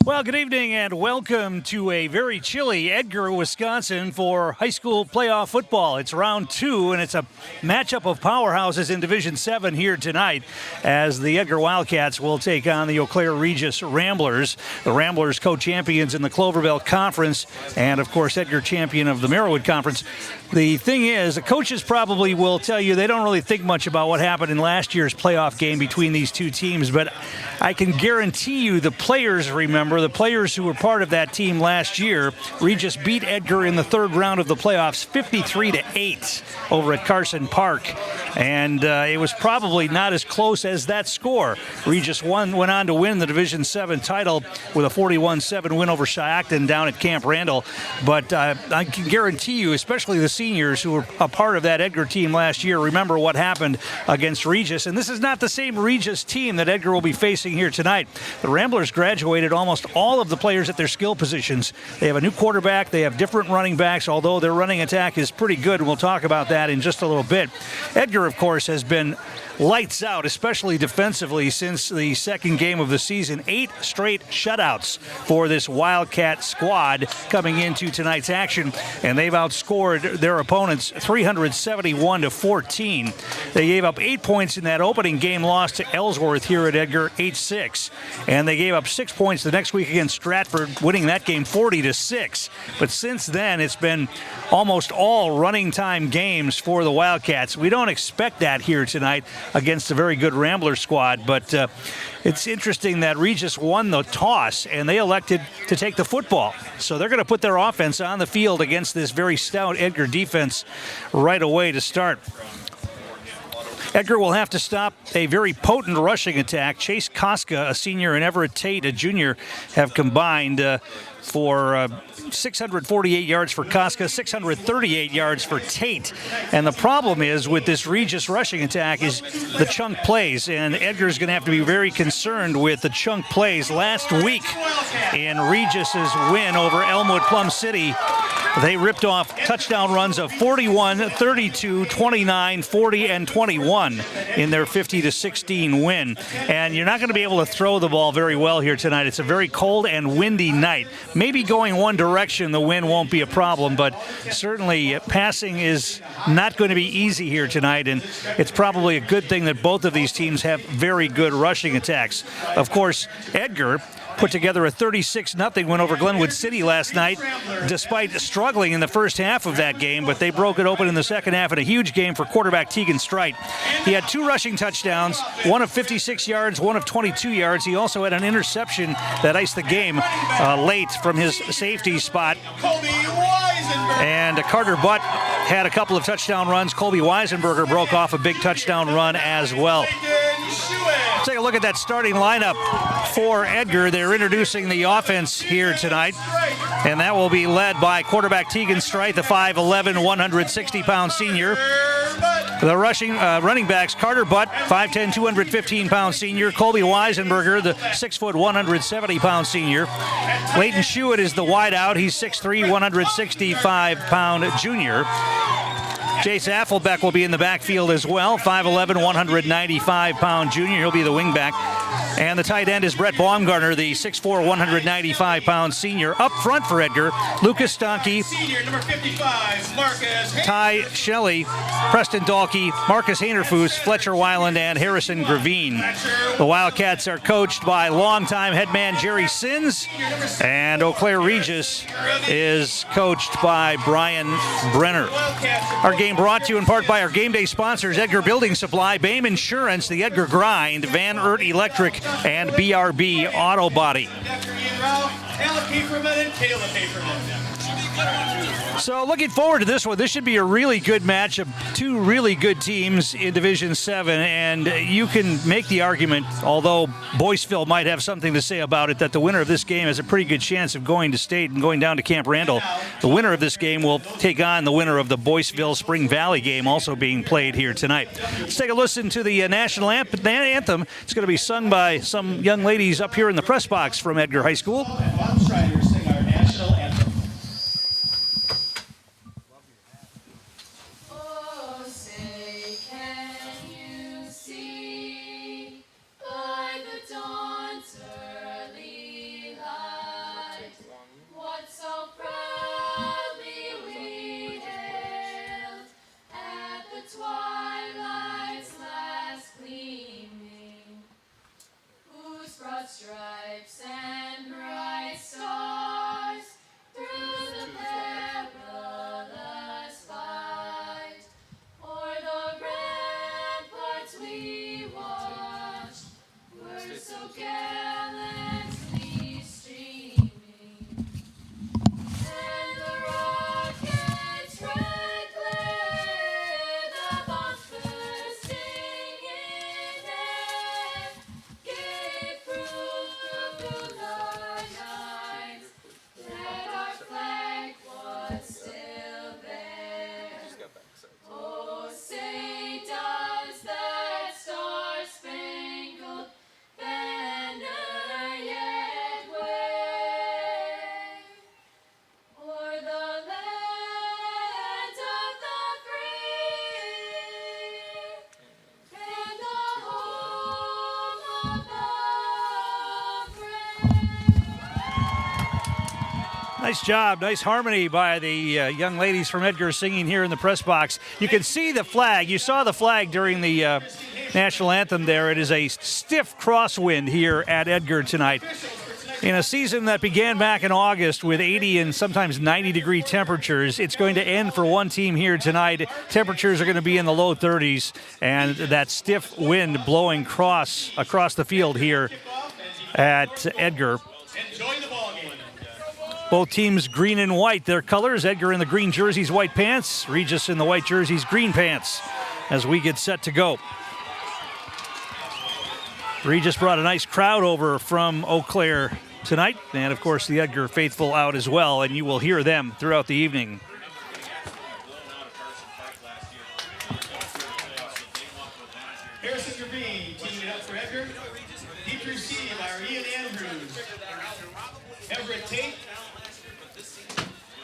Well, good evening and welcome to a very chilly Edgar, Wisconsin for high school playoff football. It's round 2 and it's a matchup of powerhouses in Division 7 here tonight as the Edgar Wildcats will take on the Eau Claire Regis Ramblers. The Ramblers co-champions in the Clover Belt Conference and, of course, Edgar champion of the Merriwood Conference. The thing is, the coaches probably will tell you they don't really think much about what happened in last year's playoff game between these two teams, but I can guarantee you the players remember, the players who were part of that team last year. Regis beat Edgar in the third round of the playoffs 53-8 over at Carson Park, and it was probably not as close as that score. Regis went on to win the Division 7 title with a 41-7 win over Shiocton down at Camp Randall, but I can guarantee you, especially the seniors who were a part of that Edgar team last year, remember what happened against Regis. And this is not the same Regis team that Edgar will be facing here tonight. The Ramblers graduated almost all of the players at their skill positions. They have a new quarterback. They have different running backs, although their running attack is pretty good. We'll talk about that in just a little bit. Edgar, of course, has been lights out, especially defensively, since the second game of the season. 8 straight shutouts for this Wildcat squad coming into tonight's action, and they've outscored their opponents 371-14. They gave up 8 points in that opening game loss to Ellsworth here at Edgar, 8-6, and they gave up 6 points the next week against Stratford, winning that game 40-6. But since then, it's been almost all running time games for the Wildcats. We don't expect that here tonight against a very good Rambler squad, but it's interesting that Regis won the toss and they elected to take the football. So they're going to put their offense on the field against this very stout Edgar defense right away to start. Edgar will have to stop a very potent rushing attack. Chase Koska, a senior, and Everett Tate, a junior, have combined for 648 yards for Koska, 638 yards for Tate. And the problem is with this Regis rushing attack is the chunk plays, and Edgar's going to have to be very concerned with the chunk plays. Last week in Regis's win over Elmwood Plum City, they ripped off touchdown runs of 41, 32, 29, 40, and 21 in their 50-16 win. And you're not going to be able to throw the ball very well here tonight. It's a very cold and windy night. Maybe going one direction, the wind won't be a problem, but certainly passing is not going to be easy here tonight, and it's probably a good thing that both of these teams have very good rushing attacks. Of course, Edgar put together a 36-0 win over Glenwood City last night, despite struggling in the first half of that game, but they broke it open in the second half in a huge game for quarterback Tegan Strite. He had 2 rushing touchdowns, one of 56 yards, one of 22 yards. He also had an interception that iced the game late from his safety spot. And Carter Butt had a couple of touchdown runs. Colby Weisenberger broke off a big touchdown run as well. Let's take a look at that starting lineup for Edgar. They're introducing the offense here tonight, and that will be led by quarterback Tegan Strite, the 5'11", 160-pound senior. The running backs, Carter Butt, 5'10", 215-pound senior. Colby Weisenberger, the 6', 170-pound senior. Leighton Schuett is the wideout. He's 6'3", 165-pound junior. Jace Affelbeck will be in the backfield as well, 5'11", 195-pound junior. He'll be the wingback. And the tight end is Brett Baumgartner, the 6'4", 195-pound senior. Up front for Edgar, Lucas Donkey, Ty Shelley, Preston Dahlke, Marcus Haynerfoos, Fletcher Weiland, and Harrison Gravine. The Wildcats are coached by longtime head man Jerry Sins, and Eau Claire Regis is coached by Brian Brenner. Our game brought to you in part by our game day sponsors, Edgar Building Supply, BAME Insurance, the Edgar Grind, Van Ert Electric, and BRB Auto Body. So looking forward to this one. This should be a really good match of 2 really good teams in Division 7, and you can make the argument, although Boyceville might have something to say about it, that the winner of this game has a pretty good chance of going to state and going down to Camp Randall. The winner of this game will take on the winner of the Boyceville Spring Valley game, also being played here tonight. Let's take a listen to the national anthem. It's going to be sung by some young ladies up here in the press box from Edgar High School. By the dawn's early light. stripes and bright stars through the perilous fight. O'er the ramparts we watched were so gallantly streaming, and the rocket's red glare, the bombs bursting in air, gave proof through the night that our flag was still there. Oh, say does that star-spangled banner yet wave o'er the land of the free and the home of the brave? Nice job, nice harmony by the young ladies from Edgar singing here in the press box. You can see the flag. You saw the flag during the national anthem there. It is a stiff crosswind here at Edgar tonight. In a season that began back in August with 80 and sometimes 90-degree temperatures, it's going to end for one team here tonight. Temperatures are going to be in the low 30s, and that stiff wind blowing across the field here at Edgar. Both teams green and white, their colors. Edgar in the green jerseys, white pants. Regis in the white jerseys, green pants as we get set to go. Regis brought a nice crowd over from Eau Claire tonight. And, of course, the Edgar faithful out as well, and you will hear them throughout the evening. Harrison Green teaming it up for Edgar. Deep receive by Ian Andrews. Everett Tate.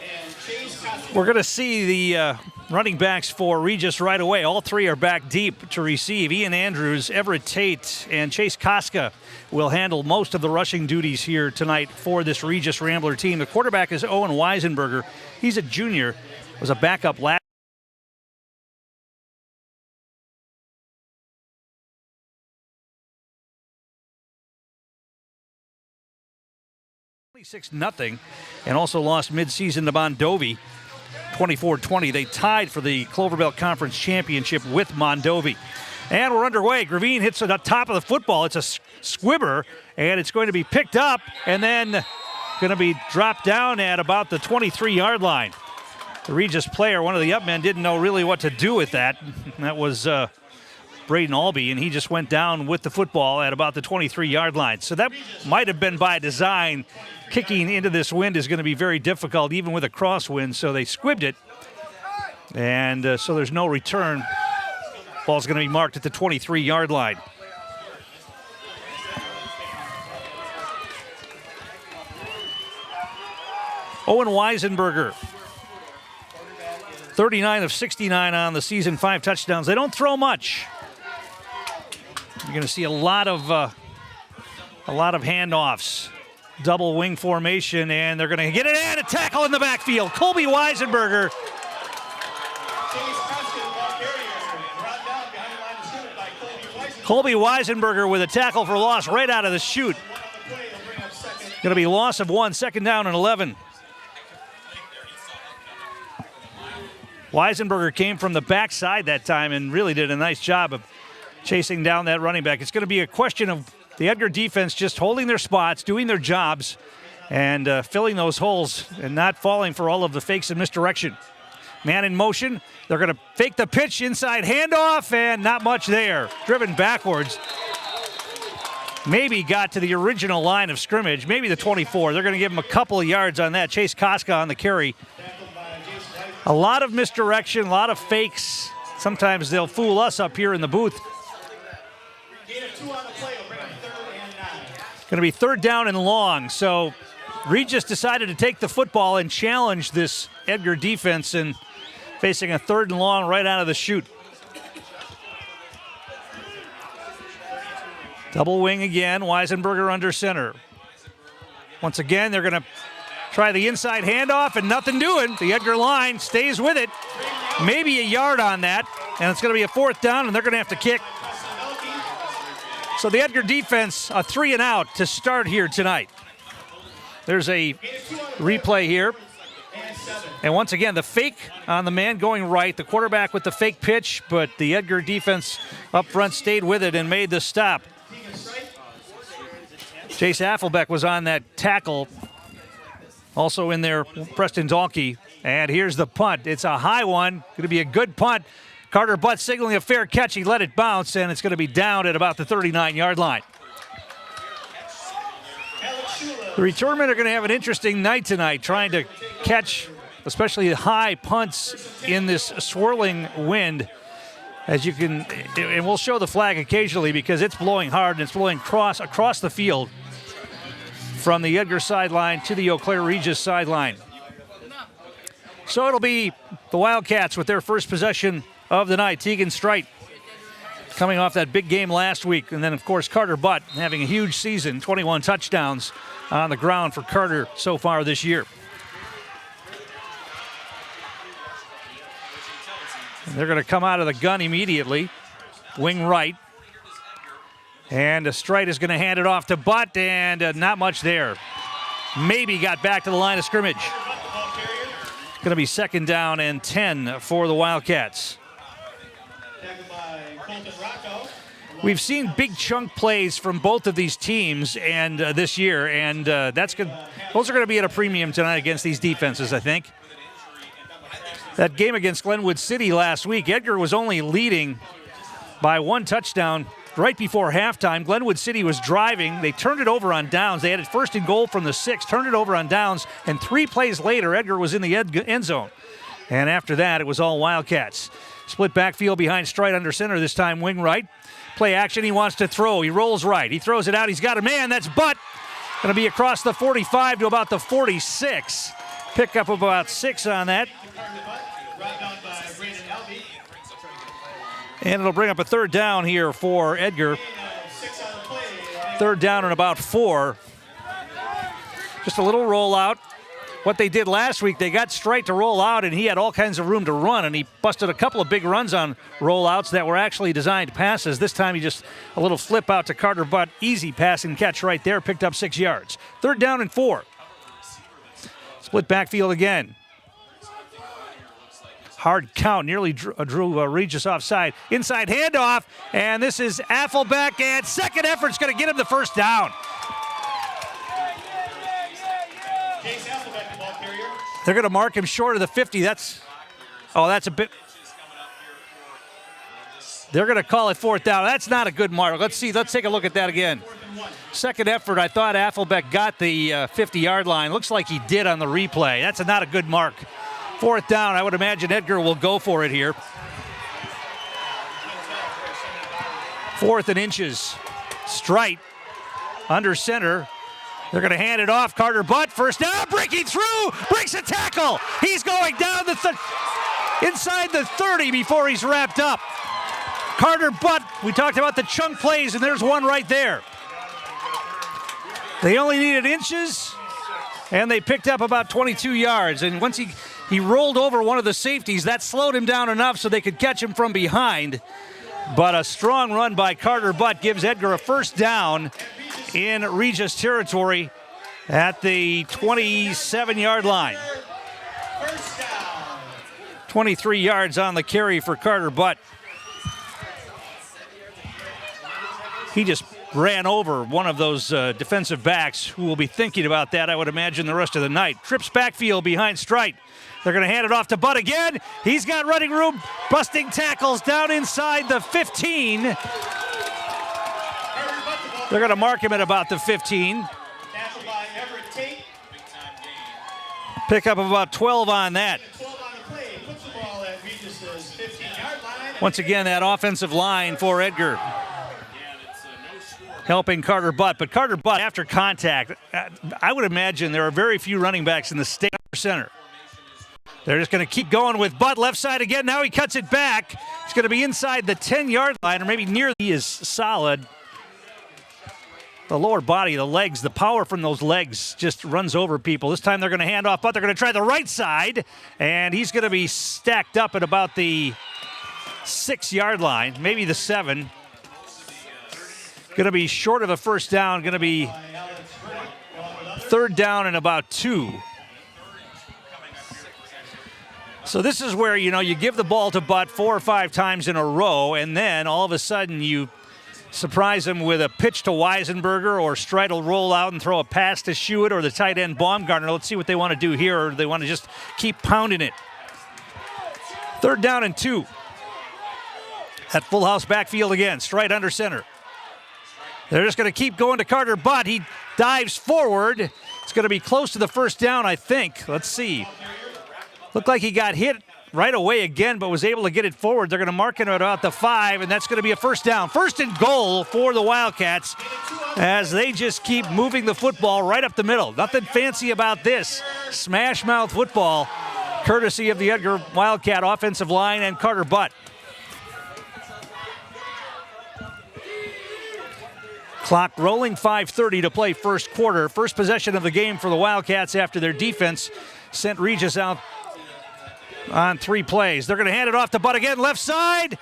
And Chase Costa. We're going to see the running backs for Regis right away. All three are back deep to receive. Ian Andrews, Everett Tate, and Chase Koska will handle most of the rushing duties here tonight for this Regis Rambler team. The quarterback is Owen Weisenberger. He's a junior, was a backup last. 26-0, and also lost midseason to Mondovi, 24-20. They tied for the Clover Belt Conference Championship with Mondovi. And we're underway. Gravine hits the top of the football. It's a squibber, and it's going to be picked up and then going to be dropped down at about the 23-yard line. The Regis player, one of the up men, didn't know really what to do with that. That was Braden Albee, and he just went down with the football at about the 23-yard line. So that might have been by design. Kicking into this wind is going to be very difficult, even with a crosswind, so they squibbed it. And so there's no return. Ball's going to be marked at the 23-yard line. Owen Weisenberger, 39 of 69 on the season, 5 touchdowns. They don't throw much. You're going to see a lot of handoffs, double wing formation, and they're going to get it and a tackle in the backfield. Colby Weisenberger. Colby Weisenberger with a tackle for loss right out of the chute. Going to be loss of 1, second down and 11. Weisenberger came from the backside that time and really did a nice job of chasing down that running back. It's going to be a question of the Edgar defense just holding their spots, doing their jobs, and filling those holes and not falling for all of the fakes and misdirection. Man in motion. They're going to fake the pitch, inside handoff, and not much there. Driven backwards. Maybe got to the original line of scrimmage, maybe the 24. They're going to give him a couple of yards on that. Chase Koska on the carry. A lot of misdirection, a lot of fakes. Sometimes they'll fool us up here in the booth. Going to be third down and long. So Regis decided to take the football and challenge this Edgar defense, and facing a third and long right out of the chute. Double wing again. Weisenberger under center. Once again, they're going to try the inside handoff and nothing doing. The Edgar line stays with it. Maybe a yard on that, and it's going to be a fourth down, and they're going to have to kick. So the Edgar defense, a 3 and out to start here tonight. There's a replay here. And once again, the fake on the man going right, the quarterback with the fake pitch, but the Edgar defense up front stayed with it and made the stop. Chase Affelbeck was on that tackle. Also in there, Preston Dahlke. And here's the punt. It's a high one. Going to be a good punt. Carter Butt signaling a fair catch. He let it bounce, and it's going to be down at about the 39-yard line. The returnmen are going to have an interesting night tonight, trying to catch especially high punts in this swirling wind. As you can, and we'll show the flag occasionally because it's blowing hard and it's blowing across the field from the Edgar sideline to the Eau Claire Regis sideline. So it'll be the Wildcats with their first possession of the night. Tegan Strite coming off that big game last week. And then, of course, Carter Butt having a huge season, 21 touchdowns on the ground for Carter so far this year. And they're going to come out of the gun immediately. Wing right. And Strite is going to hand it off to Butt, and not much there. Maybe got back to the line of scrimmage. Going to be 2nd down and 10 for the Wildcats. We've seen big chunk plays from both of these teams and this year, and that's good. Those are going to be at a premium tonight against these defenses, I think. That game against Glenwood City last week, Edgar was only leading by 1 touchdown right before halftime. Glenwood City was driving. They turned it over on downs. They had it 1st and goal from the 6, turned it over on downs, and 3 plays later, Edgar was in the end zone. And after that, it was all Wildcats. Split backfield behind Strite under center, this time wing right. Play action, he wants to throw. He rolls right. He throws it out. He's got a man. That's Butt. Going to be across the 45 to about the 46. Pick up about 6 on that. And it'll bring up a 3rd down here for Edgar. 3rd down and about 4. Just a little rollout. What they did last week, they got Strite to roll out, and he had all kinds of room to run, and he busted a couple of big runs on rollouts that were actually designed passes. This time he just a little flip out to Carter Butt. Easy pass and catch right there, picked up 6 yards. 3rd down and 4. Split backfield again. Hard count, nearly drew Regis offside. Inside handoff, and this is Affelbeck, and second effort's going to get him the 1st down. They're going to mark him short of the 50. That's a bit. They're going to call it 4th down. That's not a good mark. Let's see. Let's take a look at that again. Second effort, I thought Affelbeck got the 50-yard line. Looks like he did on the replay. That's not a good mark. 4th down, I would imagine Edgar will go for it here. 4th and inches. Strite under center. They're going to hand it off. Carter Butt, 1st down, breaking through, breaks a tackle. He's going down inside the 30 before he's wrapped up. Carter Butt, we talked about the chunk plays, and there's one right there. They only needed inches, and they picked up about 22 yards. And once he rolled over one of the safeties, that slowed him down enough so they could catch him from behind. But a strong run by Carter Butt gives Edgar a 1st down in Regis territory at the 27-yard line. 23 yards on the carry for Carter Butt. He just ran over one of those defensive backs who will be thinking about that, I would imagine, the rest of the night. Trips backfield behind Strite. They're going to hand it off to Butt again. He's got running room, busting tackles down inside the 15. They're going to mark him at about the 15. Pick up about 12 on that. Once again, that offensive line for Edgar helping Carter Butt. But Carter Butt, after contact, I would imagine there are very few running backs in the state center. They're just going to keep going with Butt. Left side again. Now he cuts it back. It's going to be inside the 10-yard line, or maybe near. He is solid. The lower body, the legs, the power from those legs just runs over people. This time they're going to hand off Butt. They're going to try the right side, and he's going to be stacked up at about the 6-yard line, maybe the 7. Going to be short of a first down. Going to be 3rd down and about 2. So this is where, you give the ball to Butt 4 or 5 times in a row, and then all of a sudden you surprise him with a pitch to Weisenberger, or Stride will roll out and throw a pass to Schuett, or the tight end Baumgartner. Let's see what they want to do here, or they want to just keep pounding it. 3rd down and 2. At full house backfield again. Stride under center. They're just going to keep going to Carter Butt. He dives forward. It's going to be close to the first down, I think. Let's see. Looked like he got hit right away again, but was able to get it forward. They're going to mark it at about the 5, and that's going to be a first down. 1st and goal for the Wildcats as they just keep moving the football right up the middle. Nothing fancy about this. Smash mouth football, courtesy of the Edgar Wildcat offensive line and Carter Butt. Clock rolling, 5:30 to play first quarter. First possession of the game for the Wildcats after their defense sent Regis out on 3 plays. They're going to hand it off to Butt again, left side.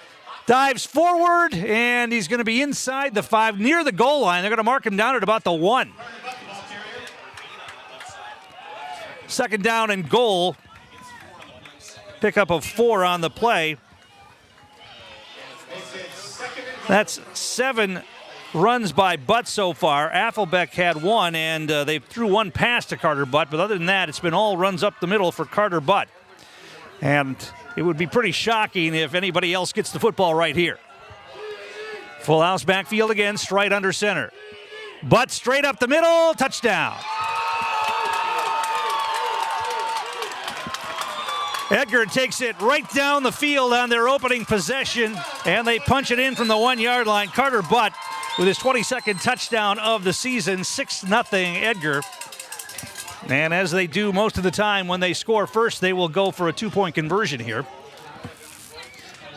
Dives forward, and he's going to be inside the 5, near the goal line. They're going to mark him down at about the 1. 2nd down and goal. Pickup of 4 on the play. That's 7 runs by Butt so far. Affelbeck had 1, and they threw 1 pass to Carter Butt, but other than that, it's been all runs up the middle for Carter Butt. And it would be pretty shocking if anybody else gets the football right here. Full house backfield again, Stride under center. Butt straight up the middle, touchdown. Edgar takes it right down the field on their opening possession, and they punch it in from the 1-yard line. Carter Butt with his 22nd touchdown of the season, 6-0 Edgar. And as they do most of the time when they score first, they will go for a 2-point conversion here.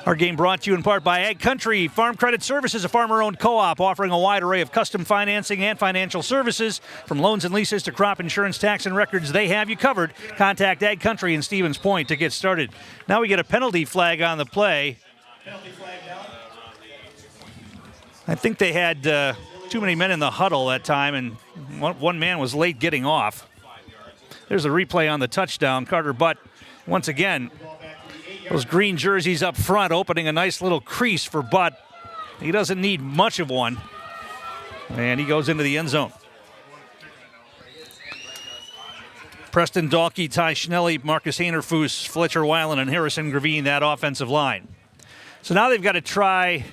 Our game brought to you in part by Ag Country Farm Credit Services, a farmer-owned co-op offering a wide array of custom financing and financial services. From loans and leases to crop insurance, tax, and records, they have you covered. Contact Ag Country in Stevens Point to get started. Now we get a penalty flag on the play. Penalty flag down. I think they had too many men in the huddle that time, and one man was late getting off. There's a replay on the touchdown. Carter Butt, once again, those green jerseys up front opening a nice little crease for Butt. He doesn't need much of one. And he goes into the end zone. Preston Dahlke, Ty Schnelly, Marcus Hanerfoos, Fletcher Weiland, and Harrison Gravine, that offensive line. So now they've got to try.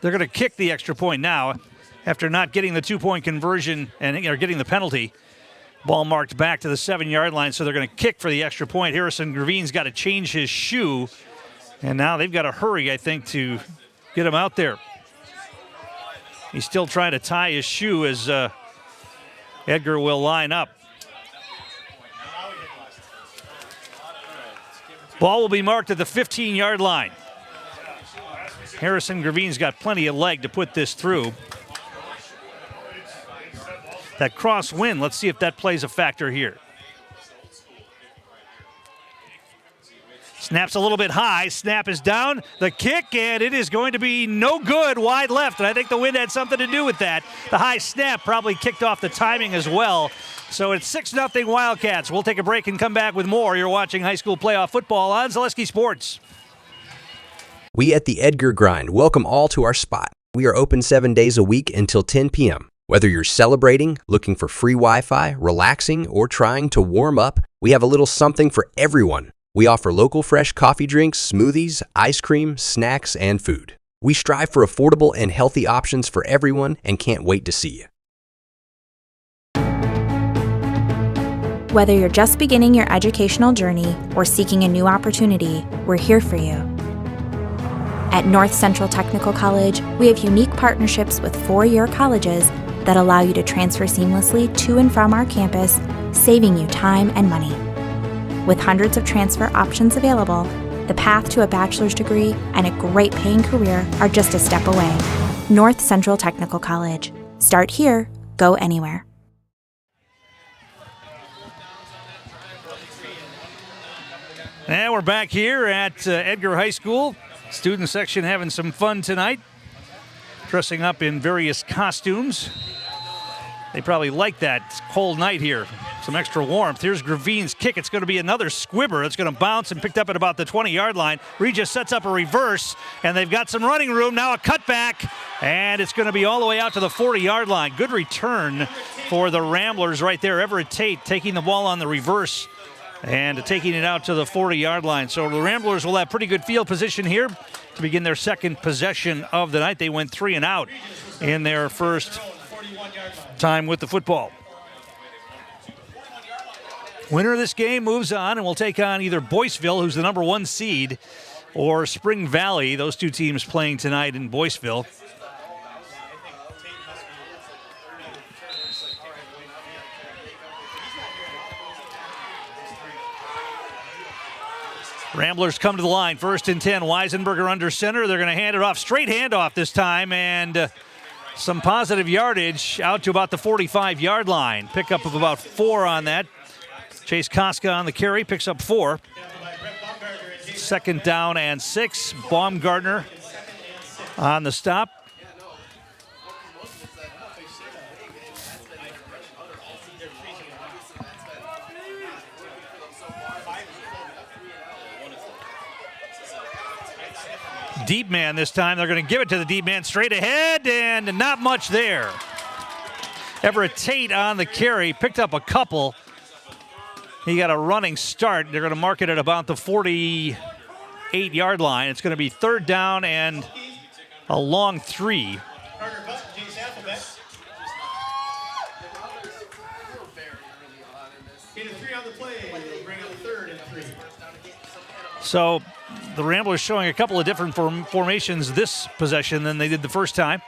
They're going to kick the extra point now after not getting the 2-point conversion and getting the penalty. Ball marked back to the 7-yard line, so they're going to kick for the extra point. Harrison Gravine's got to change his shoe, and now they've got to hurry, I think, to get him out there. He's still trying to tie his shoe as Edgar will line up. Ball will be marked at the 15-yard line. Harrison Gravine's got plenty of leg to put this through. That crosswind, let's see if that plays a factor here. Snaps a little bit high. Snap is down. The kick, and it is going to be no good, wide left. And I think the wind had something to do with that. The high snap probably kicked off the timing as well. So it's 6-0 Wildcats. We'll take a break and come back with more. You're watching high school playoff football on Zaleski Sports. We at the Edgar Grind welcome all to our spot. We are open 7 days a week until 10 p.m. Whether you're celebrating, looking for free Wi-Fi, relaxing, or trying to warm up, we have a little something for everyone. We offer local fresh coffee drinks, smoothies, ice cream, snacks, and food. We strive for affordable and healthy options for everyone and can't wait to see you. Whether you're just beginning your educational journey or seeking a new opportunity, we're here for you. At North Central Technical College, we have unique partnerships with 4-year colleges that allow you to transfer seamlessly to and from our campus, saving you time and money. With hundreds of transfer options available, the path to a bachelor's degree and a great paying career are just a step away. North Central Technical College. Start here, go anywhere. And we're back here at Edgar High School. Student section having some fun tonight. dressing up in various costumes. They probably like that. It's a cold night here. Some extra warmth. Here's Gravine's kick. It's going to be another squibber. It's going to bounce and picked up at about the 20-yard line. Regis sets up a reverse, and they've got some running room. Now a cutback, and it's going to be all the way out to the 40-yard line. Good return for the Ramblers right there. Everett Tate taking the ball on the reverse and taking it out to the 40-yard line. So the Ramblers will have pretty good field position here to begin their second possession of the night. They went 3 and out in their first time with the football. Winner of this game moves on and will take on either Boyceville, who's the number 1 seed, or Spring Valley. Those two teams playing tonight in Boyceville. Ramblers come to the line. 1st and 10. Weisenberger under center. They're going to hand it off. Straight handoff this time, and some positive yardage out to about the 45-yard line. Pickup of about 4 on that. Chase Koska on the carry, picks up 4. 2nd down and 6. Baumgartner on the stop. Deep man this time. They're going to give it to the deep man straight ahead, and not much there. Everett Tate on the carry, picked up a couple. He got a running start. They're going to mark it at about the 48-yard line. It's going to be 3rd down and a long 3. So the Ramblers showing a couple of different formations this possession than they did the first time.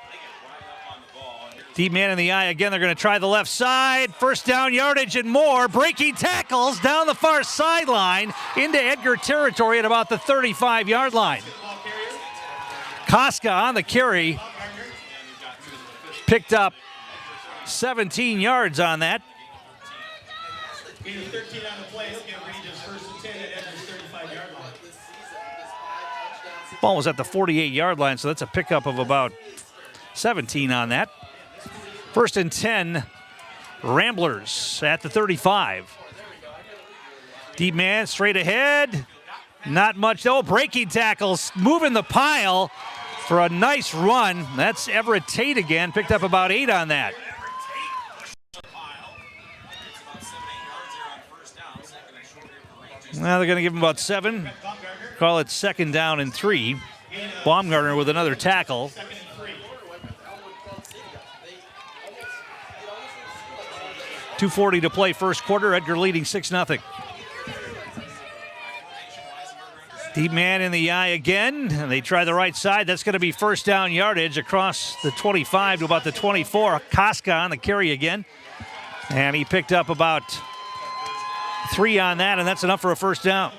Deep man in the eye again. They're going to try the left side. 1st down yardage and more. Breaking tackles down the far sideline into Edgar territory at about the 35-yard line. Koska on the carry. Picked up 17 yards on that. Ball was at the 48-yard line, so that's a pickup of about 17 on that. 1st and 10, Ramblers at the 35. Deep man straight ahead. Not much though. Breaking tackles, moving the pile for a nice run. That's Everett Tate again. Picked up about 8 on that. Now they're going to give him about 7. Call it 2nd down and 3. Baumgartner with another tackle. .240 to play first quarter. Edgar leading 6-0. Deep man in the eye again. And they try the right side. That's going to be 1st down yardage across the 25 to about the 24. Koska on the carry again. And he picked up about 3 on that, and that's enough for a 1st down.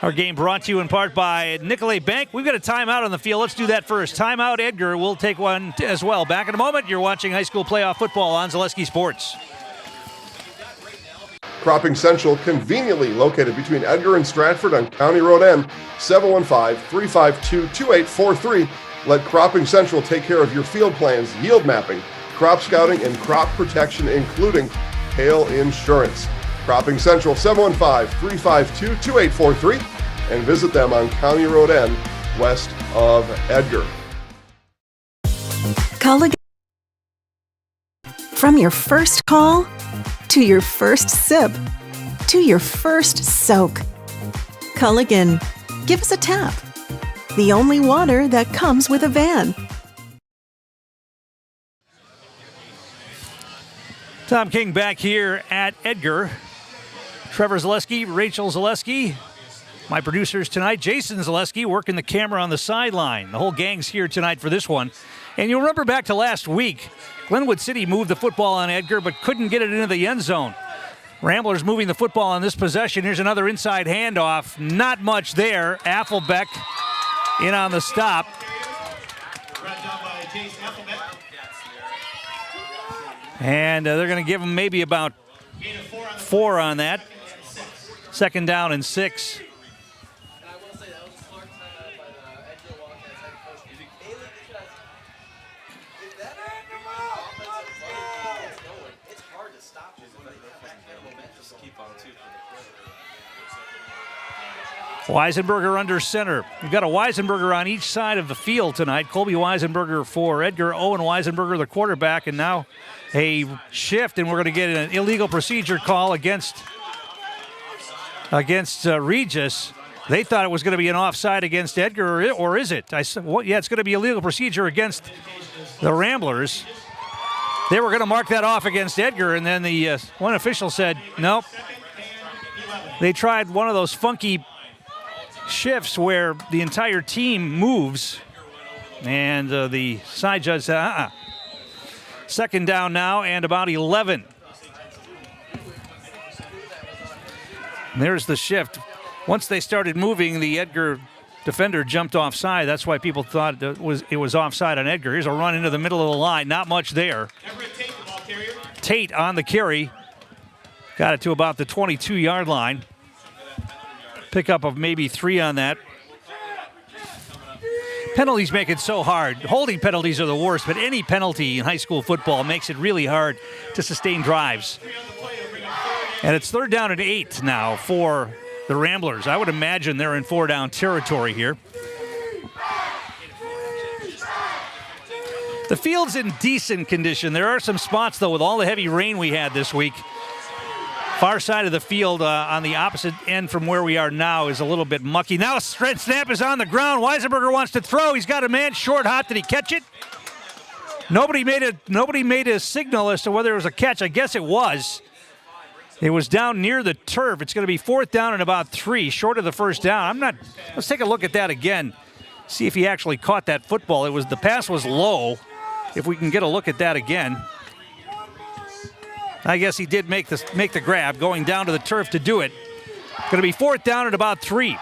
Our game brought to you in part by Nicolay Bank. We've got a timeout on the field. Let's do that first. Timeout, Edgar. We'll take one as well. Back in a moment. You're watching high school playoff football on Zaleski Sports. Cropping Central, conveniently located between Edgar and Stratford on County Road N, 715-352-2843. Let Cropping Central take care of your field plans, yield mapping, crop scouting, and crop protection, including hail insurance. Cropping Central, 715-352-2843, and visit them on County Road N, west of Edgar. Culligan. From your first call, to your first sip, to your first soak. Culligan, give us a tap. The only water that comes with a van. Tom King back here at Edgar. Trevor Zaleski, Rachel Zaleski, my producers tonight. Jason Zaleski working the camera on the sideline. The whole gang's here tonight for this one. And you'll remember back to last week, Glenwood City moved the football on Edgar but couldn't get it into the end zone. Ramblers moving the football on this possession. Here's another inside handoff. Not much there. Affelbeck in on the stop. And they're going to give him maybe about 4 on that. Second down and 6. Weisenberger under center. We've got a Weisenberger on each side of the field tonight. Colby Weisenberger for Edgar, Owen Weisenberger the quarterback, and now a shift, and we're going to get an illegal procedure call against Regis. They thought it was going to be an offside against Edgar, or is it? I said, well, yeah, it's going to be a legal procedure against the Ramblers. They were going to mark that off against Edgar, and then the one official said, nope. They tried one of those funky shifts where the entire team moves, and the side judge said, Second down now and about 11. And there's the shift. Once they started moving, the Edgar defender jumped offside. That's why people thought it was offside on Edgar. Here's a run into the middle of the line. Not much there. Tate on the carry. Got it to about the 22-yard line. Pickup of maybe 3 on that. Penalties make it so hard. Holding penalties are the worst, but any penalty in high school football makes it really hard to sustain drives. And it's 3rd down and 8 now for the Ramblers. I would imagine they're in 4-down territory here. The field's in decent condition. There are some spots, though, with all the heavy rain we had this week. Far side of the field on the opposite end from where we are now is a little bit mucky. Now a straight snap is on the ground. Weisenberger wants to throw. He's got a man short hot. Did he catch it? Nobody made a signal as to whether it was a catch. I guess it was. It was down near the turf. It's going to be 4th down and about 3, short of the first down. Let's take a look at that again. See if he actually caught that football. The pass was low. If we can get a look at that again. I guess he did make the grab, going down to the turf to do it. Going to be 4th down at about 3.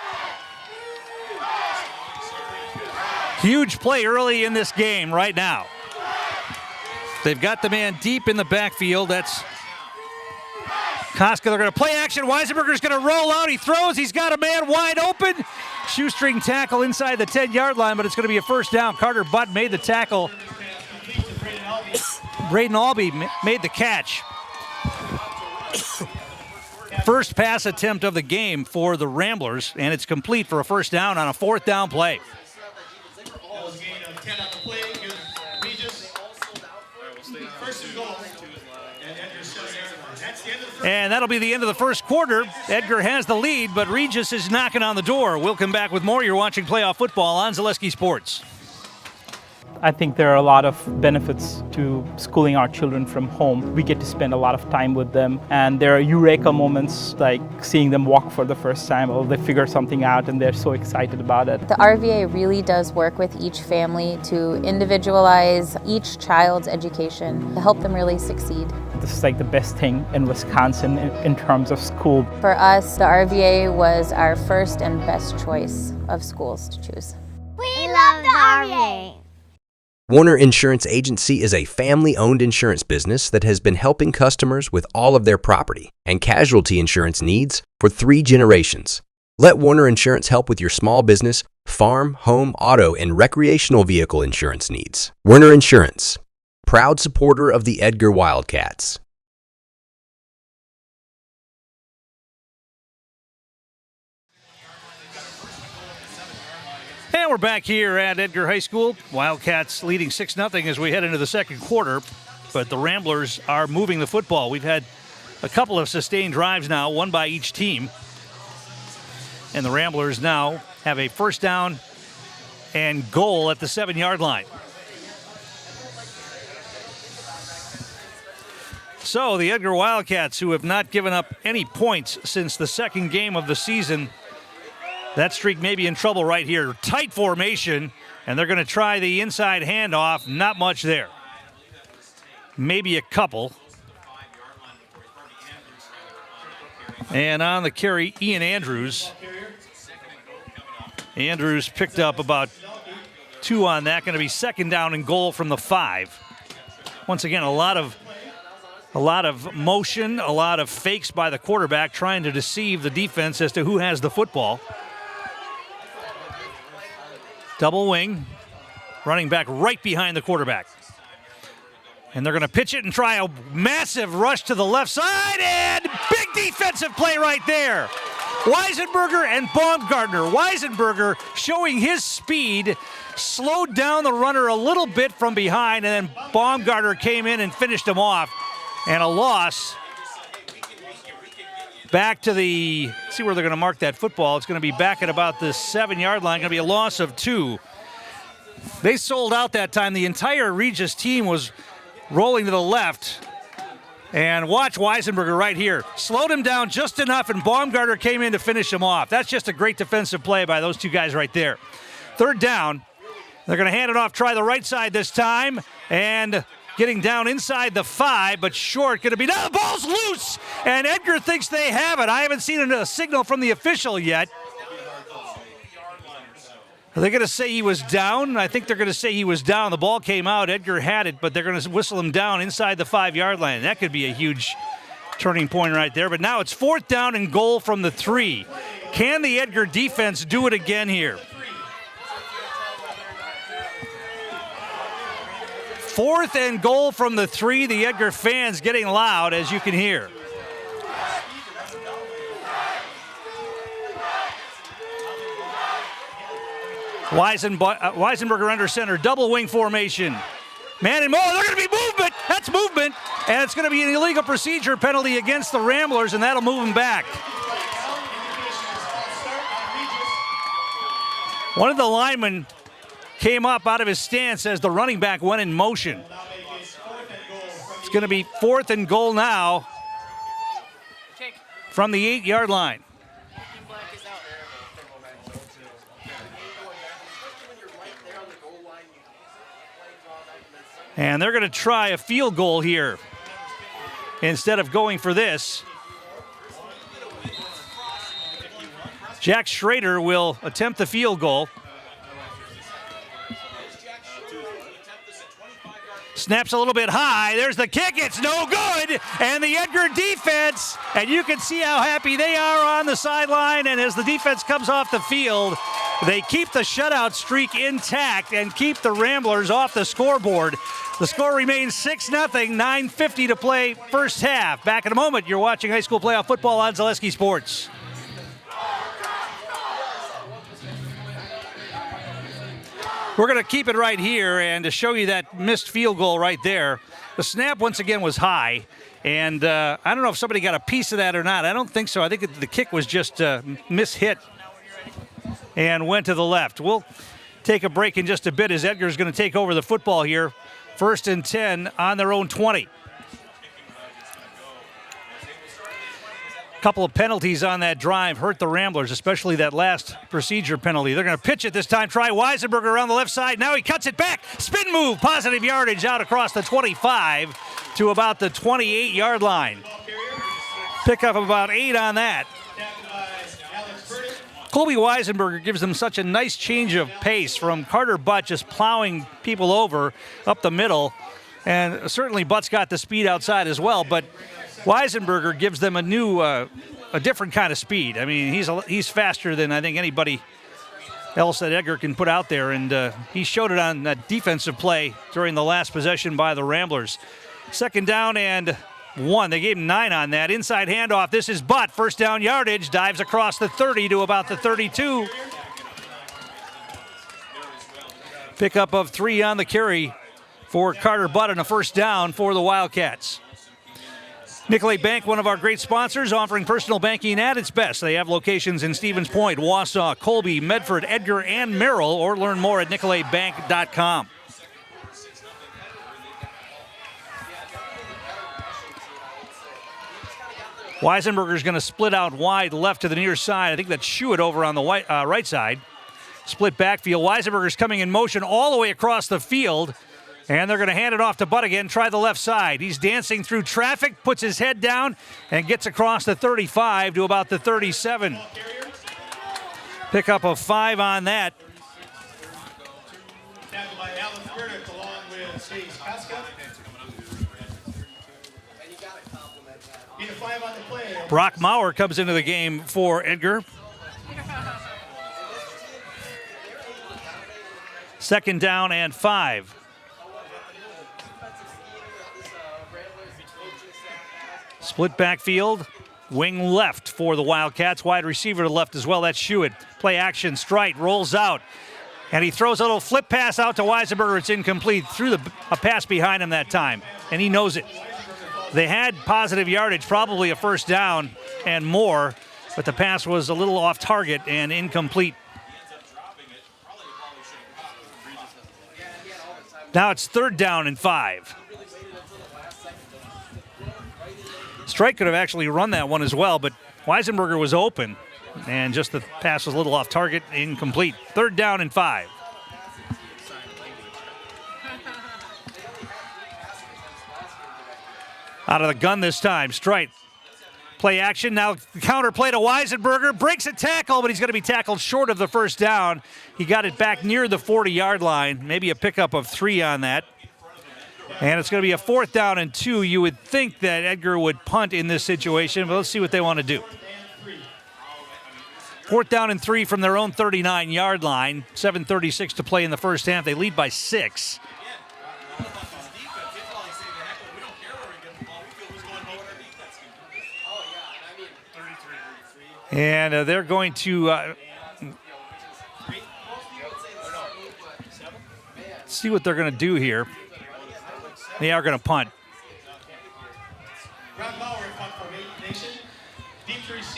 Huge play early in this game right now. They've got the man deep in the backfield. That's Koska. They're going to play action. Weisenberger's going to roll out. He throws. He's got a man wide open. Shoestring tackle inside the 10-yard line, but it's going to be a first down. Carter Butt made the tackle. Braden Albee made the catch. First pass attempt of the game for the Ramblers, and it's complete for a first down on a 4th down play. And that'll be the end of the first quarter. Edgar has the lead, but Regis is knocking on the door. We'll come back with more. You're watching playoff football on Zaleski Sports. I think there are a lot of benefits to schooling our children from home. We get to spend a lot of time with them, and there are eureka moments like seeing them walk for the first time, or they figure something out and they're so excited about it. The RVA really does work with each family to individualize each child's education to help them really succeed. This is like the best thing in Wisconsin in terms of school. For us, the RVA was our first and best choice of schools to choose. We love the RVA. Warner Insurance Agency is a family-owned insurance business that has been helping customers with all of their property and casualty insurance needs for 3 generations. Let Warner Insurance help with your small business, farm, home, auto, and recreational vehicle insurance needs. Warner Insurance, proud supporter of the Edgar Wildcats. And we're back here at Edgar High School. Wildcats leading 6-0 as we head into the second quarter. But the Ramblers are moving the football. We've had a couple of sustained drives now, one by each team. And the Ramblers now have a first down and goal at the 7-yard line. So the Edgar Wildcats, who have not given up any points since the second game of the season, that streak may be in trouble right here. Tight formation, and they're going to try the inside handoff. Not much there. Maybe a couple. And on the carry, Ian Andrews. Andrews picked up about 2 on that. Going to be second down and goal from the 5. Once again, a lot of A lot of motion, a lot of fakes by the quarterback trying to deceive the defense as to who has the football. Double wing, running back right behind the quarterback. And they're going to pitch it and try a massive rush to the left side, and big defensive play right there. Weisenberger and Baumgartner. Weisenberger showing his speed, slowed down the runner a little bit from behind, and then Baumgartner came in and finished him off. And a loss back to the, see where they're going to mark that football. It's going to be back at about the 7-yard line. Going to be a loss of 2. They sold out that time. The entire Regis team was rolling to the left. And watch Weisenberger right here. Slowed him down just enough, and Baumgartner came in to finish him off. That's just a great defensive play by those two guys right there. 3rd down. They're going to hand it off, try the right side this time, and getting down inside the 5, but short. Going to be, now the ball's loose, and Edgar thinks they have it. I haven't seen a signal from the official yet. Are they going to say he was down? I think they're going to say he was down. The ball came out. Edgar had it, but they're going to whistle him down inside the 5-yard line. That could be a huge turning point right there. But now it's 4th down and goal from the 3. Can the Edgar defense do it again here? 4th and goal from the 3. The Edgar fans getting loud, as you can hear. Weisenberger under center, double wing formation. Man and more, they're going to be movement. That's movement. And it's going to be an illegal procedure penalty against the Ramblers, and that'll move them back. One of the linemen came up out of his stance as the running back went in motion. It's going to be 4th and goal now from the 8-yard line. And they're going to try a field goal here instead of going for this. Jack Schrader will attempt the field goal. Snaps a little bit high. There's the kick. It's no good. And the Edgar defense, and you can see how happy they are on the sideline. And as the defense comes off the field, they keep the shutout streak intact and keep the Ramblers off the scoreboard. The score remains 6-0, 9:50 to play first half. Back in a moment, you're watching high school playoff football on Zaleski Sports. We're going to keep it right here and to show you that missed field goal right there. The snap once again was high, and I don't know if somebody got a piece of that or not. I don't think so. I think the kick was just mishit and went to the left. We'll take a break in just a bit as Edgar's going to take over the football here. 1st and 10 on their own 20. Couple of penalties on that drive hurt the Ramblers, especially that last procedure penalty. They're going to pitch it this time. Try Weisenberger around the left side. Now he cuts it back. Spin move. Positive yardage out across the 25 to about the 28-yard line. Pick up about 8 on that. Colby Weisenberger gives them such a nice change of pace from Carter Butt just plowing people over up the middle. And certainly Butt's got the speed outside as well, but Weisenberger gives them a new, a different kind of speed. I mean, he's faster than I think anybody else that Edgar can put out there, and he showed it on that defensive play during the last possession by the Ramblers. 2nd down and 1. They gave him 9 on that. Inside handoff. This is Butt. 1st down yardage. Dives across the 30 to about the 32. Pickup of 3 on the carry for Carter Butt and a 1st down for the Wildcats. Nicolay Bank, one of our great sponsors, offering personal banking at its best. They have locations in Stevens Point, Wausau, Colby, Medford, Edgar, and Merrill, or learn more at nicolaybank.com. Weisenberger's going to split out wide left to the near side. I think that's Schuett over on the right side. Split backfield. Weisenberger's coming in motion all the way across the field. And they're going to hand it off to Butt again. Try the left side. He's dancing through traffic, puts his head down, and gets across the 35 to about the 37. Pickup of 5 on that. Need a 5 on the play. Brock Maurer comes into the game for Edgar. Second down and 5. Split backfield, wing left for the Wildcats. Wide receiver to the left as well. That's Schuett. Play action, Strite rolls out. And he throws a little flip pass out to Weisenberger. It's incomplete. Threw a pass behind him that time, and he knows it. They had positive yardage, probably a first down and more, but the pass was a little off target and incomplete. Now it's third down and 5. Strike could have actually run that one as well, but Weisenberger was open, and just the pass was a little off target, incomplete. Third down and 5. Out of the gun this time, Strite. Play action, now counter play to Weisenberger, breaks a tackle, but he's going to be tackled short of the first down. He got it back near the 40-yard line, maybe a pickup of 3 on that. And it's going to be a fourth down and 2. You would think that Edgar would punt in this situation, but let's see what they want to do. Fourth down and 3 from their own 39-yard line. 7:36 to play in the first half. They lead by 6. And they're going to see what they're going to do here. They are going to punt.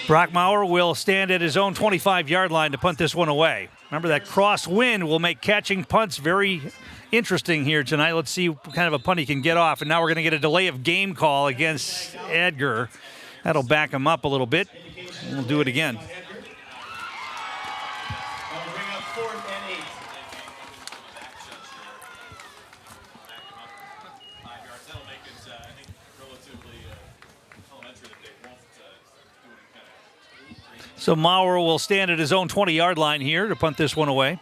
Brock Maurer will stand at his own 25-yard line to punt this one away. Remember, that cross wind will make catching punts very interesting here tonight. Let's see what kind of a punt he can get off. And now we're going to get a delay of game call against Edgar. That'll back him up a little bit. We'll do it again. So Maurer will stand at his own 20-yard line here to punt this one away.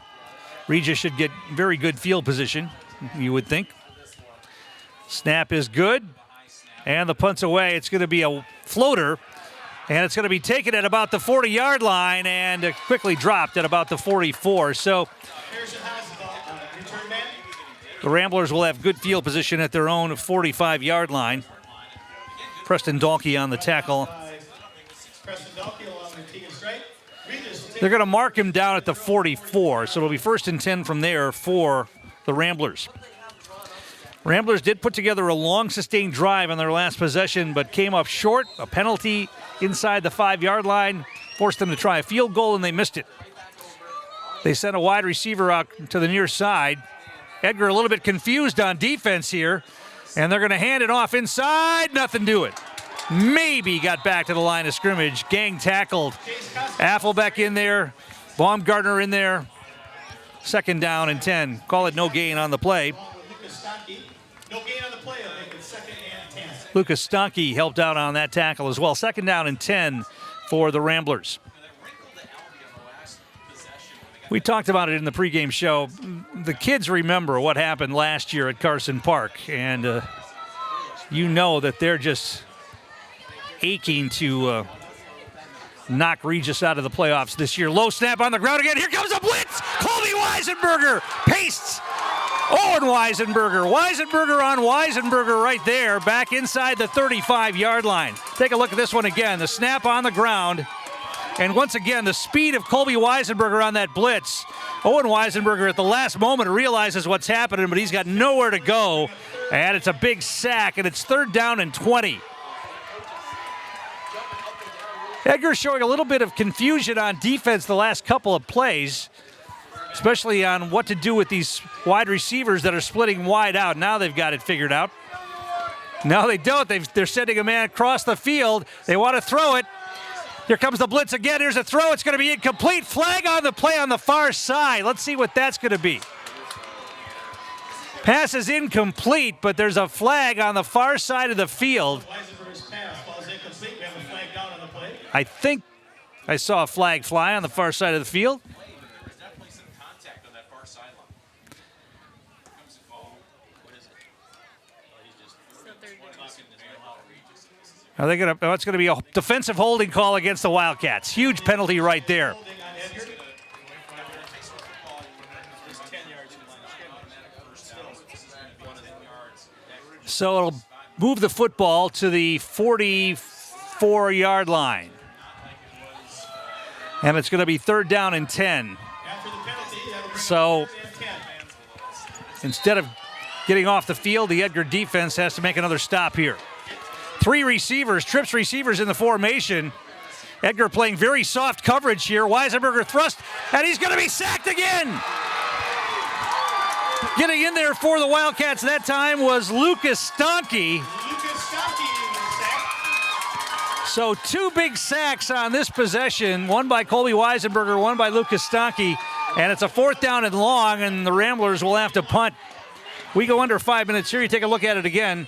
Regis should get very good field position, you would think. Snap is good, and the punt's away. It's going to be a floater, and it's going to be taken at about the 40-yard line and quickly dropped at about the 44. So the Ramblers will have good field position at their own 45-yard line. Preston Dalkey on the tackle. They're going to mark him down at the 44, so it'll be 1st and 10 from there for the Ramblers. Ramblers did put together a long sustained drive on their last possession, but came up short. A penalty inside the 5-yard line forced them to try a field goal, and they missed it. They sent a wide receiver out to the near side. Edgar a little bit confused on defense here, and they're going to hand it off inside. Nothing to it. Maybe got back to the line of scrimmage. Gang tackled. Affelbeck in there. Baumgartner in there. Second down and 10. Call it no gain on the play. Lucas Stanke helped out on that tackle as well. Second down and 10 for the Ramblers. We talked about it in the pregame show. The kids remember what happened last year at Carson Park, and you know that they're just aching to knock Regis out of the playoffs this year. Low snap on the ground again. Here comes a blitz. Colby Weisenberger pastes Owen Weisenberger. Weisenberger on Weisenberger right there, back inside the 35-yard line. Take a look at this one again. The snap on the ground. And once again, the speed of Colby Weisenberger on that blitz. Owen Weisenberger at the last moment realizes what's happening, but he's got nowhere to go. And it's a big sack, and it's 3rd down and 20. Edgar showing a little bit of confusion on defense the last couple of plays, especially on what to do with these wide receivers that are splitting wide out. Now they've got it figured out. No, they don't. They're sending a man across the field. They want to throw it. Here comes the blitz again. Here's a throw. It's going to be incomplete. Flag on the play on the far side. Let's see what that's going to be. Pass is incomplete, but there's a flag on the far side of the field. I think I saw a flag fly on the far side of the field. There's definitely some contact on that far sideline. Are they going to? It's going to be a defensive holding call against the Wildcats. Huge penalty right there. So it'll move the football to the 44-yard line. And it's going to be 3rd down and 10. So instead of getting off the field, the Edgar defense has to make another stop here. 3 receivers, trips receivers in the formation. Edgar playing very soft coverage here. Weisenberger thrust, and he's going to be sacked again. Getting in there for the Wildcats that time was Lucas Stanke. So 2 big sacks on this possession, one by Colby Weisenberger, one by Lucas Stanke, and it's a 4th down and long, and the Ramblers will have to punt. We go under 5 minutes here. You take a look at it again.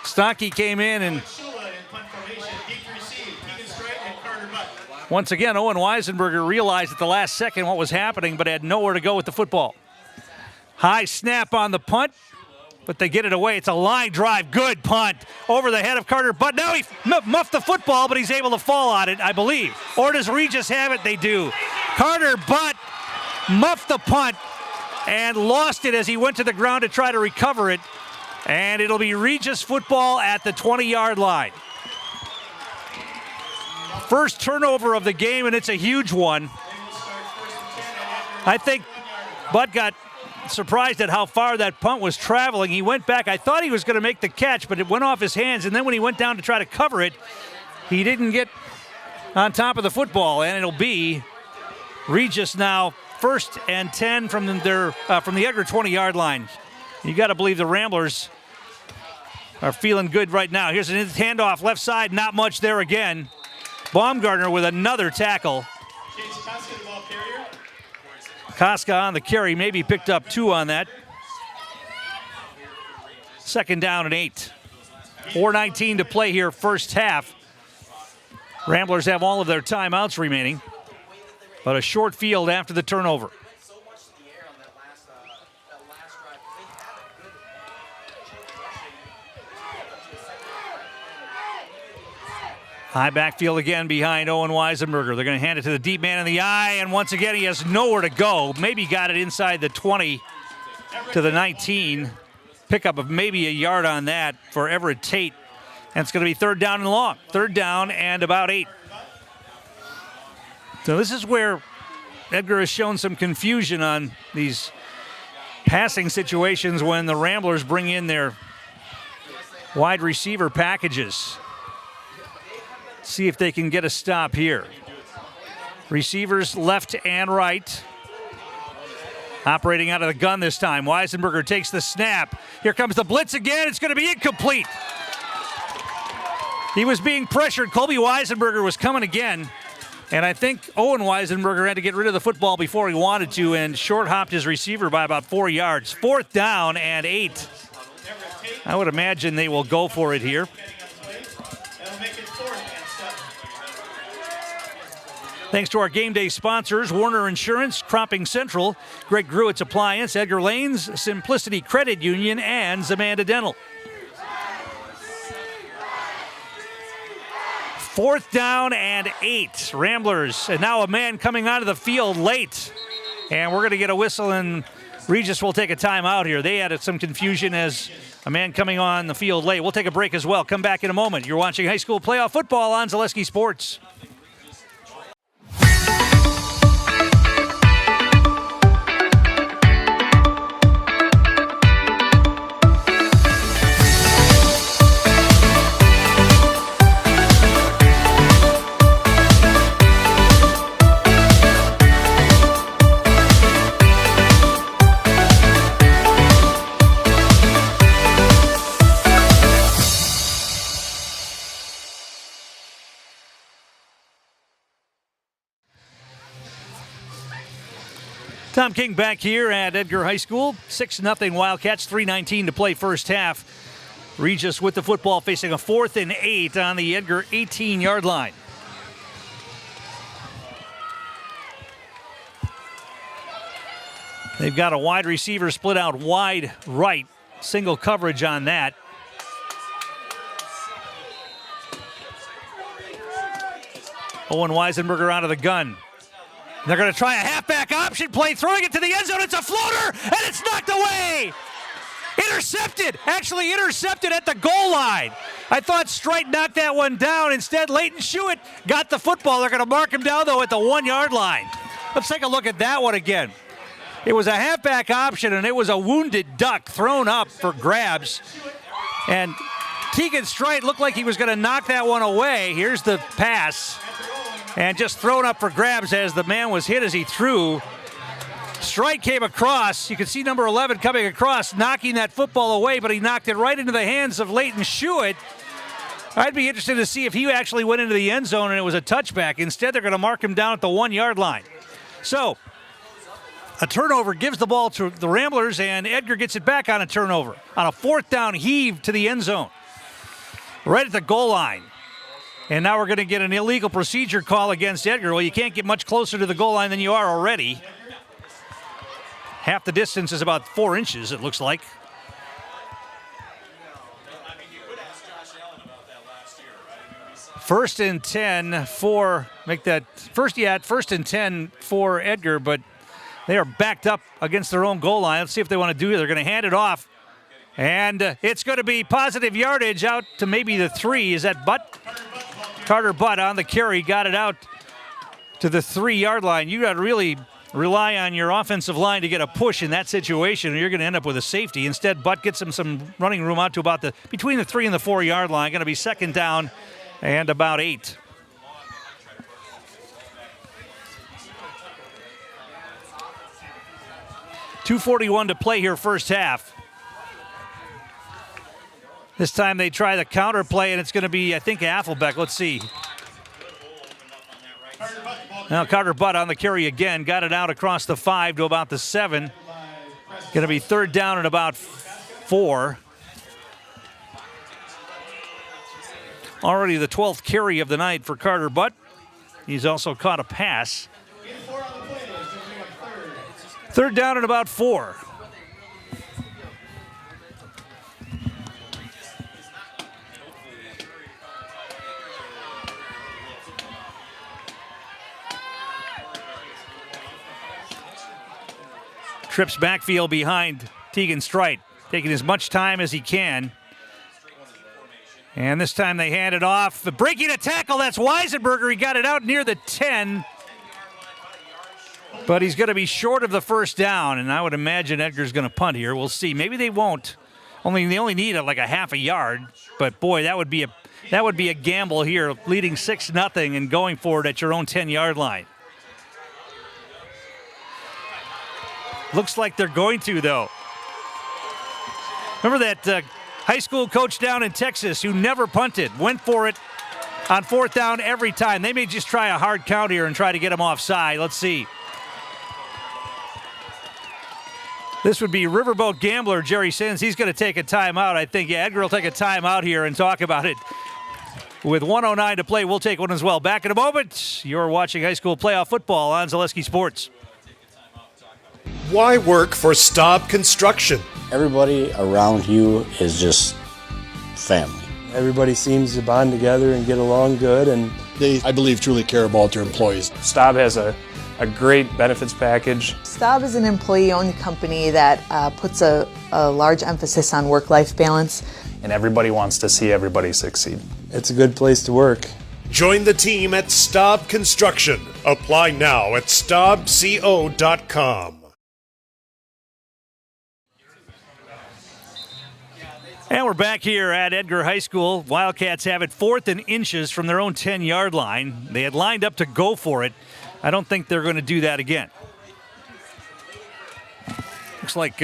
Stanke came in, and once again, Owen Weisenberger realized at the last second what was happening, but had nowhere to go with the football. High snap on the punt, but they get it away. It's a line drive, good punt over the head of Carter Butt. Now he muffed the football, but he's able to fall on it, I believe. Or does Regis have it? They do. Carter Butt muffed the punt and lost it as he went to the ground to try to recover it. And it'll be Regis football at the 20-yard line. First turnover of the game, and it's a huge one. I think Butt got surprised at how far that punt was traveling. He went back. I thought he was going to make the catch, but it went off his hands. And then when he went down to try to cover it, he didn't get on top of the football. And it'll be Regis now 1st and 10 from the Edgar 20-yard line. You got to believe the Ramblers are feeling good right now. Here's an handoff left side. Not much there again. Baumgartner with another tackle. Koska on the carry, maybe picked up 2 on that. 2nd down and 8. 4:19 to play here, first half. Ramblers have all of their timeouts remaining, but a short field after the turnover. High backfield again behind Owen Weisenberger. They're going to hand it to the deep man in the eye, and once again he has nowhere to go. Maybe got it inside the 20 to the 19. Pickup of maybe a yard on that for Everett Tate. And it's going to be 3rd down and long. 3rd down and about 8. So this is where Edgar has shown some confusion on these passing situations when the Ramblers bring in their wide receiver packages. See if they can get a stop here. Receivers left and right. Operating out of the gun this time. Weisenberger takes the snap. Here comes the blitz again. It's going to be incomplete. He was being pressured. Colby Weisenberger was coming again. And I think Owen Weisenberger had to get rid of the football before he wanted to and short-hopped his receiver by about 4 yards. 4th down and 8. I would imagine they will go for it here. Thanks to our game day sponsors, Warner Insurance, Cropping Central, Greg Gruitt's Appliance, Edgar Lanes, Simplicity Credit Union, and Zamanda Dental. 4th down and 8. Ramblers, and now a man coming onto the field late. And we're going to get a whistle, and Regis will take a timeout here. They had some confusion as a man coming on the field late. We'll take a break as well. Come back in a moment. You're watching high school playoff football on Zaleski Sports. Tom King back here at Edgar High School. 6-0 Wildcats, 3:19 to play first half. Regis with the football facing a 4th and 8 on the Edgar 18-yard line. They've got a wide receiver split out wide right. Single coverage on that. Owen Weisenberger out of the gun. They're going to try a halfback option play, throwing it to the end zone. It's a floater, and it's knocked away. Intercepted, actually intercepted at the goal line. I thought Strite knocked that one down. Instead, Leighton Schuett got the football. They're going to mark him down, though, at the 1-yard line. Let's take a look at that one again. It was a halfback option, and it was a wounded duck thrown up for grabs. And Tegan Strite looked like he was going to knock that one away. Here's the pass. And just thrown up for grabs as the man was hit as he threw. Strite came across. You can see number 11 coming across, knocking that football away, but he knocked it right into the hands of Leighton Schuett. I'd be interested to see if he actually went into the end zone and it was a touchback. Instead, they're going to mark him down at the 1-yard line. So, a turnover gives the ball to the Ramblers, and Edgar gets it back on a turnover. On a 4th down heave to the end zone. Right at the goal line. And now we're going to get an illegal procedure call against Edgar. Well, you can't get much closer to the goal line than you are already. Half the distance is about 4 inches, it looks like. First and 10 for, first and 10 for Edgar, but they are backed up against their own goal line. Let's see if they want to do it. They're going to hand it off. And it's going to be positive yardage out to maybe the 3. Is that Butt? Carter Butt on the carry, got it out to the 3-yard line. You got to really rely on your offensive line to get a push in that situation, or you're going to end up with a safety. Instead, Butt gets him some running room out to about between the 3 and the 4-yard line. Going to be 2nd down and about 8. .241 to play here, first half. This time they try the counter play, and it's going to be, I think, Affelbeck. Let's see. Now Carter Butt on the carry again. Got it out across the 5 to about the 7. Going to be 3rd down and about 4. Already the 12th carry of the night for Carter Butt. He's also caught a pass. 3rd down and about 4. Trips backfield behind Tegan Strite, taking as much time as he can. And this time they hand it off. Breaking a tackle, that's Weisenberger. He got it out near the 10. But he's going to be short of the 1st down, and I would imagine Edgar's going to punt here. We'll see. Maybe they won't. They only need like a half a yard. But boy, that would be a gamble here, leading 6-0 and going for it at your own 10-yard line. Looks like they're going to, though. Remember that high school coach down in Texas who never punted, went for it on 4th down every time. They may just try a hard count here and try to get him offside. Let's see. This would be Riverboat Gambler Jerry Sins. He's going to take a timeout, I think. Yeah, Edgar will take a timeout here and talk about it. With 1:09 to play, we'll take one as well. Back in a moment. You're watching high school playoff football on Zaleski Sports. Why work for Staub Construction? Everybody around you is just family. Everybody seems to bond together and get along good, and They, I believe, truly care about their employees. Staub has a great benefits package. Staub is an employee-owned company that puts a large emphasis on work-life balance. And everybody wants to see everybody succeed. It's a good place to work. Join the team at Staub Construction. Apply now at staubco.com. And we're back here at Edgar High School. Wildcats have it 4th and inches from their own 10-yard line. They had lined up to go for it. I don't think they're going to do that again. Looks like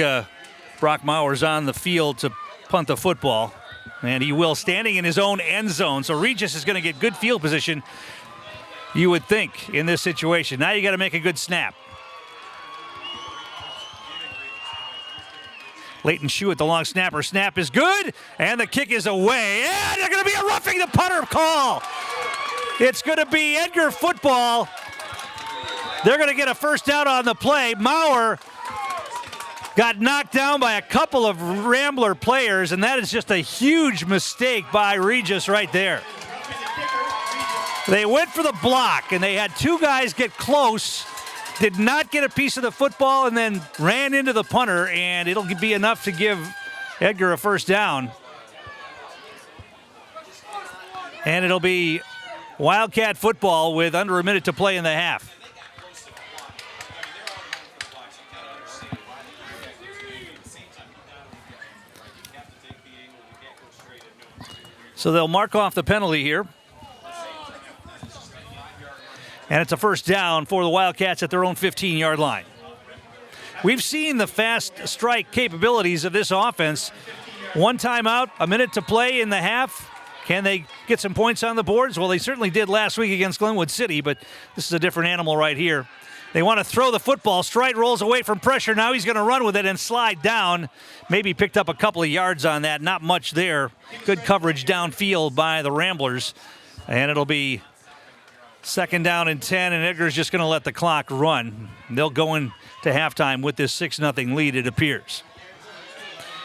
Brock Mauer's on the field to punt the football. And he will, standing in his own end zone. So Regis is going to get good field position, you would think, in this situation. Now you got to make a good snap. Leighton Schuett, the long snapper. Snap is good, and the kick is away. And they're going to be a roughing the punter call. It's going to be Edgar football. They're going to get a 1st down on the play. Mauer got knocked down by a couple of Rambler players, and that is just a huge mistake by Regis right there. They went for the block, and they had two guys get close, did not get a piece of the football, and then ran into the punter, and it'll be enough to give Edgar a first down. And it'll be Wildcat football with under a minute to play in the half. So they'll mark off the penalty here. And it's a first down for the Wildcats at their own 15-yard line. We've seen the fast strike capabilities of this offense. One timeout, a minute to play in the half. Can they get some points on the boards? Well, they certainly did last week against Glenwood City, but this is a different animal right here. They want to throw the football. Strite rolls away from pressure. Now he's going to run with it and slide down. Maybe picked up a couple of yards on that. Not much there. Good coverage downfield by the Ramblers. And it'll be second down and 10, and Edgar's just going to let the clock run. They'll go into halftime with this 6-0 lead, it appears.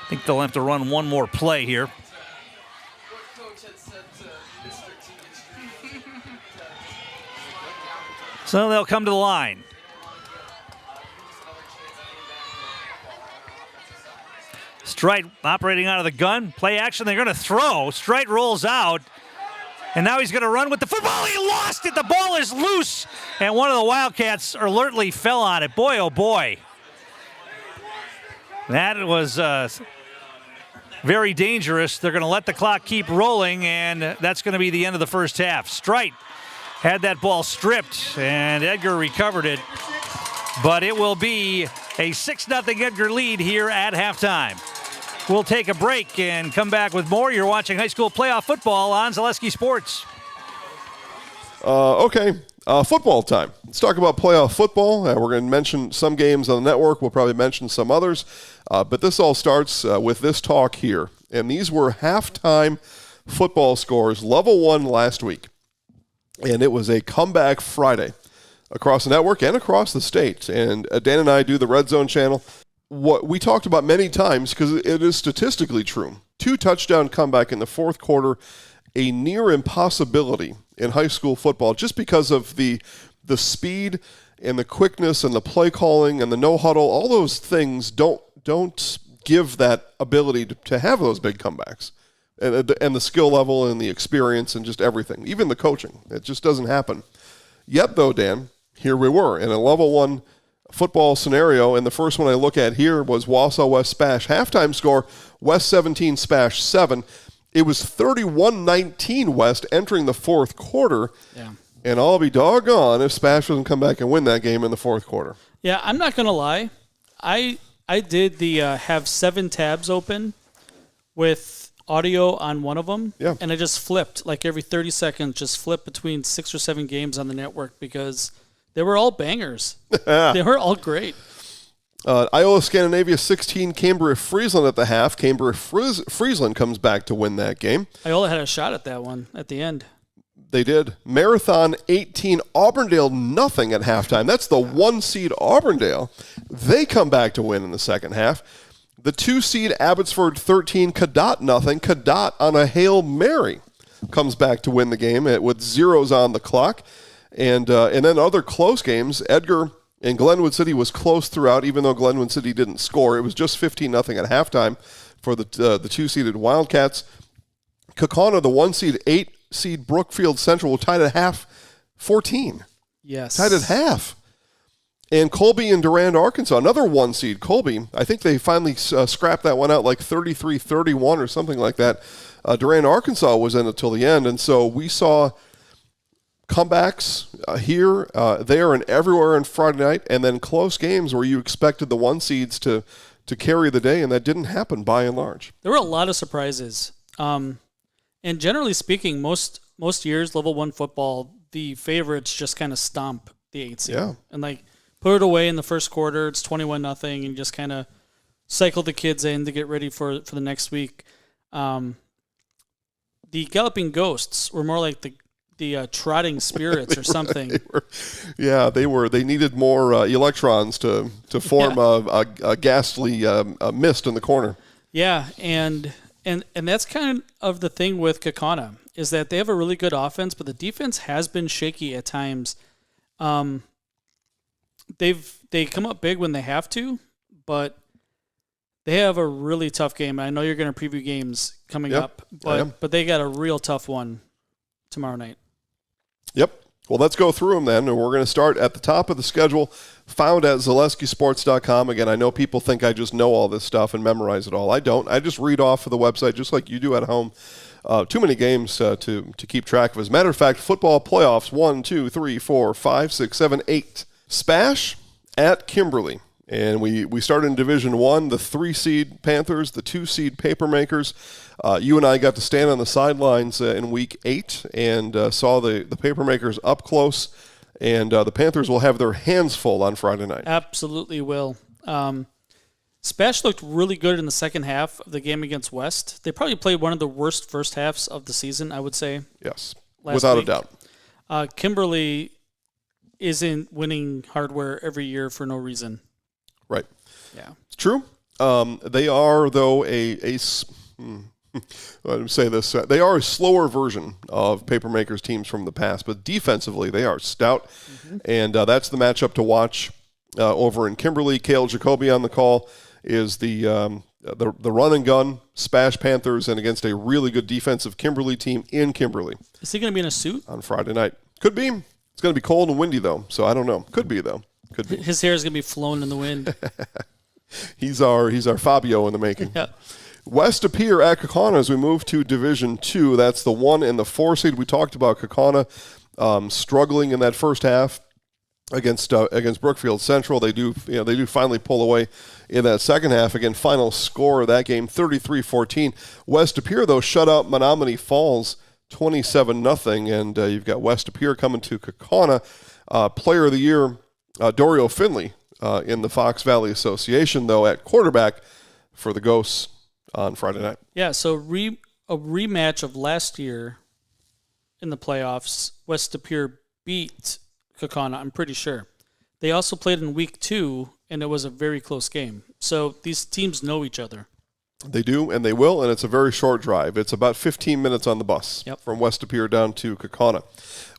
I think they'll have to run one more play here. So they'll come to the line. Strite operating out of the gun. Play action, they're going to throw. Strite rolls out. And now he's going to run with the football. He lost it. The ball is loose. And one of the Wildcats alertly fell on it. Boy, oh boy. That was very dangerous. They're going to let the clock keep rolling, and that's going to be the end of the first half. Strite had that ball stripped, and Edgar recovered it. But it will be a 6-0 Edgar lead here at halftime. We'll take a break and come back with more. You're watching high school playoff football on Zaleski Sports. Football time. Let's talk about playoff football. We're going to mention some games on the network. We'll probably mention some others. But this all starts with this talk here. And these were halftime football scores, level 1 last week. And it was a comeback Friday across the network and across the state. And Dan and I do the Red Zone channel. What we talked about many times, because it is statistically true, 2-touchdown comeback in the fourth quarter, a near impossibility in high school football, just because of the speed and the quickness and the play calling and the no huddle. All those things don't give that ability to have those big comebacks, and the skill level and the experience and just everything, even the coaching. It just doesn't happen. Yet, though, Dan, here we were in a level 1 football scenario, and the first one I look at here was Wausau West Spash. Halftime score, West 17, Spash 7. It was 31-19 West entering the fourth quarter, and I'll be doggone if Spash doesn't come back and win that game in the fourth quarter. Yeah, I'm not going to lie. I did the have 7 tabs open with audio on one of them, and I just flipped, like every 30 seconds, just flip between 6 or 7 games on the network because they were all bangers. They were all great. Iowa Scandinavia 16, Cambria Friesland at the half. Cambria Friesland comes back to win that game. Iowa had a shot at that one at the end. They did. Marathon 18, Auburndale nothing at halftime. That's the 1 seed Auburndale. They come back to win in the second half. The 2 seed Abbotsford 13, Cadott nothing. Cadott on a Hail Mary comes back to win the game with zeros on the clock. And then other close games, Edgar and Glenwood City was close throughout, even though Glenwood City didn't score. It was just 15-0 at halftime for the 2-seeded Wildcats. Kaukauna, the 1 seed, 8 seed Brookfield Central, were tied at half, 14. Yes. Tied at half. And Colby and Durand, Arkansas, another 1 seed. Colby, I think they finally scrapped that one out like 33-31 or something like that. Durand, Arkansas was in until the end, and so we saw comebacks here, there, and everywhere on Friday night, and then close games where you expected the 1 seeds to carry the day, and that didn't happen by and large. There were a lot of surprises. And generally speaking, most years, level 1 football, the favorites just kind of stomp the 8 seed. Yeah. And like put it away in the first quarter, it's 21-0, and just kind of cycle the kids in to get ready for the next week. The Galloping Ghosts were more like the trotting spirits or something. They needed more electrons to form a ghastly mist in the corner. Yeah, and that's kind of the thing with Kaukauna is that they have a really good offense, but the defense has been shaky at times. They come up big when they have to, but they have a really tough game. I know you're going to preview games coming up, but they got a real tough one tomorrow night. Yep. Well, let's go through them then, and we're going to start at the top of the schedule, found at ZaleskiSports.com. Again, I know people think I just know all this stuff and memorize it all. I don't. I just read off of the website just like you do at home. Too many games to keep track of. As a matter of fact, football playoffs, 1, 2, 3, 4, 5, 6, 7, 8. Spash at Kimberly. And we started in Division 1, the 3-seed Panthers, the 2-seed Papermakers. You and I got to stand on the sidelines in Week 8 and saw the Papermakers up close. And the Panthers will have their hands full on Friday night. Absolutely will. Spash looked really good in the second half of the game against West. They probably played one of the worst first halves of the season, I would say. Yes, without a doubt. Kimberly isn't winning hardware every year for no reason. Right. Yeah. It's true. They are, though, let me say this. They are a slower version of Papermakers teams from the past, but defensively they are stout. Mm-hmm. And that's the matchup to watch over in Kimberly. Cale Jacoby on the call is the run and gun Spash Panthers, and against a really good defensive Kimberly team in Kimberly. Is he going to be in a suit? On Friday night. Could be. It's going to be cold and windy, though, so I don't know. Could be, though. Could be. His hair is going to be flowing in the wind. He's our Fabio in the making. Yeah. West Appear at Kaukauna as we move to Division 2. That's the 1 and the 4 seed. We talked about Kaukauna struggling in that first half against Brookfield Central. They do finally pull away in that second half. Again, final score of that game 33-14. West Appear though shut out Menominee Falls 27-0, and you've got West Appear coming to Kaukauna. Player of the Year Dorio Finley in the Fox Valley Association though at quarterback for the Ghosts on Friday night. Yeah, so a rematch of last year in the playoffs. West Appear beat Kaukauna, I'm pretty sure. They also played in Week 2, and it was a very close game. So these teams know each other. They do, and they will, and it's a very short drive. It's about 15 minutes on the bus from West Appear down to Kaukauna.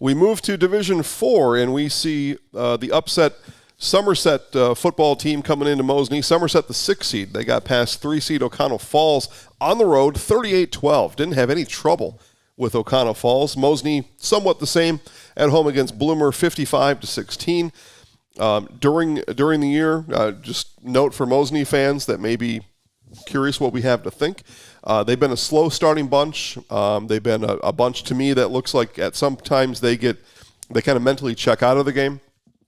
We move to Division 4, and we see the upset Somerset football team coming into Mosinee. Somerset, the 6th seed. They got past 3-seed O'Connell Falls on the road, 38-12. Didn't have any trouble with O'Connell Falls. Mosinee, somewhat the same at home against Bloomer, 55-16. During the year, just note for Mosinee fans that may be curious what we have to think. They've been a slow starting bunch. They've been a bunch to me that looks like at some times they kind of mentally check out of the game.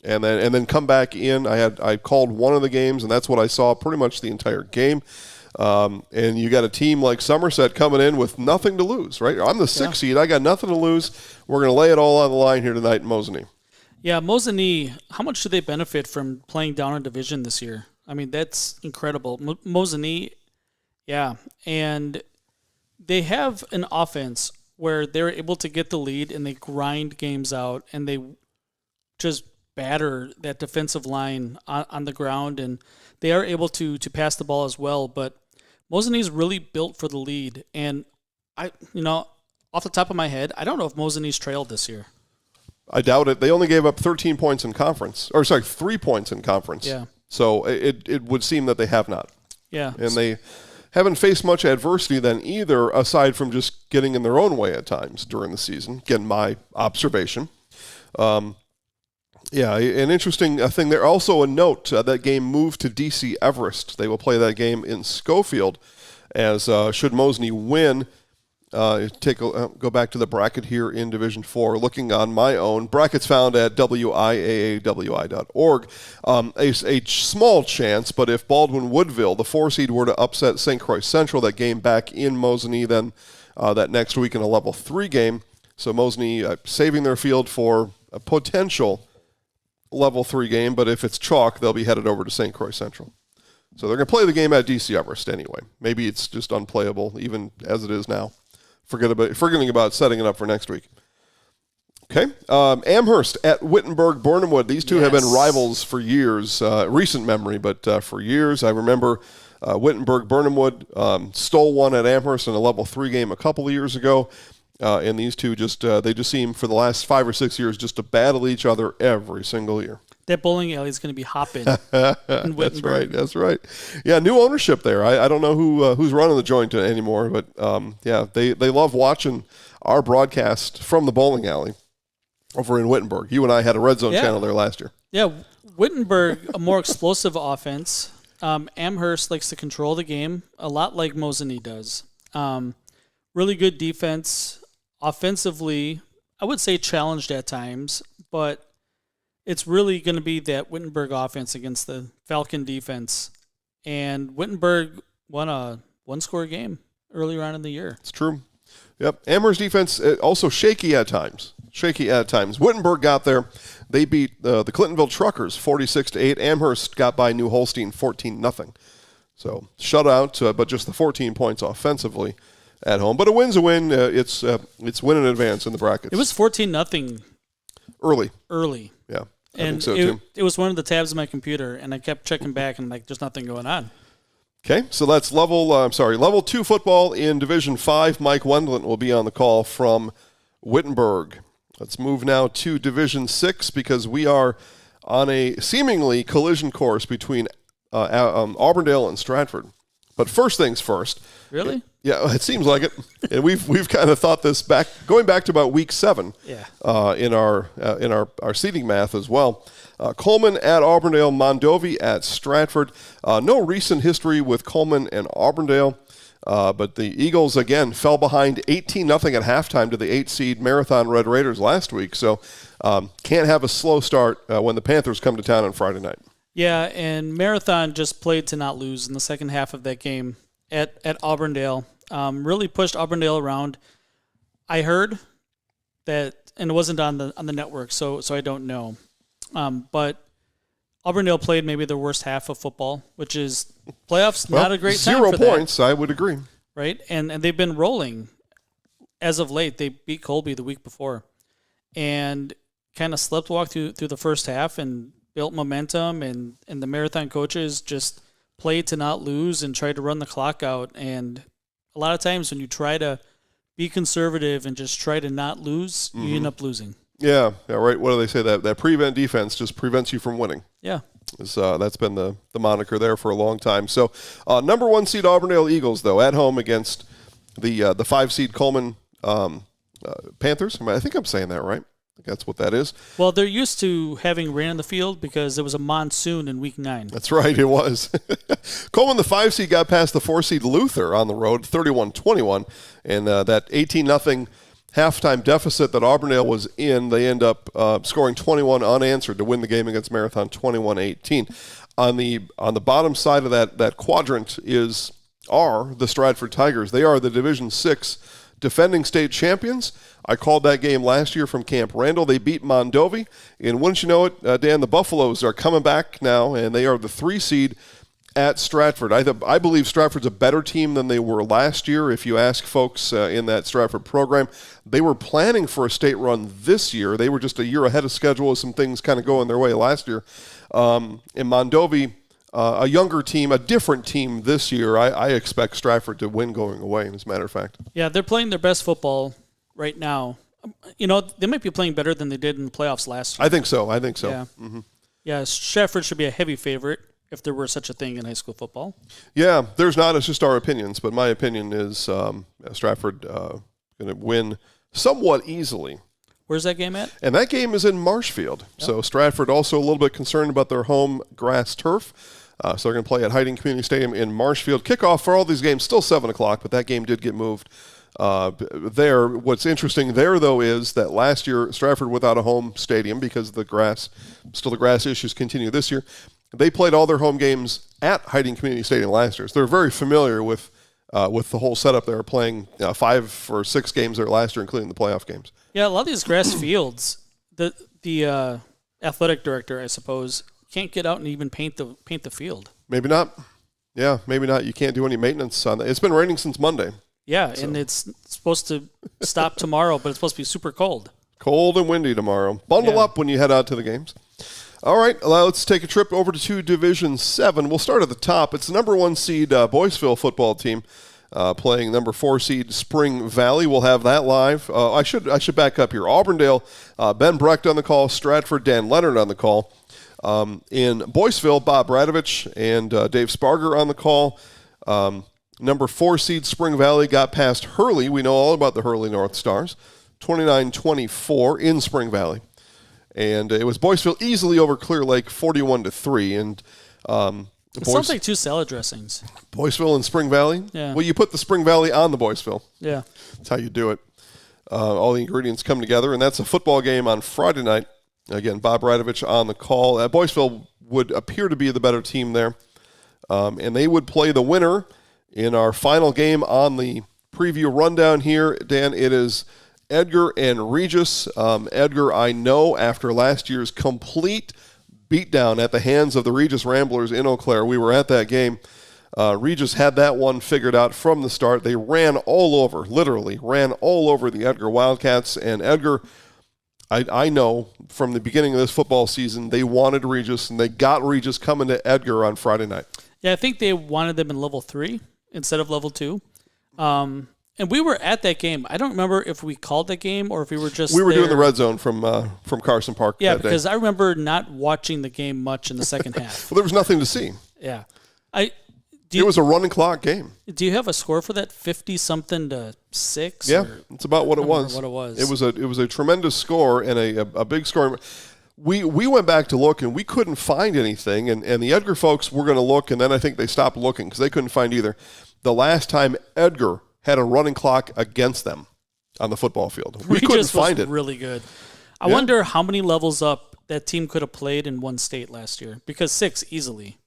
And then come back in. I called one of the games, and that's what I saw pretty much the entire game. And you got a team like Somerset coming in with nothing to lose, right? I'm the 6th seed. I got nothing to lose. We're going to lay it all on the line here tonight in Mosinee. Yeah, Mosinee, how much do they benefit from playing down a division this year? I mean, that's incredible. Mosinee, yeah. And they have an offense where they're able to get the lead, and they grind games out, and they just batter that defensive line on the ground, and they are able to pass the ball as well. But Mosinee is really built for the lead, and off the top of my head, I don't know if Mosanee's trailed this year. I doubt it. They only gave up 13 points in conference, 3 points in conference. Yeah. So it would seem that they have not. Yeah. And they haven't faced much adversity then either, aside from just getting in their own way at times during the season. Again, my observation. Yeah, an interesting thing there. Also a note, that game moved to D.C. Everest. They will play that game in Schofield as should Mosinee win. Go back to the bracket here in Division 4. Looking on my own, brackets found at WIAAWI.org. A small chance, but if Baldwin Woodville, the 4-seed, were to upset St. Croix Central, that game back in Mosinee, then that next week in a level 3 game. So Mosinee saving their field for a potential level 3 game, but if it's chalk, they'll be headed over to St. Croix Central. So they're going to play the game at DC Everest anyway. Maybe it's just unplayable, even as it is now. Forgetting about setting it up for next week. Okay. Amherst at Wittenberg-Bournemouth. These two have been rivals for years. Recent memory, but for years. I remember Wittenberg-Bournemouth stole one at Amherst in a level 3 game a couple of years ago. And these two they just seem for the last 5 or 6 years just to battle each other every single year. That bowling alley is going to be hopping. In Wittenberg. That's right. Yeah, new ownership there. I don't know who's running the joint anymore, but they love watching our broadcast from the bowling alley over in Wittenberg. You and I had a Red Zone channel there last year. Yeah, Wittenberg, a more explosive offense. Amherst likes to control the game a lot like Mosinee does. Really good defense. Offensively, I would say challenged at times, but it's really going to be that Wittenberg offense against the Falcon defense. And Wittenberg won a one-score game earlier on in the year. It's true. Yep. Amherst defense also shaky at times. Wittenberg got there. They beat the Clintonville Truckers 46-8. Amherst got by New Holstein 14-0. So shutout, but just the 14 points offensively at home. But a win's a win. It's win in advance in the brackets. It was 14-0 early. Yeah. I And think so too. It was one of the tabs of my computer, and I kept checking back, and there's nothing going on. Okay, so that's level 2 football in Division 5. Mike Wendlandt will be on the call from Wittenberg. Let's move now to Division 6 because we are on a seemingly collision course between Auburndale and Stratford. But first things first. Really? It seems like it. And we've kind of thought this going back to about week 7 in our seeding math as well. Coleman at Auburndale, Mondovi at Stratford. No recent history with Coleman and Auburndale, but the Eagles, again, fell behind 18-0 at halftime to the 8-seed Marathon Red Raiders last week. So can't have a slow start when the Panthers come to town on Friday night. Yeah, and Marathon just played to not lose in the second half of that game at Auburndale. Really pushed Auburndale around. I heard that, and it wasn't on the network, so I don't know. But Auburndale played maybe their worst half of football, which is playoffs, not a great time for 0 points, I would agree. Right? And they've been rolling as of late. They beat Colby the week before and kind of sleptwalked through the first half and built momentum, and the Marathon coaches just played to not lose and tried to run the clock out. And a lot of times when you try to be conservative and just try to not lose, you end up losing. Yeah, right. What do they say? That prevent defense just prevents you from winning. Yeah. That's been the moniker there for a long time. So number 1 seed Auburndale Eagles, though, at home against the 5 seed Coleman Panthers. I think I'm saying that right. I think that's what that is. Well, they're used to having rain on the field because there was a monsoon in week 9. That's right, it was. Coleman, the 5 seed, got past the 4 seed Luther on the road, 31-21, and that 18-0 halftime deficit that Auburndale was in, they end up scoring 21 unanswered to win the game against Marathon 21-18. On the bottom side of that quadrant are the Stratford Tigers. They are the Division 6 defending state champions. I called that game last year from Camp Randall. They beat Mondovi, and wouldn't you know it, Dan, the Buffaloes are coming back now, and they are the 3 seed at Stratford. I believe Stratford's a better team than they were last year. If you ask folks in that Stratford program, they were planning for a state run this year. They were just a year ahead of schedule with some things kind of going their way last year. In Mondovi, a younger team, a different team this year. I expect Stratford to win going away, as a matter of fact. Yeah, they're playing their best football right now. They might be playing better than they did in the playoffs last year. I think so. Yeah, yeah, Stratford should be a heavy favorite if there were such a thing in high school football. Yeah, there's not. It's just our opinions. But my opinion is Stratford going to win somewhat easily. Where's that game at? And that game is in Marshfield. Yep. So Stratford also a little bit concerned about their home grass turf. So they're going to play at Hiding Community Stadium in Marshfield. Kickoff for all these games, still 7 o'clock, but that game did get moved there. What's interesting there, though, is that last year Stratford without a home stadium because the grass issues continue this year. They played all their home games at Hiding Community Stadium last year. So they're very familiar with the whole setup there, playing 5 or 6 games there last year, including the playoff games. Yeah, a lot of these grass fields, the athletic director, I suppose, can't get out and even paint the field. Maybe not. Yeah, maybe not. You can't do any maintenance on that. It's been raining since Monday. Yeah, so. And it's supposed to stop tomorrow, but it's supposed to be super cold. Cold and windy tomorrow. Bundle up when you head out to the games. All right, let's take a trip over to Division 7. We'll start at the top. It's the number 1 seed Boyceville football team. playing number 4 seed Spring Valley. We'll have that live. I should back up here. Auburndale, Ben Brecht on the call. Stratford, Dan Leonard on the call. In Boyceville, Bob Radovich and Dave Sparger on the call. Number 4 seed Spring Valley got past Hurley. We know all about the Hurley North Stars. 29-24 in Spring Valley. And it was Boyceville easily over Clear Lake, 41-3. And it sounds like 2 salad dressings. Boyceville and Spring Valley? Yeah. Well, you put the Spring Valley on the Boyceville. Yeah. That's how you do it. All the ingredients come together. And that's a football game on Friday night. Again, Bob Radovich on the call. Boyceville would appear to be the better team there. And they would play the winner in our final game on the preview rundown here. Dan, it is Edgar and Regis. Edgar, I know, after last year's complete beatdown at the hands of the Regis Ramblers in Eau Claire, we were at that game. Regis had that one figured out from the start. They literally ran all over the Edgar Wildcats. And Edgar, I know from the beginning of this football season, they wanted Regis, and they got Regis coming to Edgar on Friday night. Yeah, I think they wanted them in level 3 instead of level 2. And we were at that game. I don't remember if we called that game or if we were just We were there. doing the red zone from Carson Park Yeah, that day. because I remember not watching the game much in the second half. Well, there was nothing to see. Yeah. It was a running clock game. Do you have a score for that? 50-something to 6? Yeah, it's about what it was. What it was. It was a tremendous score and a big score. We went back to look, and we couldn't find anything. And the Edgar folks were going to look, and then I think they stopped looking because they couldn't find either. The last time Edgar had a running clock against them on the football field, we couldn't find it. Really good. I wonder how many levels up that team could have played in one state last year, because 6 easily.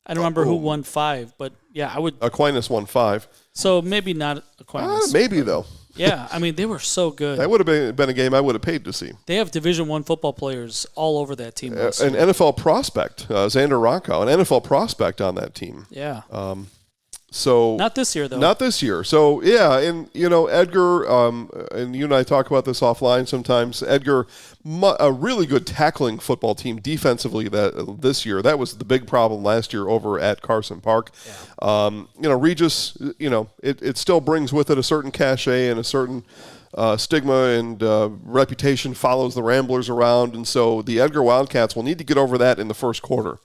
I don't remember who won 5, but yeah, I would. Aquinas won 5. So maybe not Aquinas. Maybe though. Yeah, I mean they were so good. That would have been a game I would have paid to see. They have Division I football players all over that team. An NFL prospect, Xander Rocco, an NFL prospect on that team. Yeah. So not this year though. Not this year. So yeah, and Edgar, and you and I talk about this offline sometimes. Edgar, a really good tackling football team defensively this year. That was the big problem last year over at Carson Park. Yeah. Regis, it still brings with it a certain cachet and a certain stigma and reputation follows the Ramblers around, and so the Edgar Wildcats will need to get over that in the first quarter.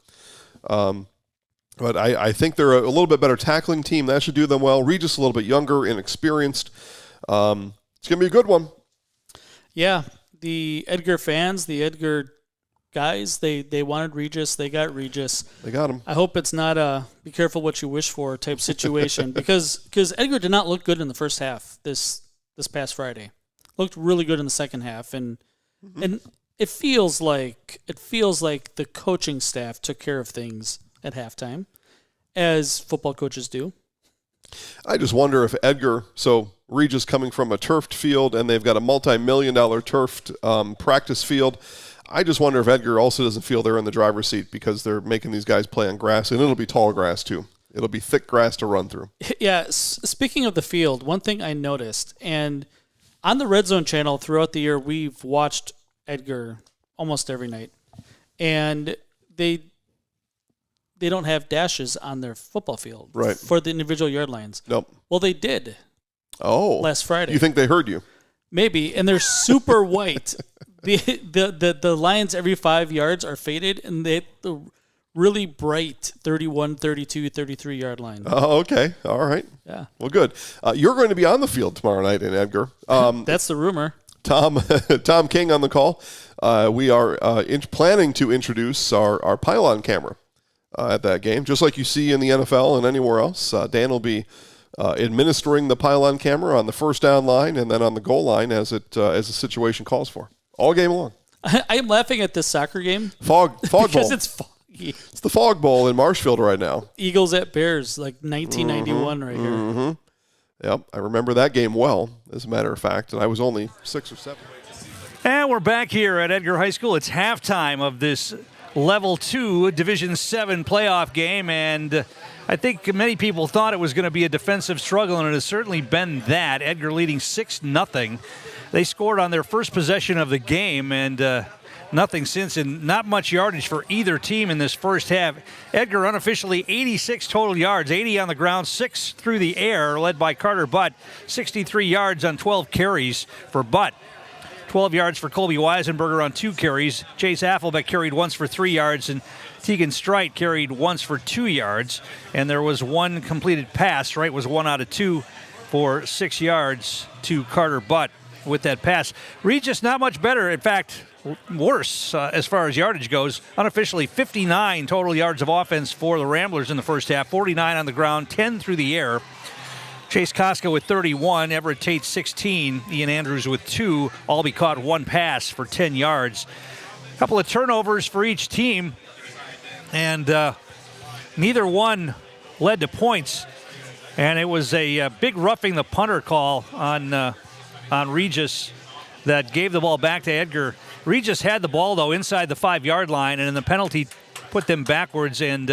But I think they're a little bit better tackling team. That should do them well. Regis a little bit younger, inexperienced. It's going to be a good one. Yeah, the Edgar fans, the Edgar guys, they wanted Regis. They got Regis. They got him. I hope it's not a be careful what you wish for type situation because Edgar did not look good in the first half this past Friday. Looked really good in the second half, and it feels like the coaching staff took care of things at halftime, as football coaches do. I just wonder if Edgar, so Regis coming from a turfed field, and they've got a multi-million-dollar turfed practice field. I just wonder if Edgar also doesn't feel they're in the driver's seat because they're making these guys play on grass, and it'll be tall grass too. It'll be thick grass to run through. Yeah, speaking of the field, one thing I noticed, and on the Red Zone channel throughout the year, we've watched Edgar almost every night, and they don't have dashes on their football field for the individual yard lines. Nope. Well, they did. Oh. Last Friday. You think they heard you? Maybe, and they're super white. The lines every 5 yards are faded, and the really bright 31, 32, 33 yard line. Oh, okay. All right. Yeah. Well, good. You're going to be on the field tomorrow night in Edgar. That's the rumor. Tom King on the call. We are planning to introduce our pylon camera at that game, just like you see in the NFL and anywhere else. Dan will be administering the pylon camera on the first down line and then on the goal line as the situation calls for, all game long. I am laughing at this soccer game. Fog because Bowl. It's foggy. It's the Fog Bowl in Marshfield right now. Eagles at Bears, like 1991 right here. Mm-hmm. Yep, I remember that game well, as a matter of fact, and I was only 6 or 7. And we're back here at Edgar High School. It's halftime of this Level 2 Division 7 playoff game, and I think many people thought it was going to be a defensive struggle, and it has certainly been that. Edgar leading 6-0. They scored on their first possession of the game, and nothing since, and not much yardage for either team in this first half. Edgar unofficially 86 total yards, 80 on the ground, 6 through the air, led by Carter Butt, 63 yards on 12 carries for Butt. 12 yards for Colby Weisenberger on 2 carries. Chase Affelbeck carried once for 3 yards, and Tegan Strite carried once for 2 yards. And there was one completed pass. Strite was 1 out of 2 for 6 yards to Carter Butt with that pass. Regis not much better. In fact, worse as far as yardage goes. Unofficially 59 total yards of offense for the Ramblers in the first half. 49 on the ground, 10 through the air. Chase Koska with 31, Everett Tate 16, Ian Andrews with 2. Albee caught 1 pass for 10 yards. A couple of turnovers for each team, and neither one led to points. And it was a big roughing the punter call on Regis that gave the ball back to Edgar. Regis had the ball, though, inside the 5-yard line, and the penalty put them backwards, and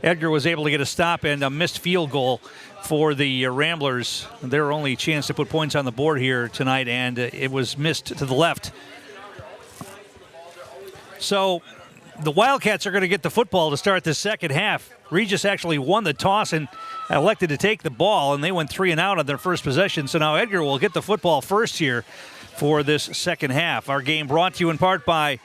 Edgar was able to get a stop and a missed field goal for the Ramblers. Their only chance to put points on the board here tonight, and it was missed to the left. So the Wildcats are going to get the football to start the second half. Regis actually won the toss and elected to take the ball, and they went 3 and out on their first possession. So now Edgar will get the football first here for this second half. Our game brought to you in part by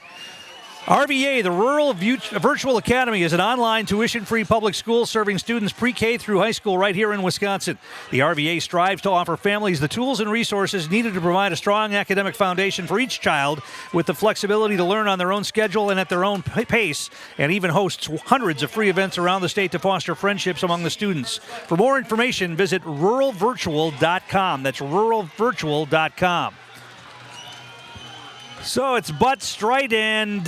RVA, the Rural Virtual Academy, is an online tuition-free public school serving students pre-K through high school right here in Wisconsin. The RVA strives to offer families the tools and resources needed to provide a strong academic foundation for each child with the flexibility to learn on their own schedule and at their own pace, and even hosts hundreds of free events around the state to foster friendships among the students. For more information, visit ruralvirtual.com. That's ruralvirtual.com. So it's Butt, Strite, and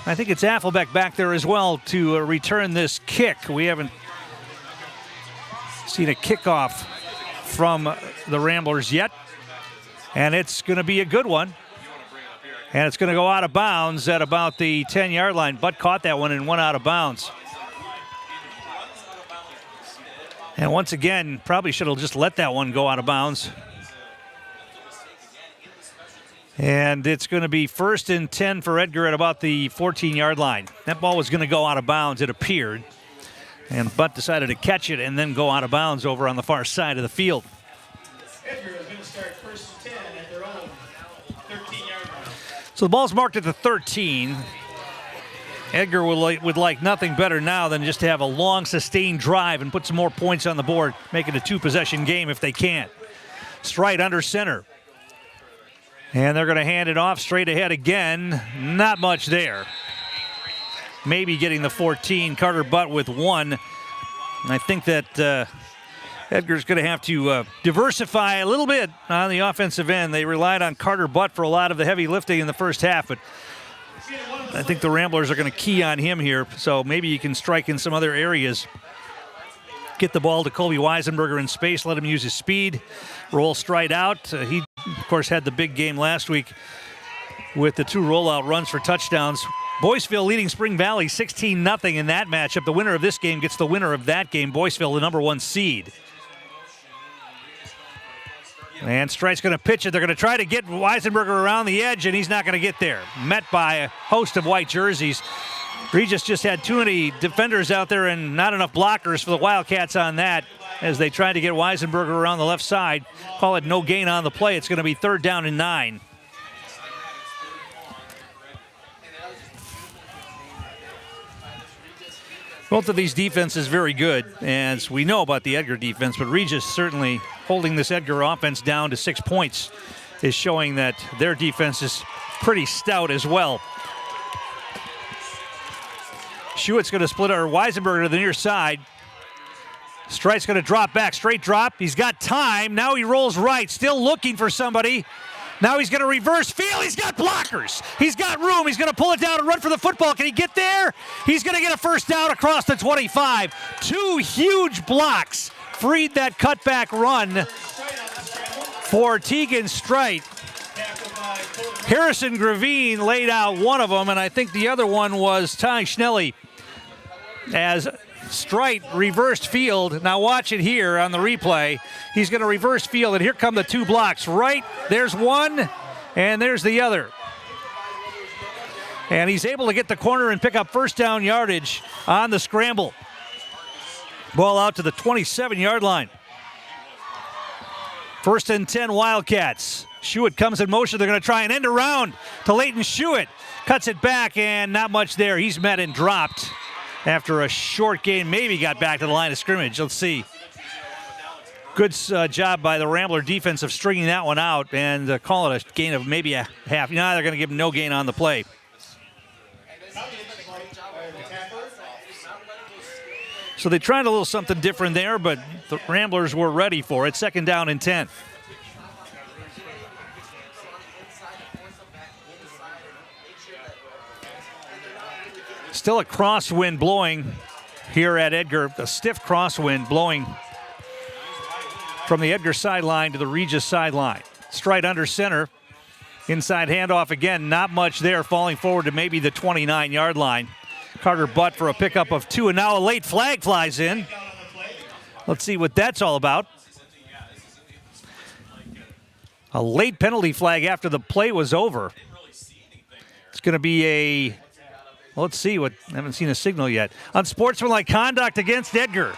I think it's Affelbeck back there as well to return this kick. We haven't seen a kickoff from the Ramblers yet. And it's going to be a good one. And it's going to go out of bounds at about the 10-yard line. Butt caught that one and went out of bounds. And once again, probably should have just let that one go out of bounds. And it's going to be 1st and 10 for Edgar at about the 14-yard line. That ball was going to go out of bounds, it appeared. And Butt decided to catch it and then go out of bounds over on the far side of the field. Edgar is going to start 1st and 10 at their own 13-yard line. So the ball's marked at the 13. Edgar would like nothing better now than just to have a long, sustained drive and put some more points on the board, make it a 2-possession game if they can. Strite under center. And they're going to hand it off straight ahead again. Not much there. Maybe getting the 14. Carter Butt with 1. And I think that Edgar's going to have to diversify a little bit on the offensive end. They relied on Carter Butt for a lot of the heavy lifting in the first half, but I think the Ramblers are going to key on him here. So maybe you can strike in some other areas. Get the ball to Colby Weisenberger in space, let him use his speed, roll Strite out. He, of course, had the big game last week with the 2 rollout runs for touchdowns. Boyceville leading Spring Valley 16-0 in that matchup. The winner of this game gets the winner of that game. Boyceville, the number 1 seed. And Strite's going to pitch it. They're going to try to get Weisenberger around the edge, and he's not going to get there. Met by a host of white jerseys. Regis just had too many defenders out there and not enough blockers for the Wildcats on that as they tried to get Weisenberger around the left side. Call it no gain on the play. It's going to be 3rd down and 9. Both of these defenses very good, as we know about the Edgar defense, but Regis certainly holding this Edgar offense down to 6 points is showing that their defense is pretty stout as well. Schuett's going to split our Weisenberger to the near side. Strite's going to drop back, straight drop. He's got time. Now he rolls right, still looking for somebody. Now he's going to reverse field. He's got blockers. He's got room. He's going to pull it down and run for the football. Can he get there? He's going to get a 1st down across the 25. 2 huge blocks freed that cutback run for Tegan Strite. Harrison Gravine laid out one of them, and I think the other one was Ty Schnelly. As Strite reversed field. Now watch it here on the replay. He's going to reverse field, and here come the 2 blocks. Right, there's one, and there's the other. And he's able to get the corner and pick up first down yardage on the scramble. Ball out to the 27-yard line. 1st and 10 Wildcats. Shuett comes in motion. They're going to try an end around to Leighton Shuett. Cuts it back, and not much there. He's met and dropped after a short gain. Maybe got back to the line of scrimmage. Let's see. Good job by the Rambler defense of stringing that one out and call it a gain of maybe a half. Now they're going to give him no gain on the play. So they tried a little something different there, but the Ramblers were ready for it. 2nd down and 10. Still a crosswind blowing here at Edgar. A stiff crosswind blowing from the Edgar sideline to the Regis sideline. Straight under center. Inside handoff again. Not much there. Falling forward to maybe the 29-yard line. Carter Butt for a pickup of 2, and now a late flag flies in. Let's see what that's all about. A late penalty flag after the play was over. It's going to be a... Let's see what, I haven't seen a signal yet. Unsportsmanlike conduct against Edgar.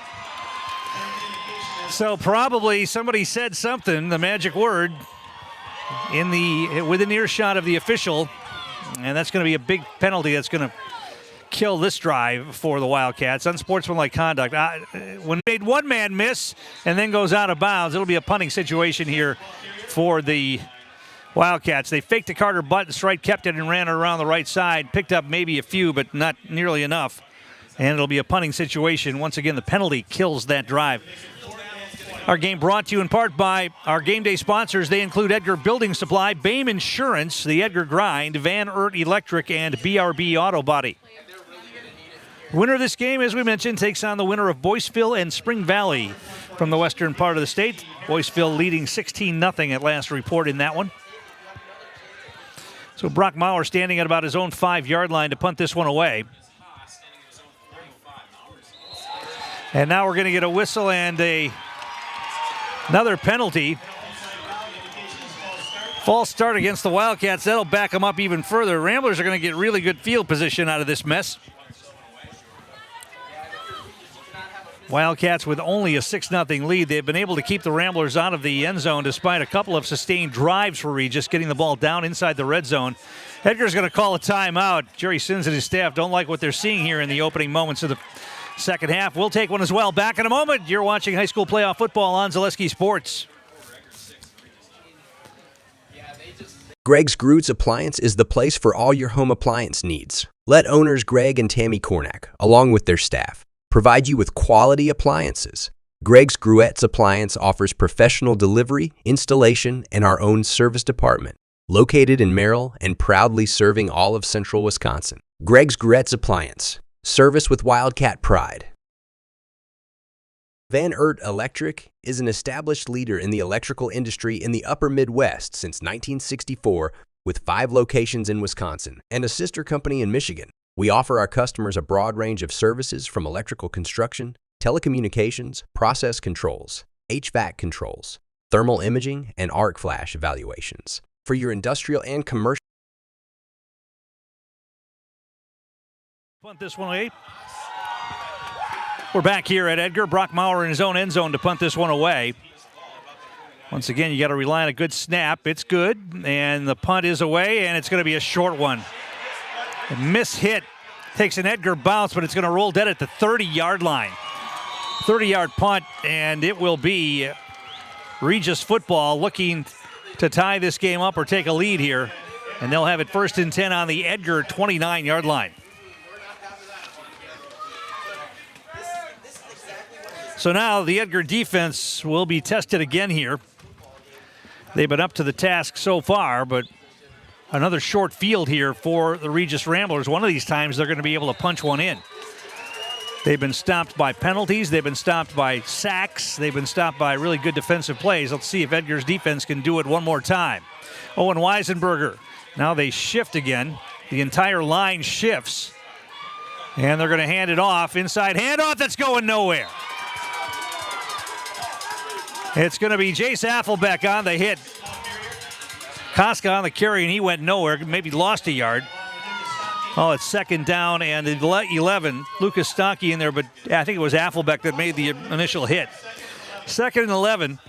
So probably somebody said something, the magic word, within earshot of the official, and that's going to be a big penalty that's going to kill this drive for the Wildcats. Unsportsmanlike conduct. When made one man miss and then goes out of bounds, it'll be a punting situation here for the Wildcats. They faked to Carter Butt, and Strite kept it and ran it around the right side. Picked up maybe a few, but not nearly enough. And it'll be a punting situation. Once again, the penalty kills that drive. Our game brought to you in part by our game day sponsors. They include Edgar Building Supply, Bame Insurance, the Edgar Grind, Van Ert Electric, and BRB Auto Body. Winner of this game, as we mentioned, takes on the winner of Boyceville and Spring Valley from the western part of the state. Boyceville leading 16-0 at last report in that one. So Brock Maurer standing at about his own 5-yard line to punt this one away. And now we're going to get a whistle and another penalty. False start against the Wildcats. That'll back them up even further. Ramblers are going to get really good field position out of this mess. Wildcats with only a 6-0 lead. They've been able to keep the Ramblers out of the end zone despite a couple of sustained drives for Regis, getting the ball down inside the red zone. Edgar's going to call a timeout. Jerry Sins and his staff don't like what they're seeing here in the opening moments of the second half. We'll take one as well. Back in a moment. You're watching high school playoff football on Zaleski Sports. Greg's Groots Appliance is the place for all your home appliance needs. Let owners Greg and Tammy Kornak, along with their staff, provide you with quality appliances. Greg's Gruettes Appliance offers professional delivery, installation, and our own service department, located in Merrill and proudly serving all of central Wisconsin. Greg's Gruettes Appliance, service with Wildcat pride. Van Ert Electric is an established leader in the electrical industry in the upper Midwest since 1964, with 5 locations in Wisconsin and a sister company in Michigan. We offer our customers a broad range of services from electrical construction, telecommunications, process controls, HVAC controls, thermal imaging, and arc flash evaluations for your industrial and commercial. Punt this one away. We're back here at Edgar. Brock Maurer in his own end zone to punt this one away. Once again, you got to rely on a good snap. It's good, and the punt is away, and it's going to be a short one. A miss hit takes an Edgar bounce, but it's going to roll dead at the 30-yard line. 30-yard punt, and it will be Regis football looking to tie this game up or take a lead here. And they'll have it 1st and 10 on the Edgar 29-yard line. So now the Edgar defense will be tested again here. They've been up to the task so far, but another short field here for the Regis Ramblers. One of these times they're going to be able to punch one in. They've been stopped by penalties. They've been stopped by sacks. They've been stopped by really good defensive plays. Let's see if Edgar's defense can do it one more time. Owen Weisenberger. Now they shift again. The entire line shifts. And they're going to hand it off. Inside handoff that's going nowhere. It's going to be Jace Affelbeck on the hit. Koska on the carry, and he went nowhere. Maybe lost a yard. Oh, it's second down and 11. Lucas Stockey in there, but I think it was Affelbeck that made the initial hit. Second and 11.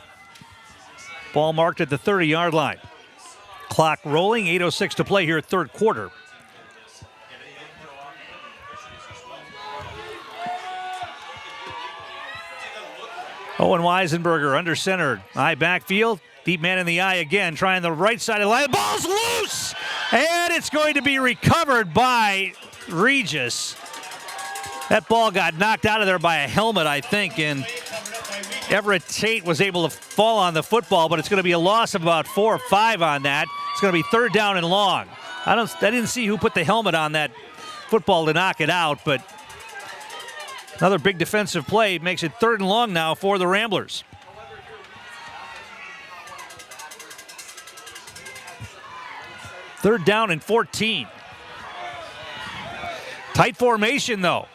Ball marked at the 30-yard line. Clock rolling, 8:06 to play here, third quarter. Owen Weisenberger under center. Eye backfield. Deep man in the eye again, trying the right side of the line. The ball's loose! And it's going to be recovered by Regis. That ball got knocked out of there by a helmet, I think, and Everett Tate was able to fall on the football, but it's going to be a loss of about 4 or 5 on that. It's going to be third down and long. I didn't see who put the helmet on that football to knock it out, but another big defensive play makes it third and long now for the Ramblers. Third down and 14. Tight formation, though.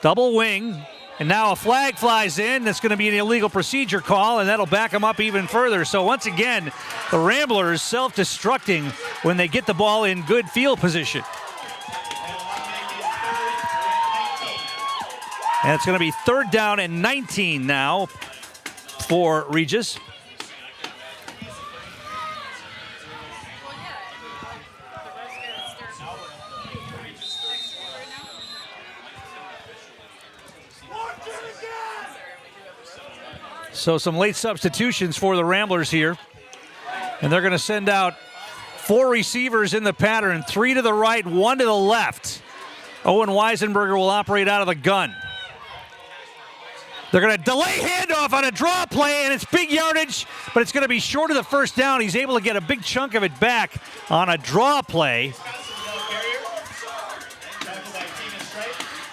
Double wing, and now a flag flies in. That's going to be an illegal procedure call, and that'll back them up even further. So once again, the Ramblers self-destructing when they get the ball in good field position. And it's going to be third down and 19 now for Regis. So some late substitutions for the Ramblers here. And they're going to send out 4 receivers in the pattern, 3 to the right, 1 to the left. Owen Weisenberger will operate out of the gun. They're going to delay handoff on a draw play, and it's big yardage, but it's going to be short of the first down. He's able to get a big chunk of it back on a draw play.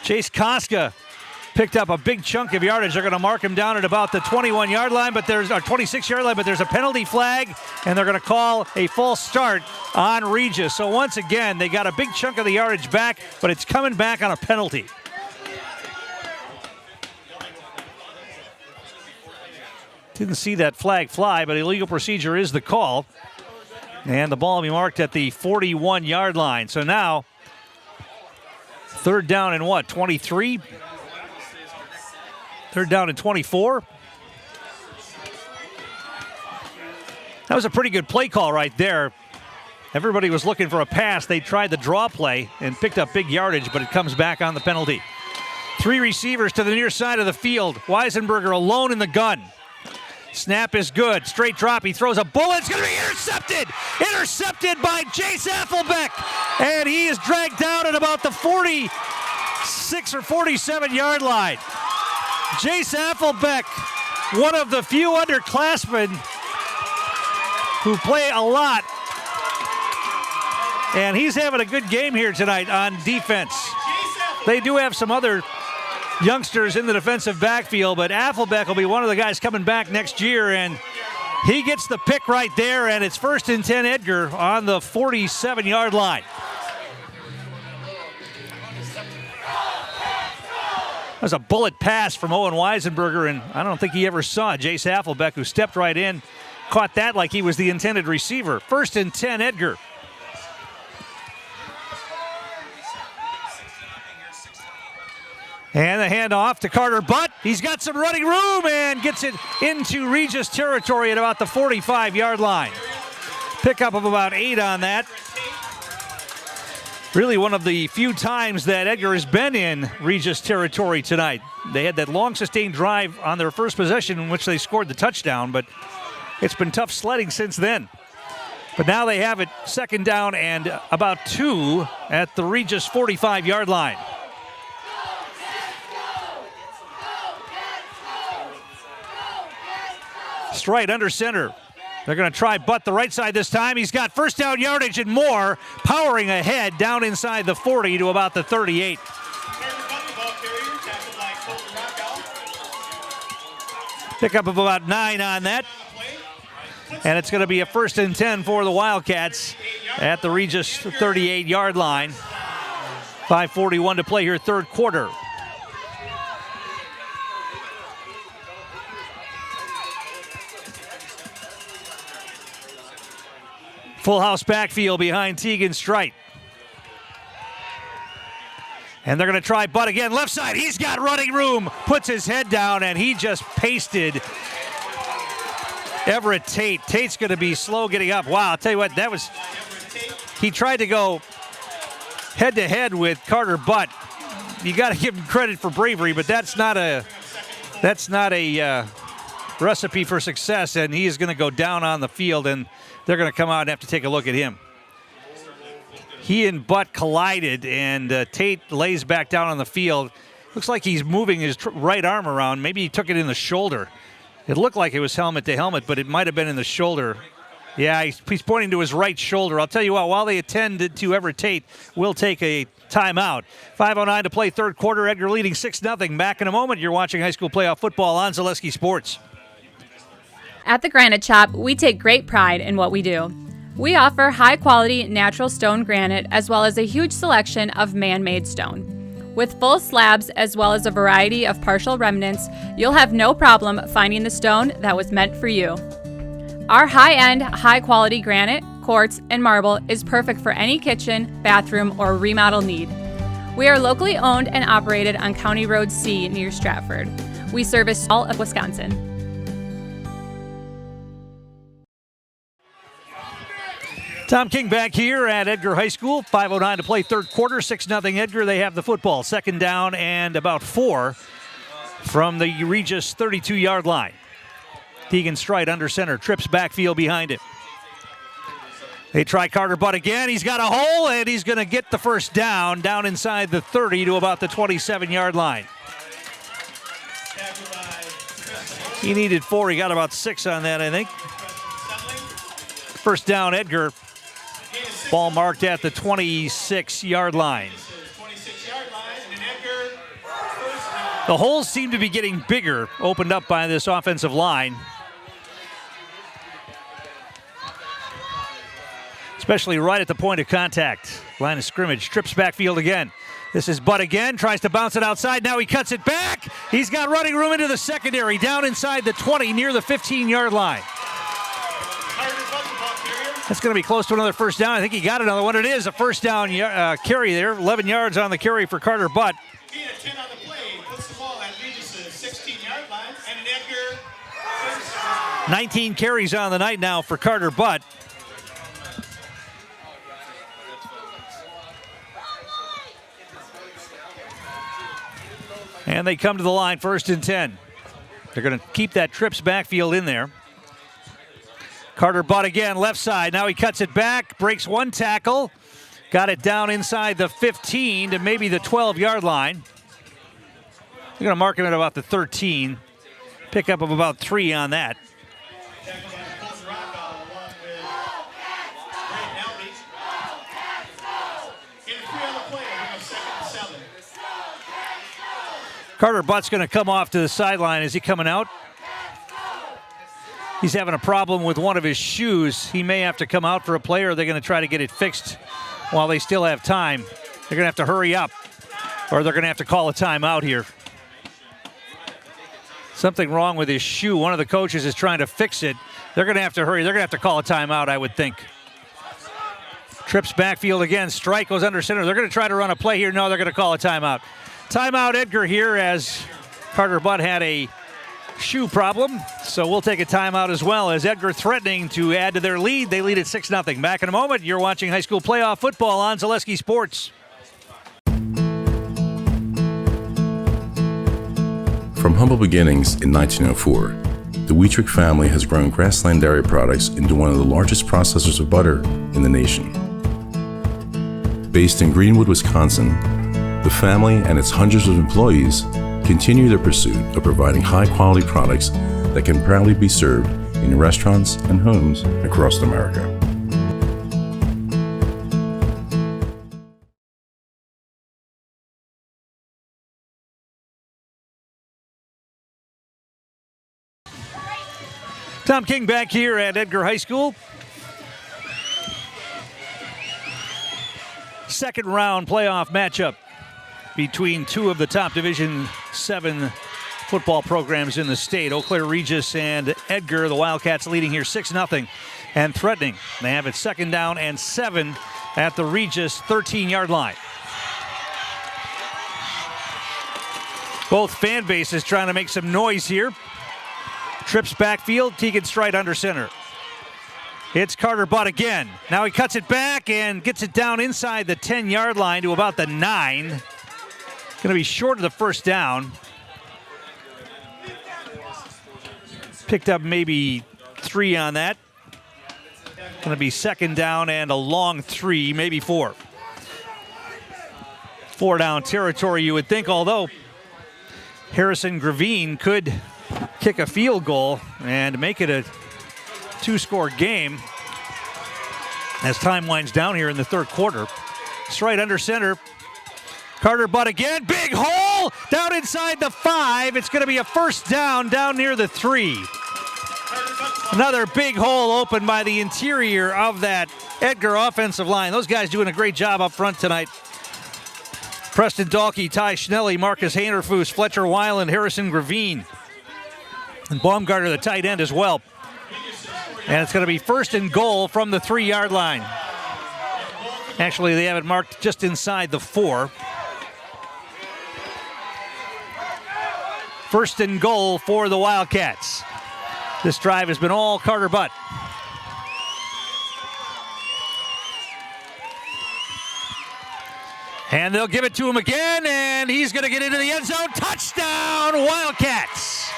Chase Koska picked up a big chunk of yardage. They're going to mark him down at about the 21-yard line, but there's a 26-yard line, but there's a penalty flag, and they're going to call a false start on Regis. So once again, they got a big chunk of the yardage back, but it's coming back on a penalty. Didn't see that flag fly, but illegal procedure is the call. And the ball will be marked at the 41-yard line. So now, third down and what, 23? Third down and 24. That was a pretty good play call right there. Everybody was looking for a pass. They tried the draw play and picked up big yardage, but it comes back on the penalty. 3 receivers to the near side of the field. Weisenberger alone in the gun. Snap is good. Straight drop. He throws a bullet. It's going to be intercepted. Intercepted by Jace Affelbeck. And he is dragged down at about the 46 or 47-yard line. Jace Affelbeck, one of the few underclassmen who play a lot. And he's having a good game here tonight on defense. They do have some other youngsters in the defensive backfield, but Affelbeck will be one of the guys coming back next year, and he gets the pick right there, and it's first and 10 Edgar on the 47-yard line. That was a bullet pass from Owen Weisenberger, and I don't think he ever saw Jace Affelbeck, who stepped right in, caught that like he was the intended receiver. First and 10 Edgar. And the handoff to Carter Butt. He's got some running room and gets it into Regis territory at about the 45-yard line. Pickup of about 8 on that. Really one of the few times that Edgar has been in Regis territory tonight. They had that long sustained drive on their first possession in which they scored the touchdown, but it's been tough sledding since then. But now they have it second down and about 2 at the Regis 45-yard line. Straight under center. They're going to try Butt the right side this time. He's got first down yardage and more, powering ahead down inside the 40 to about the 38. Pickup of about 9 on that. And it's going to be a first and 10 for the Wildcats at the Regis 38-yard line. 5:41 to play here, third quarter. Full house backfield behind Tegan Strite. And they're going to try Butt again. Left side, he's got running room. Puts his head down, and he just pasted Everett Tate. Tate's going to be slow getting up. Wow, I'll tell you what, that was... He tried to go head-to-head with Carter Butt. You got to give him credit for bravery, but that's not a recipe for success, and he is going to go down on the field, and they're going to come out and have to take a look at him. He and Butt collided, and Tate lays back down on the field. Looks like he's moving his right arm around. Maybe he took it in the shoulder. It looked like it was helmet to helmet, but it might have been in the shoulder. Yeah, he's pointing to his right shoulder. I'll tell you what, while they attend to Everett Tate, we'll take a timeout. 5:09 to play third quarter. Edgar leading 6-0. Back in a moment. You're watching high school playoff football on Zaleski Sports. At the Granite Shop, we take great pride in what we do. We offer high-quality natural stone granite as well as a huge selection of man-made stone. With full slabs as well as a variety of partial remnants, you'll have no problem finding the stone that was meant for you. Our high-end, high-quality granite, quartz, and marble is perfect for any kitchen, bathroom, or remodel need. We are locally owned and operated on County Road C near Stratford. We service all of Wisconsin. Tom King back here at Edgar High School. 5:09 to play third quarter. 6-0 Edgar. They have the football. Second down and about 4 from the Regis 32-yard line. Tegan Strite under center. Trips backfield behind him. They try Carter Butt again. He's got a hole, and he's going to get the first down inside the 30 to about the 27-yard line. He needed 4. He got about 6 on that, I think. First down, Edgar. Ball marked at the 26-yard line. The holes seem to be getting bigger, opened up by this offensive line. Especially right at the point of contact. Line of scrimmage. Trips backfield again. This is Butt again. Tries to bounce it outside. Now he cuts it back. He's got running room into the secondary. Down inside the 20 near the 15-yard line. That's going to be close to another first down. I think he got another one. It is a first down carry there. 11 yards on the carry for Carter Butt. 19 carries on the night now for Carter Butt. And they come to the line, 1st and 10. They're going to keep that trips backfield in there. Carter Butt again, left side. Now he cuts it back, breaks one tackle. Got it down inside the 15 to maybe the 12-yard line. They're going to mark him at about the 13. Pickup of about 3 on that. Carter Butt's going to come off to the sideline. Is he coming out? He's having a problem with one of his shoes. He may have to come out for a play, or they're going to try to get it fixed while they still have time. They're going to have to hurry up, or they're going to have to call a timeout here. Something wrong with his shoe. One of the coaches is trying to fix it. They're going to have to hurry. They're going to have to call a timeout, I would think. Trips backfield again. Strike goes under center. They're going to try to run a play here. No, they're going to call a timeout. Timeout Edgar here as Carter Butt had a shoe problem. So we'll take a timeout as well as Edgar threatening to add to their lead. They lead at 6-0. Back in a moment. You're watching high school playoff football on Zaleski Sports. From humble beginnings in 1904, the Wheatrick family has grown Grassland Dairy Products into one of the largest processors of butter in the nation. Based in Greenwood, Wisconsin, the family and its hundreds of employees continue their pursuit of providing high-quality products that can proudly be served in restaurants and homes across America. Tom King back here at Edgar High School. Second round playoff matchup between two of the top Division 7 football programs in the state. Eau Claire Regis and Edgar. The Wildcats leading here 6-0 and threatening. They have it 2nd down and 7 at the Regis 13-yard line. Both fan bases trying to make some noise here. Trips backfield, Tegan Strite under center. It's Carter Butt again. Now he cuts it back and gets it down inside the 10-yard line to about the 9. Going to be short of the first down. Picked up maybe 3 on that. Going to be second down and a long 3, maybe 4. 4 down territory, you would think, although Harrison Gravine could kick a field goal and make it a 2-score game as time winds down here in the third quarter. Straight under center. Carter Butt again. Big hole down inside the 5. It's going to be a first down near the 3. Another big hole opened by the interior of that Edgar offensive line. Those guys doing a great job up front tonight. Preston Dahlke, Ty Schnelly, Marcus Hanerfus, Fletcher Weiland, Harrison Gravine, and Baumgartner, the tight end as well. And it's going to be first and goal from the 3-yard line. Actually, they have it marked just inside the 4. First and goal for the Wildcats. This drive has been all Carter Butt. And they'll give it to him again, and he's going to get into the end zone. Touchdown, Wildcats!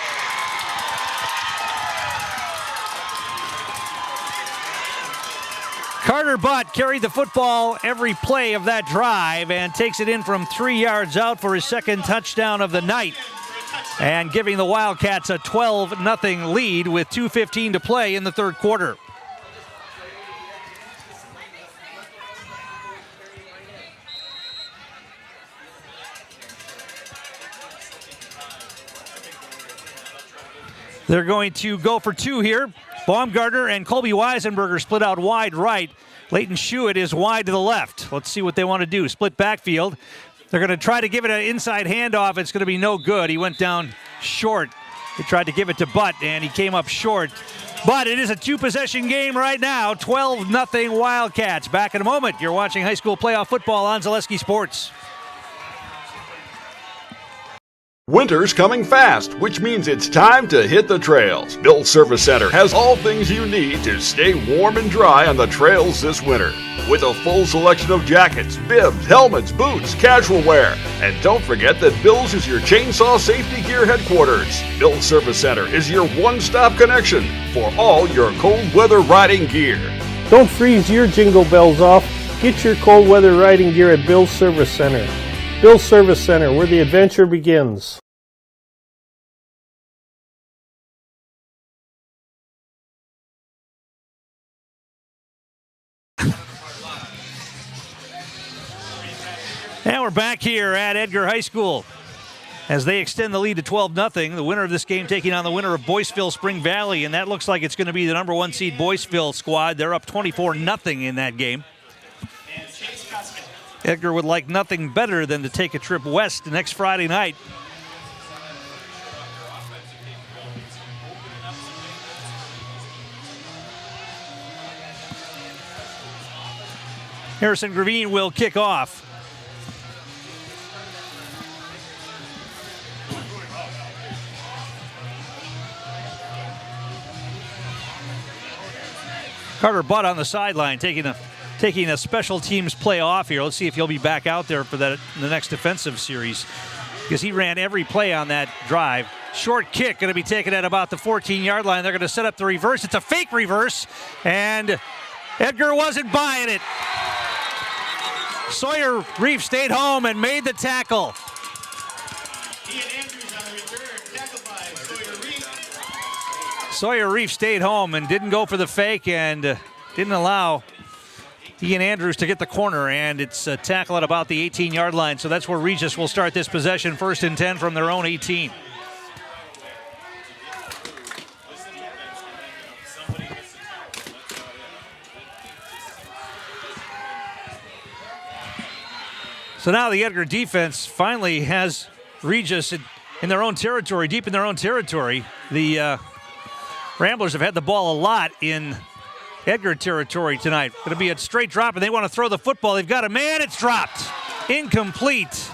Carter Butt carried the football every play of that drive and takes it in from 3 yards out for his second touchdown of the night, and giving the Wildcats a 12-0 lead with 2:15 to play in the third quarter. They're going to go for 2 here. Baumgartner and Colby Weisenberger split out wide right. Leighton Schuett is wide to the left. Let's see what they want to do. Split backfield. They're going to try to give it an inside handoff. It's going to be no good. He went down short. They tried to give it to Butt, and he came up short. But it is a 2-possession game right now. 12-0 Wildcats. Back in a moment. You're watching high school playoff football on Zaleski Sports. Winter's coming fast, which means it's time to hit the trails. Bill's Service Center has all things you need to stay warm and dry on the trails this winter. With a full selection of jackets, bibs, helmets, boots, casual wear. And don't forget that Bill's is your chainsaw safety gear headquarters. Bill's Service Center is your one-stop connection for all your cold weather riding gear. Don't freeze your jingle bells off. Get your cold weather riding gear at Bill's Service Center. Bill's Service Center, where the adventure begins. And we're back here at Edgar High School as they extend the lead to 12-0. The winner of this game taking on the winner of Boyceville Spring Valley, and that looks like it's going to be the number 1 seed Boyceville squad. They're up 24-0 in that game. Edgar would like nothing better than to take a trip west next Friday night. Harrison Gravine will kick off. Carter Butt on the sideline taking a special teams play off here. Let's see if he'll be back out there for the next defensive series, because he ran every play on that drive. Short kick going to be taken at about the 14-yard line. They're going to set up the reverse. It's a fake reverse, and Edgar wasn't buying it. Sawyer Reef stayed home and made the tackle. Sawyer Reef stayed home and didn't go for the fake and didn't allow Ian Andrews to get the corner, and it's a tackle at about the 18-yard line. So that's where Regis will start this possession, 1st and 10 from their own 18. So now the Edgar defense finally has Regis in their own territory, deep in their own territory. The Ramblers have had the ball a lot in Edgar territory tonight. Going to be a straight drop, and they want to throw the football. They've got a man. It's dropped. Incomplete.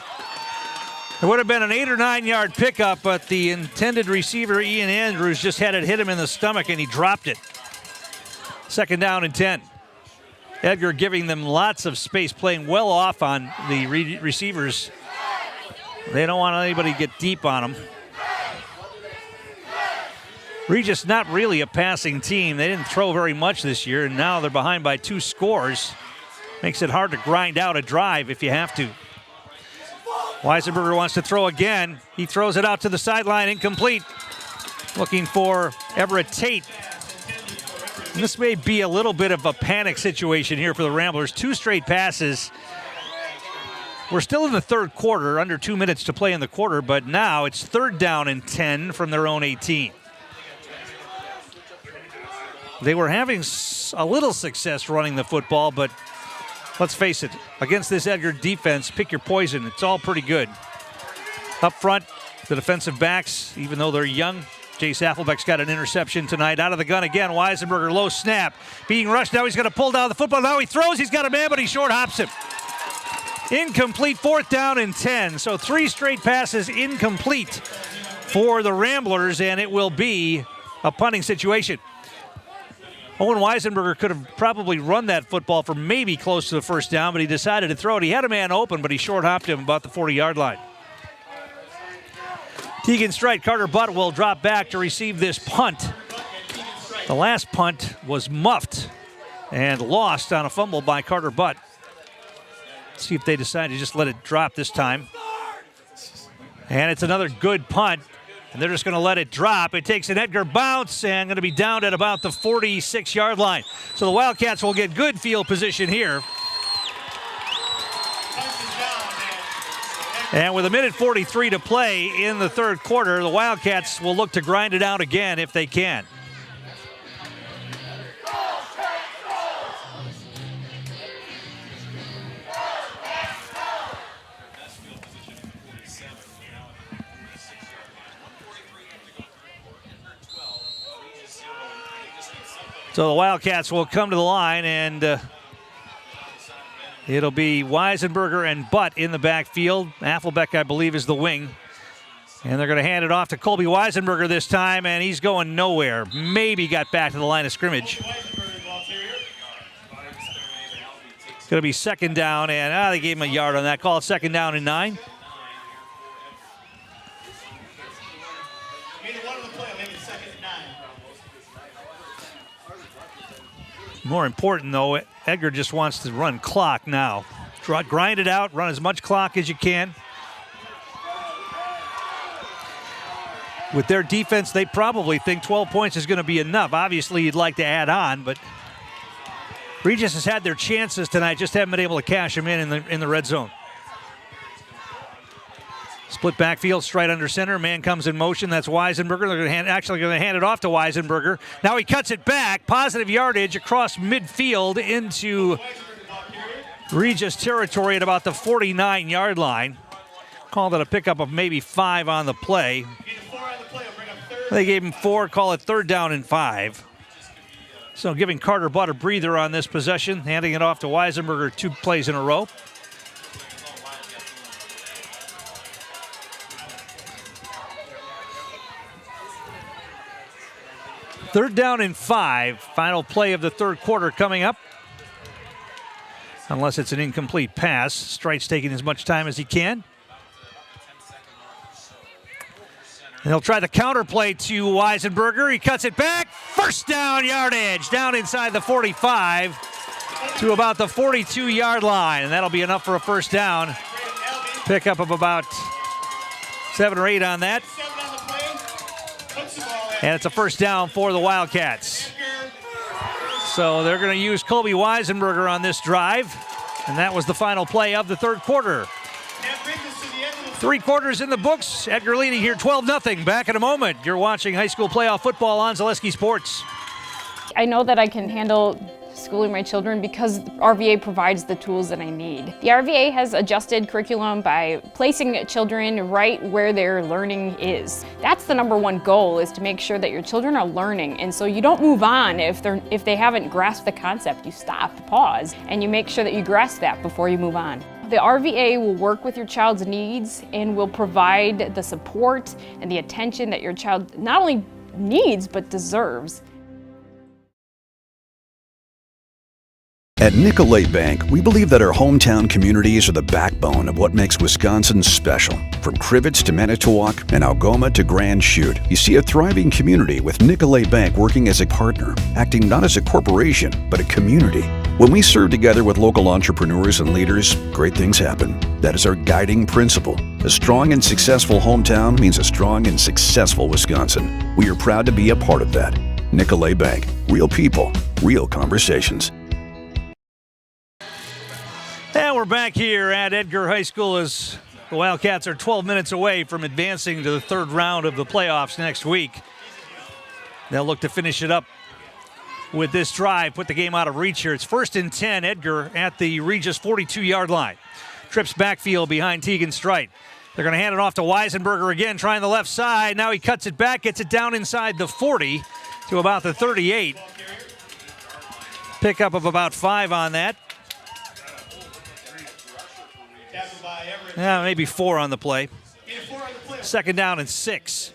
It would have been an 8 or 9 yard pickup, but the intended receiver, Ian Andrews, just had it hit him in the stomach and he dropped it. 2nd down and 10. Edgar giving them lots of space, playing well off on the receivers. They don't want anybody to get deep on them. Regis not really a passing team. They didn't throw very much this year, and now they're behind by 2 scores. Makes it hard to grind out a drive if you have to. Weisenberger wants to throw again. He throws it out to the sideline, incomplete. Looking for Everett Tate. And this may be a little bit of a panic situation here for the Ramblers. 2 straight passes. We're still in the 3rd quarter, under 2 minutes to play in the quarter, but now it's 3rd down and 10 from their own 18. They were having a little success running the football, but let's face it, against this Edgar defense, pick your poison. It's all pretty good. Up front, the defensive backs, even though they're young, Jace Affelbeck's got an interception tonight. Out of the gun again, Weisenberger, low snap. Being rushed, now he's going to pull down the football. Now he throws, he's got a man, but he short hops him. Incomplete, 4th down and 10. So 3 straight passes incomplete for the Ramblers, and it will be a punting situation. Owen Weisenberger could have probably run that football for maybe close to the 1st down, but he decided to throw it. He had a man open, but he short-hopped him about the 40-yard line. Tegan Strite, Carter Butt will drop back to receive this punt. The last punt was muffed and lost on a fumble by Carter Butt. Let's see if they decide to just let it drop this time. And it's another good punt. And they're just going to let it drop. It takes an Edgar bounce and going to be down at about the 46-yard line. So the Wildcats will get good field position here. And with 1:43 to play in the 3rd quarter, the Wildcats will look to grind it out again if they can. So the Wildcats will come to the line, and it'll be Weisenberger and Butt in the backfield. Affelbeck, I believe, is the wing. And they're going to hand it off to Colby Weisenberger this time, and he's going nowhere. Maybe got back to the line of scrimmage. It's going to be 2nd down, and they gave him a yard on that call. 2nd down and 9. More important, though, Edgar just wants to run clock now. Grind it out, run as much clock as you can. With their defense, they probably think 12 points is going to be enough. Obviously, you'd like to add on, but Regis has had their chances tonight, just haven't been able to cash them in the red zone. Split backfield, straight under center. Man comes in motion. That's Weisenberger. They're actually going to hand it off to Weisenberger. Now he cuts it back. Positive yardage across midfield into Regis territory at about the 49-yard line. Called it a pickup of maybe 5 on the play. They gave him 4. Call it 3rd down and 5. So giving Carter Butt a breather on this possession. Handing it off to Weisenberger 2 plays in a row. Third down and 5. Final play of the 3rd quarter coming up. Unless it's an incomplete pass. Strite's taking as much time as he can. And he'll try the counter play to Weisenberger. He cuts it back. 1st down yardage. Down inside the 45 to about the 42-yard line. And that'll be enough for a 1st down. Pickup of about 7 or 8 on that. And it's a 1st down for the Wildcats. So they're going to use Colby Weisenberger on this drive. And that was the final play of the 3rd quarter. 3 quarters in the books. Edgar leading here 12-0. Back in a moment. You're watching high school playoff football on Zaleski Sports. I know that I can handle schooling my children because RVA provides the tools that I need. The RVA has adjusted curriculum by placing children right where their learning is. That's the #1 goal, is to make sure that your children are learning, and so you don't move on if they haven't grasped the concept. You stop, pause, and you make sure that you grasp that before you move on. The RVA will work with your child's needs and will provide the support and the attention that your child not only needs but deserves. At Nicolay Bank, we believe that our hometown communities are the backbone of what makes Wisconsin special. From Crivets to Manitowoc and Algoma to Grand Chute, you see a thriving community with Nicolay Bank working as a partner, acting not as a corporation, but a community. When we serve together with local entrepreneurs and leaders, great things happen. That is our guiding principle. A strong and successful hometown means a strong and successful Wisconsin. We are proud to be a part of that. Nicolay Bank. Real people, real conversations. And we're back here at Edgar High School as the Wildcats are 12 minutes away from advancing to the third round of the playoffs next week. They'll look to finish it up with this drive, put the game out of reach here. It's 1st and 10, Edgar at the Regis 42-yard line. Trips backfield behind Tegan Strite. They're going to hand it off to Weisenberger again, trying the left side. Now he cuts it back, gets it down inside the 40 to about the 38. Pickup of about 5 on that. Yeah, maybe 4 on the play. 2nd down and 6.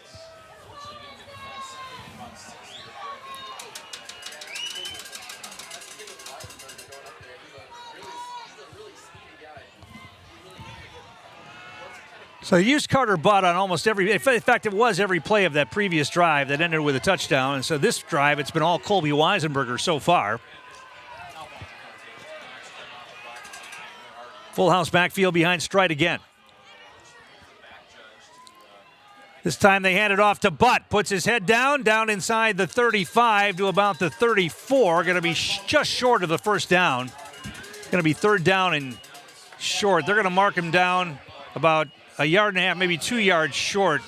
So they used Carter Butt on almost every, in fact, it was every play of that previous drive that ended with a touchdown. And so this drive, it's been all Colby Weisenberger so far. Full house backfield behind Strite again. This time they hand it off to Butt. Puts his head down inside the 35 to about the 34. Going to be just short of the first down. Going to be 3rd down and short. They're going to mark him down about 1.5 yards, maybe 2 yards short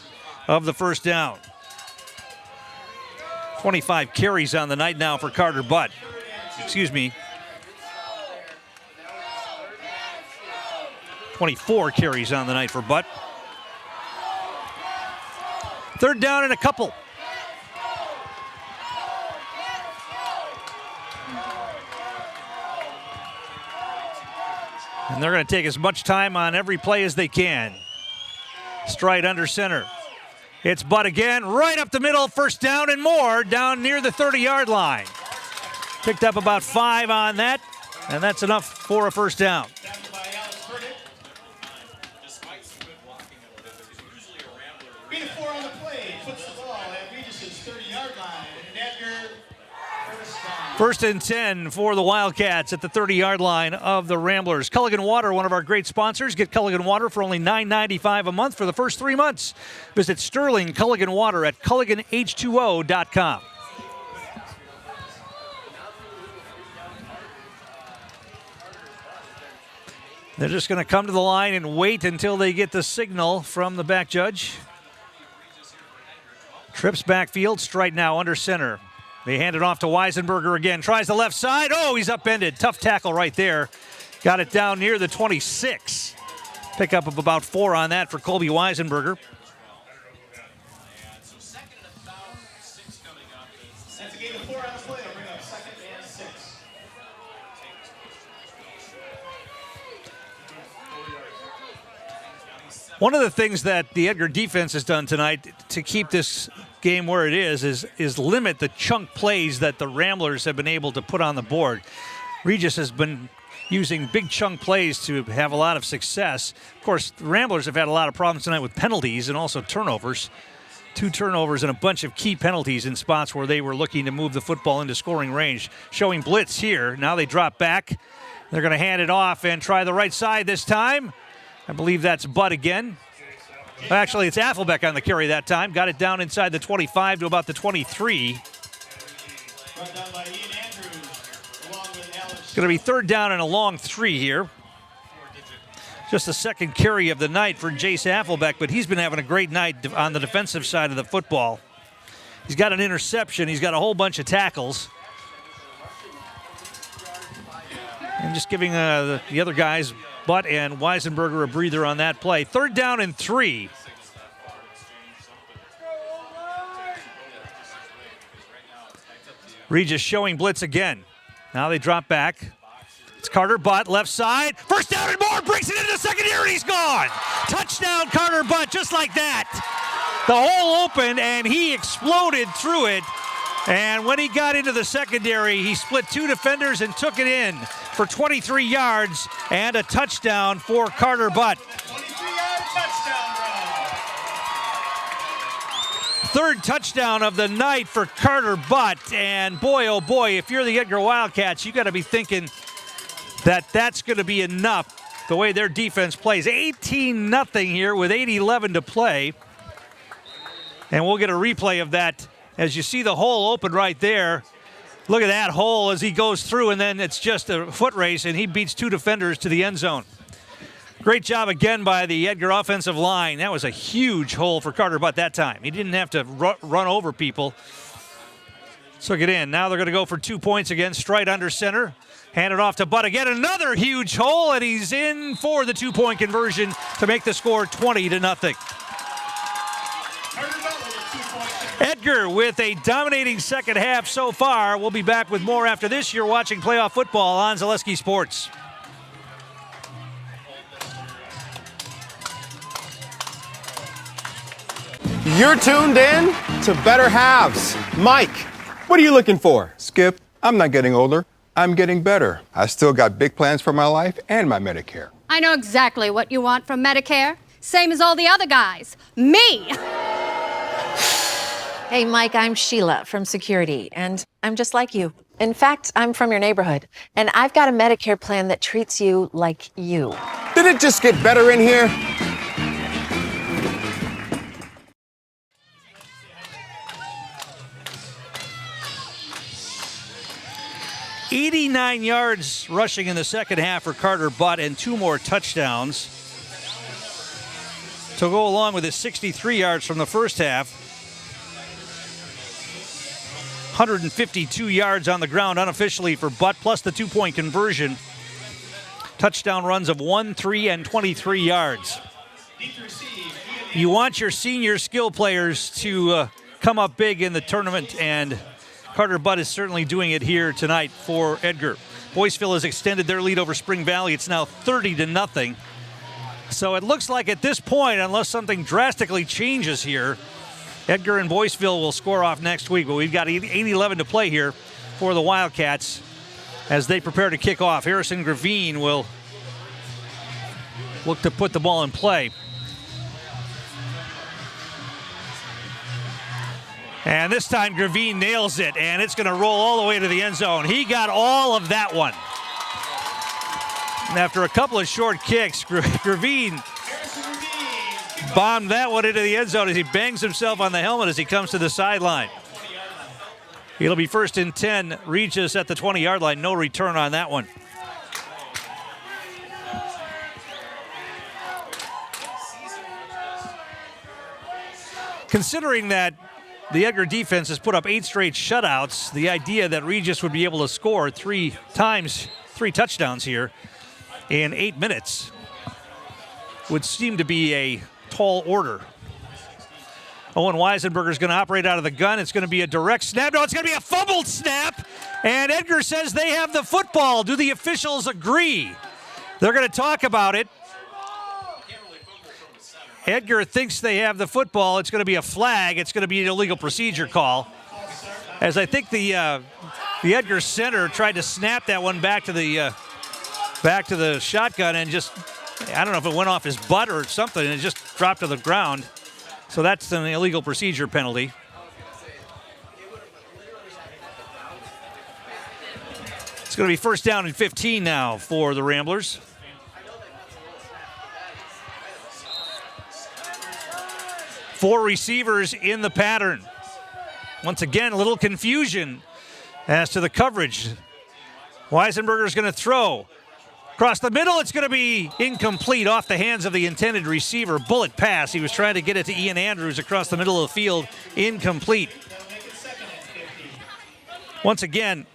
of the first down. 25 carries on the night now for Carter Butt. Excuse me. 24 carries on the night for Butt. 3rd down and a couple. And they're going to take as much time on every play as they can. Strite under center. It's Butt again, right up the middle, 1st down and more, down near the 30-yard line. Picked up about 5 on that, and that's enough for a 1st down. On the play, puts the ball at Regis's 30-yard line. And Edgar, 1st and 10 for the Wildcats at the 30-yard line of the Ramblers. Culligan Water, one of our great sponsors. Get Culligan Water for only $9.95 a month for the first 3 months. Visit Sterling Culligan Water at CulliganH2O.com. They're just going to come to the line and wait until they get the signal from the back judge. Trips backfield, Strite now under center. They hand it off to Weisenberger again. Tries the left side. Oh, he's upended. Tough tackle right there. Got it down near the 26. Pickup of about 4 on that for Colby Weisenberger. That's a gain of 4 on the play. Bring up 2nd and 6. One of the things that the Edgar defense has done tonight to keep this game where it is limit the chunk plays that the Ramblers have been able to put on the board. Regis has been using big chunk plays to have a lot of success. Of course, the Ramblers have had a lot of problems tonight with penalties and also turnovers. 2 turnovers and a bunch of key penalties in spots where they were looking to move the football into scoring range. Showing blitz here. Now they drop back. They're going to hand it off and try the right side this time. I believe that's Butt again. Actually, it's Affelbeck on the carry that time. Got it down inside the 25 to about the 23. It's going to be 3rd down and a long 3 here. Just the 2nd carry of the night for Jace Affelbeck, but he's been having a great night on the defensive side of the football. He's got an interception. He's got a whole bunch of tackles. And just giving the other guys, Butt and Weisenberger, a breather on that play. 3rd down and 3. Regis showing blitz again. Now they drop back. It's Carter Butt, left side. First down and more, breaks it into the secondary, he's gone. Touchdown, Carter Butt, just like that. The hole opened, and he exploded through it. And when he got into the secondary, he split 2 defenders and took it in for 23 yards and a touchdown for Carter Butt. 23-yard touchdown run. Third touchdown of the night for Carter Butt. And boy, oh boy, if you're the Edgar Wildcats, you got to be thinking that that's going to be enough the way their defense plays. 18-0 here with 8:11 to play. And we'll get a replay of that as you see the hole open right there. Look at that hole as he goes through, and then it's just a foot race, and he beats 2 defenders to the end zone. Great job again by the Edgar offensive line. That was a huge hole for Carter Butt that time. He didn't have to run over people. Took it in. Now they're going to go for 2 points again, straight under center. Hand it off to Butt again. Another huge hole, and he's in for the 2-point conversion to make the score 20-0. Edgar with a dominating second half so far. We'll be back with more after this. You're watching playoff football on Zaleski Sports. You're tuned in to Better Halves. Mike, what are you looking for? Skip, I'm not getting older. I'm getting better. I still got big plans for my life and my Medicare. I know exactly what you want from Medicare. Same as all the other guys. Me! Hey, Mike, I'm Sheila from Security, and I'm just like you. In fact, I'm from your neighborhood, and I've got a Medicare plan that treats you like you. Did it just get better in here? $89 yards rushing in the second half for Carter Butt and 2 more touchdowns to go along with his 63 yards from the first half. 152 yards on the ground unofficially for Butt, plus the 2-point conversion. Touchdown runs of 1, 3, and 23 yards. You want your senior skill players to come up big in the tournament, and Carter Butt is certainly doing it here tonight for Edgar. Boyceville has extended their lead over Spring Valley. It's now 30-0. So it looks like at this point, unless something drastically changes here, Edgar and Boyceville will score off next week, but we've got 8:11 to play here for the Wildcats as they prepare to kick off. Harrison Gravine will look to put the ball in play. And this time Gravine nails it, and it's going to roll all the way to the end zone. He got all of that one. And after a couple of short kicks, Gravine bombed that one into the end zone as he bangs himself on the helmet as he comes to the sideline. It'll be 1st and 10. Regis at the 20-yard line. No return on that one. Considering that the Edgar defense has put up 8 straight shutouts, the idea that Regis would be able to score 3 touchdowns here in 8 minutes would seem to be a tall order. Owen Weisenberger is going to operate out of the gun. It's going to be a direct snap. No, it's going to be a fumbled snap. And Edgar says they have the football. Do the officials agree? They're going to talk about it. Edgar thinks they have the football. It's going to be a flag. It's going to be an illegal procedure call. As I think the Edgar center tried to snap that one back to the shotgun and just, I don't know if it went off his butt or something, and it just dropped to the ground. So that's an illegal procedure penalty. It's going to be 1st down and 15 now for the Ramblers. Four receivers in the pattern. Once again, a little confusion as to the coverage. Weisenberger's going to throw. Across the middle, it's going to be incomplete off the hands of the intended receiver. Bullet pass. He was trying to get it to Ian Andrews across the middle of the field. Incomplete. Once again,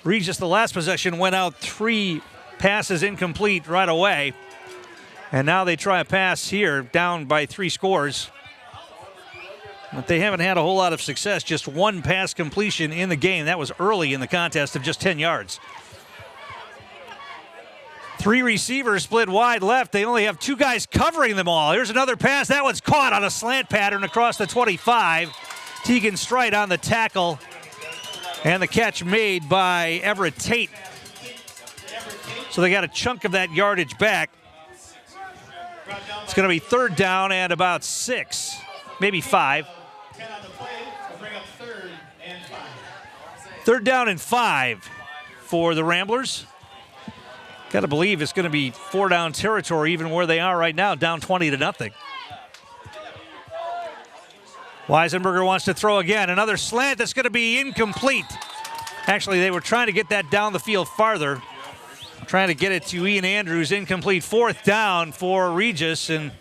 Regis, the last possession, went out 3 passes incomplete right away. And now they try a pass here, down by 3 scores. But they haven't had a whole lot of success. Just 1 pass completion in the game. That was early in the contest of just 10 yards. Three receivers split wide left. They only have two guys covering them all. Here's another pass. That one's caught on a slant pattern across the 25. Tegan Strite on the tackle. And the catch made by Everett Tate. So they got a chunk of that yardage back. It's going to be third down and about 6, maybe 5. Third down and 5 for the Ramblers. Got to believe it's going to be 4-down territory, even where they are right now, down 20-0. Weisenberger wants to throw again. Another slant that's going to be incomplete. Actually, they were trying to get that down the field farther. Trying to get it to Ian Andrews. Incomplete. Fourth down for Regis. And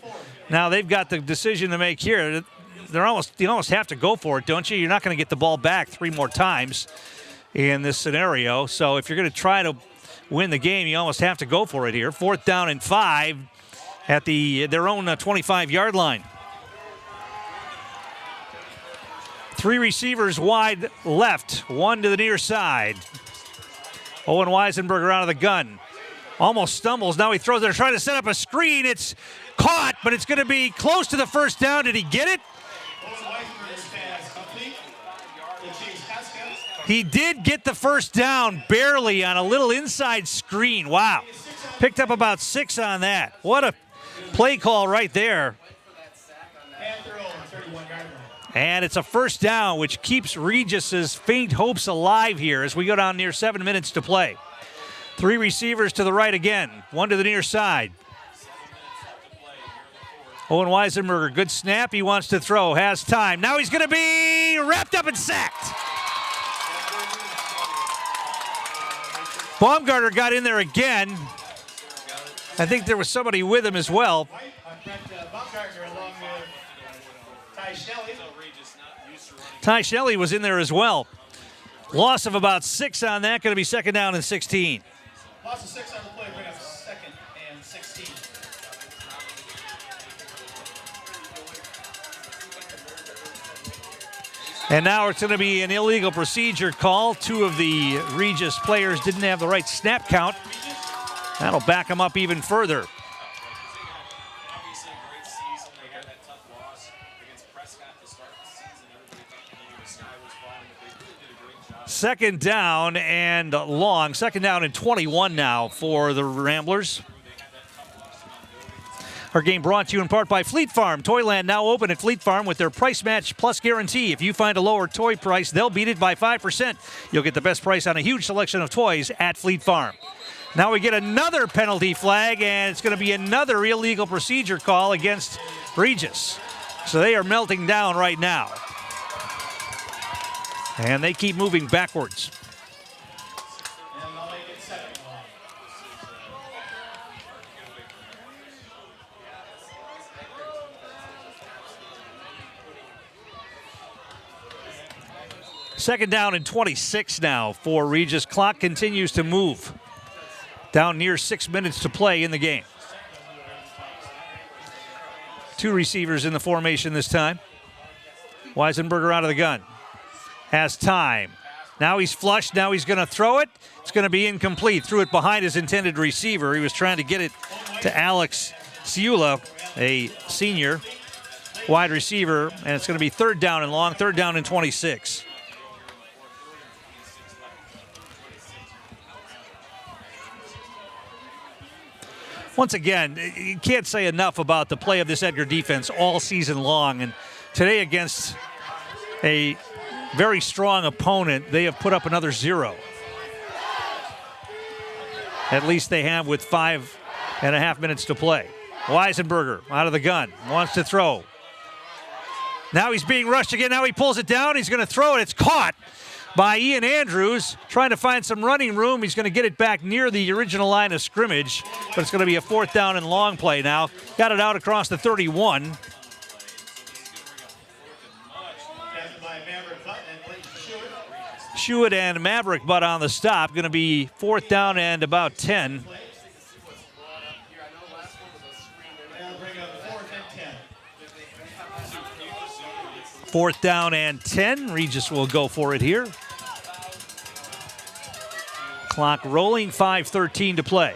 now they've got the decision to make here. You almost have to go for it, don't you? You're not going to get the ball back 3 more times in this scenario. So if you're going to try to win the game, you almost have to go for it here. Fourth down and 5 at their own 25-yard line. 3 receivers wide left, 1 to the near side. Owen Weisenberger out of the gun. Almost stumbles. Now he throws. They're trying to set up a screen. It's caught, but it's going to be close to the first down. Did he get it? He did get the first down, barely, on a little inside screen. Wow. Picked up about 6 on that. What a play call right there. And it's a first down, which keeps Regis's faint hopes alive here as we go down near 7 minutes to play. 3 receivers to the right again, 1 to the near side. Owen Weisenberger, good snap. He wants to throw, has time. Now he's going to be wrapped up and sacked. Baumgartner got in there again. I think there was somebody with him as well. Ty Shelley was in there as well. Loss of about 6 on that. Going to be second down and 16. Loss of 6 on the play, bring up second and 16. And now it's going to be an illegal procedure call. 2 of the Regis players didn't have the right snap count. That'll back them up even further. Second down and long. Second down and 21 now for the Ramblers. Our game brought to you in part by Fleet Farm. Toyland now open at Fleet Farm with their price match plus guarantee. If you find a lower toy price, they'll beat it by 5%. You'll get the best price on a huge selection of toys at Fleet Farm. Now we get another penalty flag, and it's going to be another illegal procedure call against Regis. So they are melting down right now. And they keep moving backwards. Second down and 26 now for Regis. Clock continues to move. Down near 6 minutes to play in the game. 2 receivers in the formation this time. Weisenberger out of the gun. Has time. Now he's flushed. Now he's going to throw it. It's going to be incomplete. Threw it behind his intended receiver. He was trying to get it to Alex Ciula, a senior wide receiver, and it's going to be third down and long, third down and 26. Once again, you can't say enough about the play of this Edgar defense all season long, and today against a very strong opponent, they have put up another 0. At least they have with 5.5 minutes to play. Weisenberger out of the gun, wants to throw. Now he's being rushed again. Now he pulls it down. He's going to throw it. It's caught by Ian Andrews, trying to find some running room. He's going to get it back near the original line of scrimmage, but it's going to be a fourth down and long play now. Got it out across the 31. Schuett and Maverick Butt on the stop. Going to be fourth down and about 10. Fourth down and 10. Regis will go for it here. Clock rolling, 5:13 to play.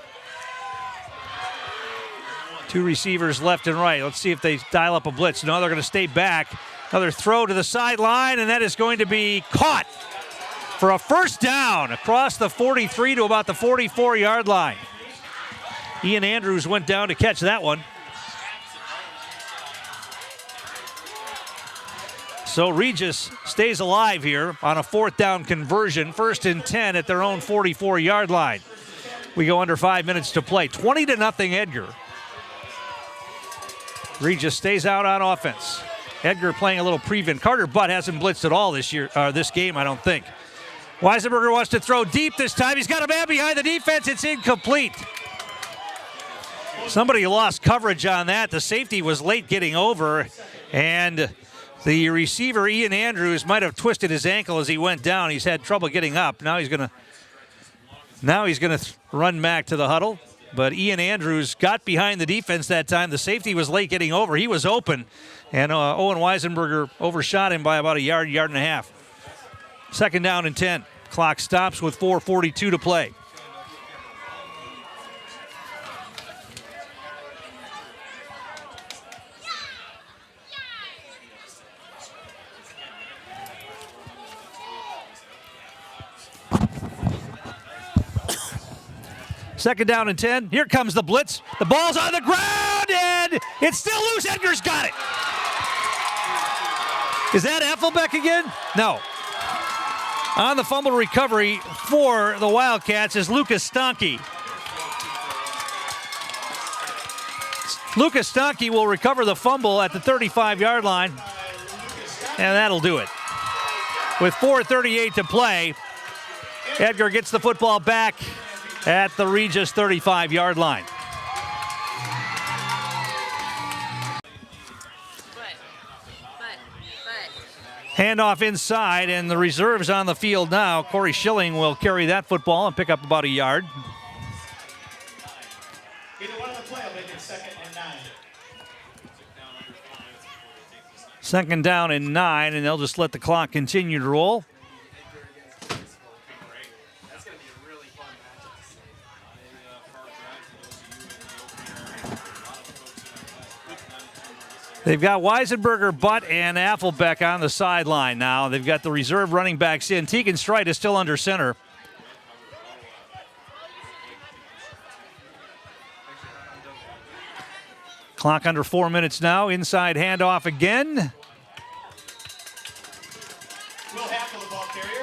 Two receivers left and right. Let's see if they dial up a blitz. No, they're going to stay back. Another throw to the sideline, and that is going to be caught for a first down across the 43 to about the 44-yard line. Ian Andrews went down to catch that one. So Regis stays alive here on a 4th down conversion. 1st and 10 at their own 44-yard line. We go under 5 minutes to play. 20-0 Edgar. Regis stays out on offense. Edgar playing a little prevent. Carter Butt hasn't blitzed at all this game, I don't think. Weisenberger wants to throw deep this time. He's got a man behind the defense. It's incomplete. Somebody lost coverage on that. The safety was late getting over, and the receiver, Ian Andrews, might have twisted his ankle as he went down. He's had trouble getting up. Now he's gonna run back to the huddle. But Ian Andrews got behind the defense that time. The safety was late getting over. He was open, and Owen Weisenberger overshot him by about a yard and a half. 2nd down and 10. Clock stops with 4:42 to play. Second down and 10. Here comes the blitz. The ball's on the ground, and it's still loose. Edgar's got it. Is that Effelbeck again? No. On the fumble recovery for the Wildcats is Lucas Stanke. Lucas Stanke will recover the fumble at the 35-yard line, and that'll do it. With 4:38 to play, Edgar gets the football back at the Regis 35-yard line. Handoff inside, and the reserves on the field now. Corey Schilling will carry that football and pick up about a yard. Either one on the play will make it 2nd and 9. 2nd down and 9, and they'll just let the clock continue to roll. They've got Weisenberger, Butt, and Effelbeck on the sideline now. They've got the reserve running backs in. Tegan Strite is still under center. Clock under 4 minutes now. Inside handoff again.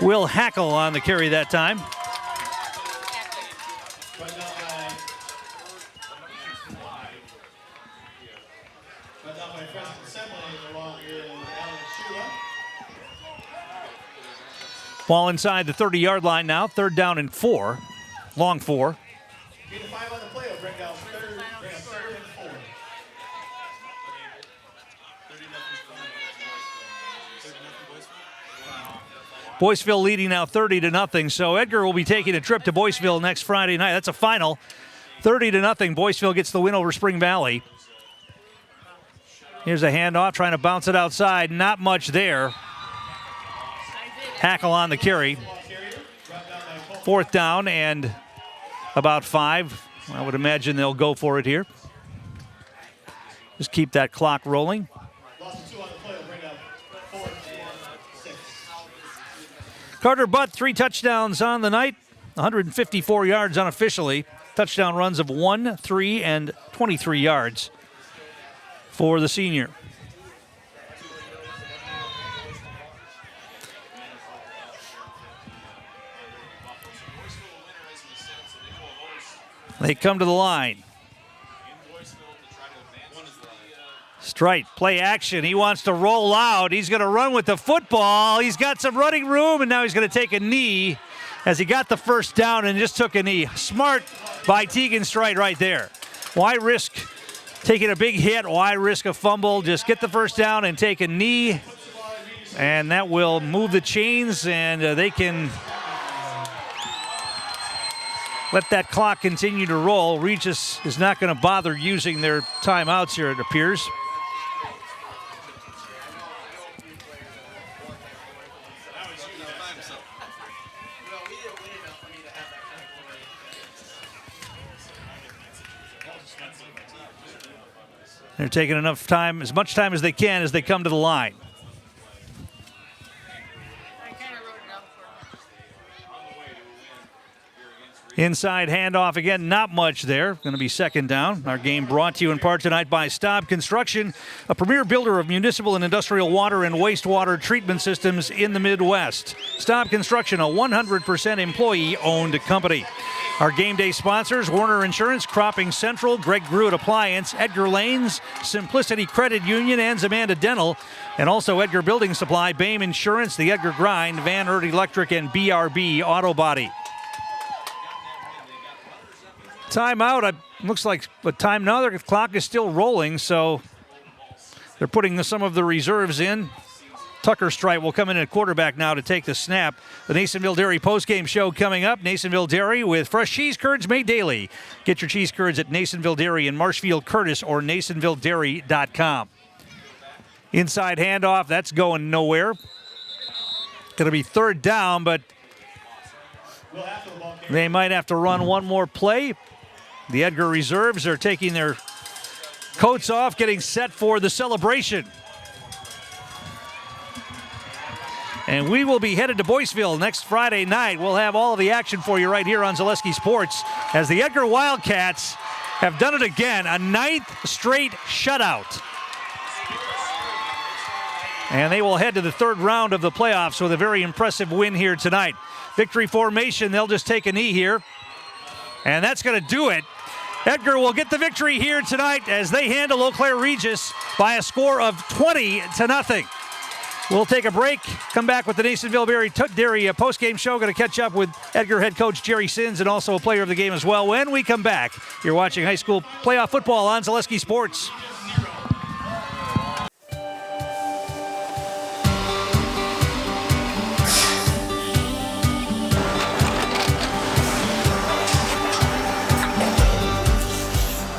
Will Hackle on the carry that time. Ball inside the 30-yard line now. 3rd down and 4. Long 4. Gain of 5 on the play will bring down 3rd and 4. Boyceville leading now 30-0. So Edgar will be taking a trip to Boyceville next Friday night. That's a final. 30-0. Boyceville gets the win over Spring Valley. Here's a handoff, trying to bounce it outside. Not much there. Hackle on the carry. 4th down and about 5. I would imagine they'll go for it here. Just keep that clock rolling. Carter Butt, 3 touchdowns on the night. 154 yards unofficially. Touchdown runs of 1, 3, and 23 yards for the senior. They come to the line. Strite, play action. He wants to roll out. He's going to run with the football. He's got some running room, and now he's going to take a knee as he got the first down and just took a knee. Smart by Tegan Strite right there. Why risk taking a big hit? Why risk a fumble? Just get the first down and take a knee, and that will move the chains, and they can let that clock continue to roll. Regis is not going to bother using their timeouts here, it appears. They're taking enough time, as much time as they can as they come to the line. Inside handoff again, not much there. Going to be second down. Our game brought to you in part tonight by Staub Construction, a premier builder of municipal and industrial water and wastewater treatment systems in the Midwest. Staub Construction, a 100% employee-owned company. Our game day sponsors, Warner Insurance, Cropping Central, Greg Gruett Appliance, Edgar Lanes, Simplicity Credit Union, and Zamanda Dental, and also Edgar Building Supply, BAME Insurance, the Edgar Grind, Van Ert Electric, and BRB Auto Body. Timeout. Looks like the time now. The clock is still rolling, so they're putting some of the reserves in. Tucker Strite will come in at quarterback now to take the snap. The Nasonville Dairy postgame show coming up. Nasonville Dairy with fresh cheese curds made daily. Get your cheese curds at Nasonville Dairy in Marshfield, Curtis, or NasonvilleDairy.com. Inside handoff. That's going nowhere. Going to be third down, but they might have to run one more play. The Edgar reserves are taking their coats off, getting set for the celebration. And we will be headed to Boyceville next Friday night. We'll have all of the action for you right here on Zaleski Sports as the Edgar Wildcats have done it again, a 9th straight shutout. And they will head to the third round of the playoffs with a very impressive win here tonight. Victory formation, they'll just take a knee here. And that's going to do it. Edgar will get the victory here tonight as they handle Eau Claire Regis by a score of 20-0. We'll take a break, come back with the Nasonville Dairy postgame show. Going to catch up with Edgar head coach Jerry Sins and also a player of the game as well. When we come back, you're watching high school playoff football on Zaleski Sports.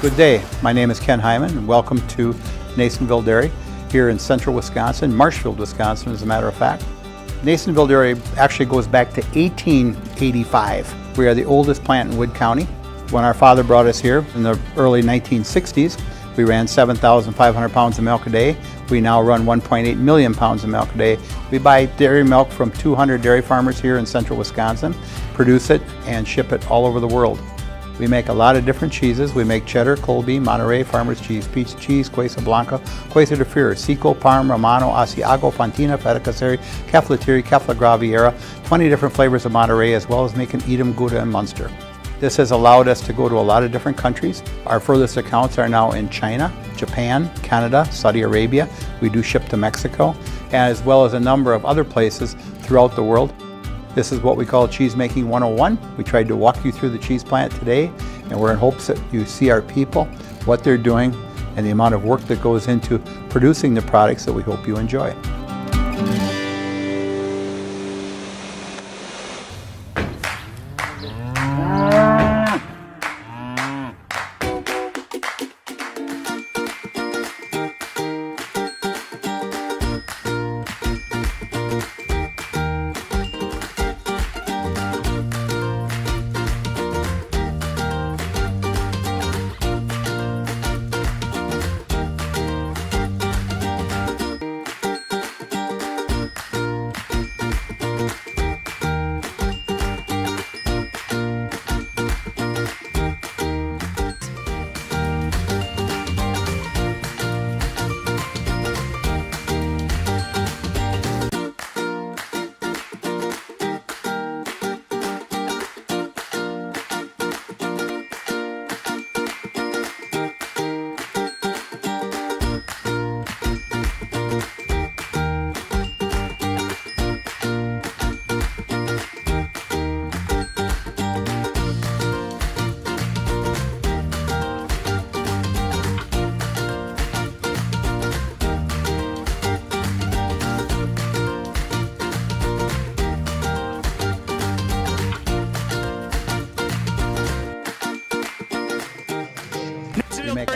Good day. My name is Ken Hyman, and welcome to Nasonville Dairy here in central Wisconsin, Marshfield, Wisconsin, as a matter of fact. Nasonville Dairy actually goes back to 1885. We are the oldest plant in Wood County. When our father brought us here in the early 1960s, we ran 7,500 pounds of milk a day. We now run 1.8 million pounds of milk a day. We buy dairy milk from 200 dairy farmers here in central Wisconsin, produce it, and ship it all over the world. We make a lot of different cheeses. We make cheddar, Colby, Monterey, Farmer's Cheese, Peach Cheese, Quesa Blanca, Quesa de Freer, Seco, Parm, Romano, Asiago, Fontina, Feta Caseri, Caflatiri, Cafla Graviera, 20 different flavors of Monterey, as well as making Edam, Gouda, and Munster. This has allowed us to go to a lot of different countries. Our furthest accounts are now in China, Japan, Canada, Saudi Arabia. We do ship to Mexico, as well as a number of other places throughout the world. This is what we call Cheese Making 101. We tried to walk you through the cheese plant today, and we're in hopes that you see our people, what they're doing, and the amount of work that goes into producing the products that we hope you enjoy.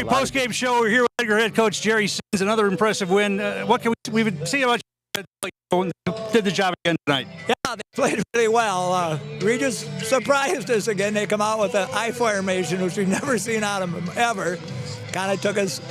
Post-game show. We're here with Edgar head coach Jerry Sins. Another impressive win. What can we see about did the job again tonight. Yeah, they played really well. Regis surprised us again. They come out with an I formation, which we've never seen out of them ever. Kind of took us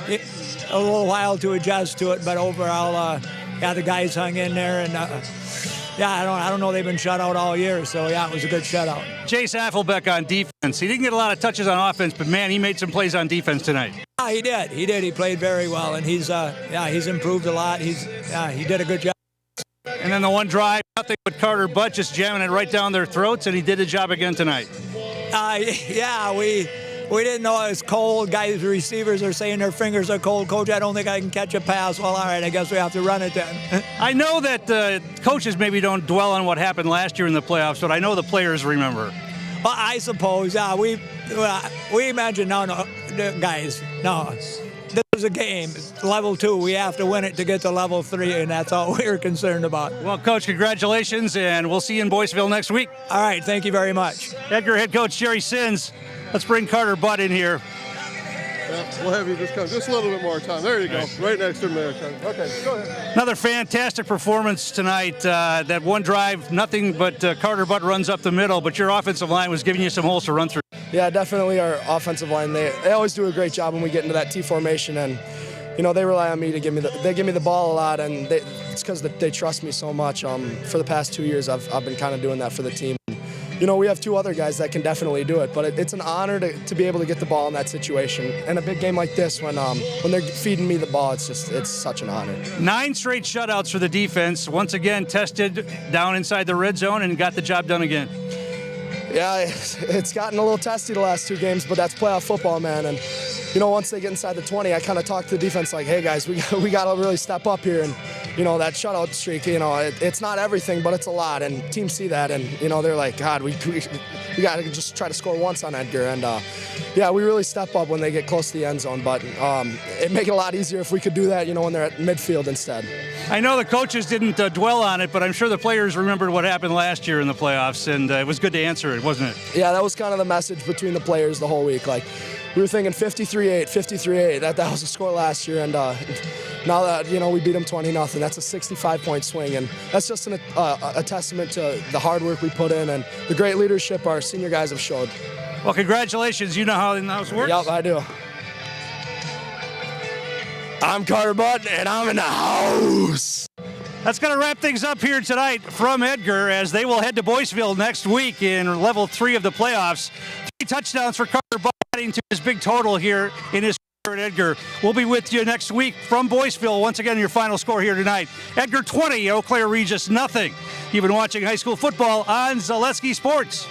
a little while to adjust to it, but overall, the guys hung in there, and I don't know. They've been shut out all year, so it was a good shutout. Chase Affelbeck on defense. He didn't get a lot of touches on offense, but man, he made some plays on defense tonight. Yeah, he did. He played very well, and he's improved a lot. He did a good job. And then the one drive, nothing but Carter Butt just jamming it right down their throats, and he did the job again tonight. We didn't know it was cold. Guys, receivers are saying their fingers are cold. Coach, I don't think I can catch a pass. Well, all right, I guess we have to run it then. I know that coaches maybe don't dwell on what happened last year in the playoffs, but I know the players remember. Well, I suppose, we imagine, no, guys, no. This is a game. It's level 2. We have to win it to get to level 3, and that's all we're concerned about. Well, Coach, congratulations, and we'll see you in Boyceville next week. All right, thank you very much. Edgar head coach Jerry Sins. Let's bring Carter Butt in here. Yeah, we'll have you just come just a little bit more time. There you go. Right next to him there. Okay, go ahead. Another fantastic performance tonight. That one drive, nothing but Carter Butt runs up the middle, but your offensive line was giving you some holes to run through. Yeah, definitely our offensive line. They always do a great job when we get into that T formation, and they rely on me to give me the ball a lot, and it's because they trust me so much. For the past 2 years, I've been kind of doing that for the team. We have 2 other guys that can definitely do it, but it's an honor to be able to get the ball in that situation. And a big game like this, when they're feeding me the ball, it's such an honor. 9 straight shutouts for the defense. Once again, tested down inside the red zone and got the job done again. Yeah, it's gotten a little testy the last 2 games, but that's playoff football, man. And once they get inside the 20, I kind of talk to the defense like, hey guys, we got to really step up here. And that shutout streak, it's not everything, but it's a lot. And teams see that, and they're like, God, we got to just try to score once on Edgar. And we really step up when they get close to the end zone. But it'd make it a lot easier if we could do that, when they're at midfield instead. I know the coaches didn't dwell on it, but I'm sure the players remembered what happened last year in the playoffs, and it was good to answer it, wasn't it? Yeah, that was kind of the message between the players the whole week. Like, we were thinking 53-8, 53-8. That was the score last year, and now that we beat them 20-0, that's a 65-point swing, and that's just a testament to the hard work we put in and the great leadership our senior guys have showed. Well, congratulations. You know how the house works? Yep, I do. I'm Carter Butt, and I'm in the house. That's going to wrap things up here tonight from Edgar, as they will head to Boyceville next week in level 3 of the playoffs. 3 touchdowns for Carter Butt, adding to his big total here in his career at Edgar. We'll be with you next week from Boyceville. Once again, your final score here tonight: Edgar 20, Eau Claire Regis nothing. You've been watching high school football on Zaleski Sports.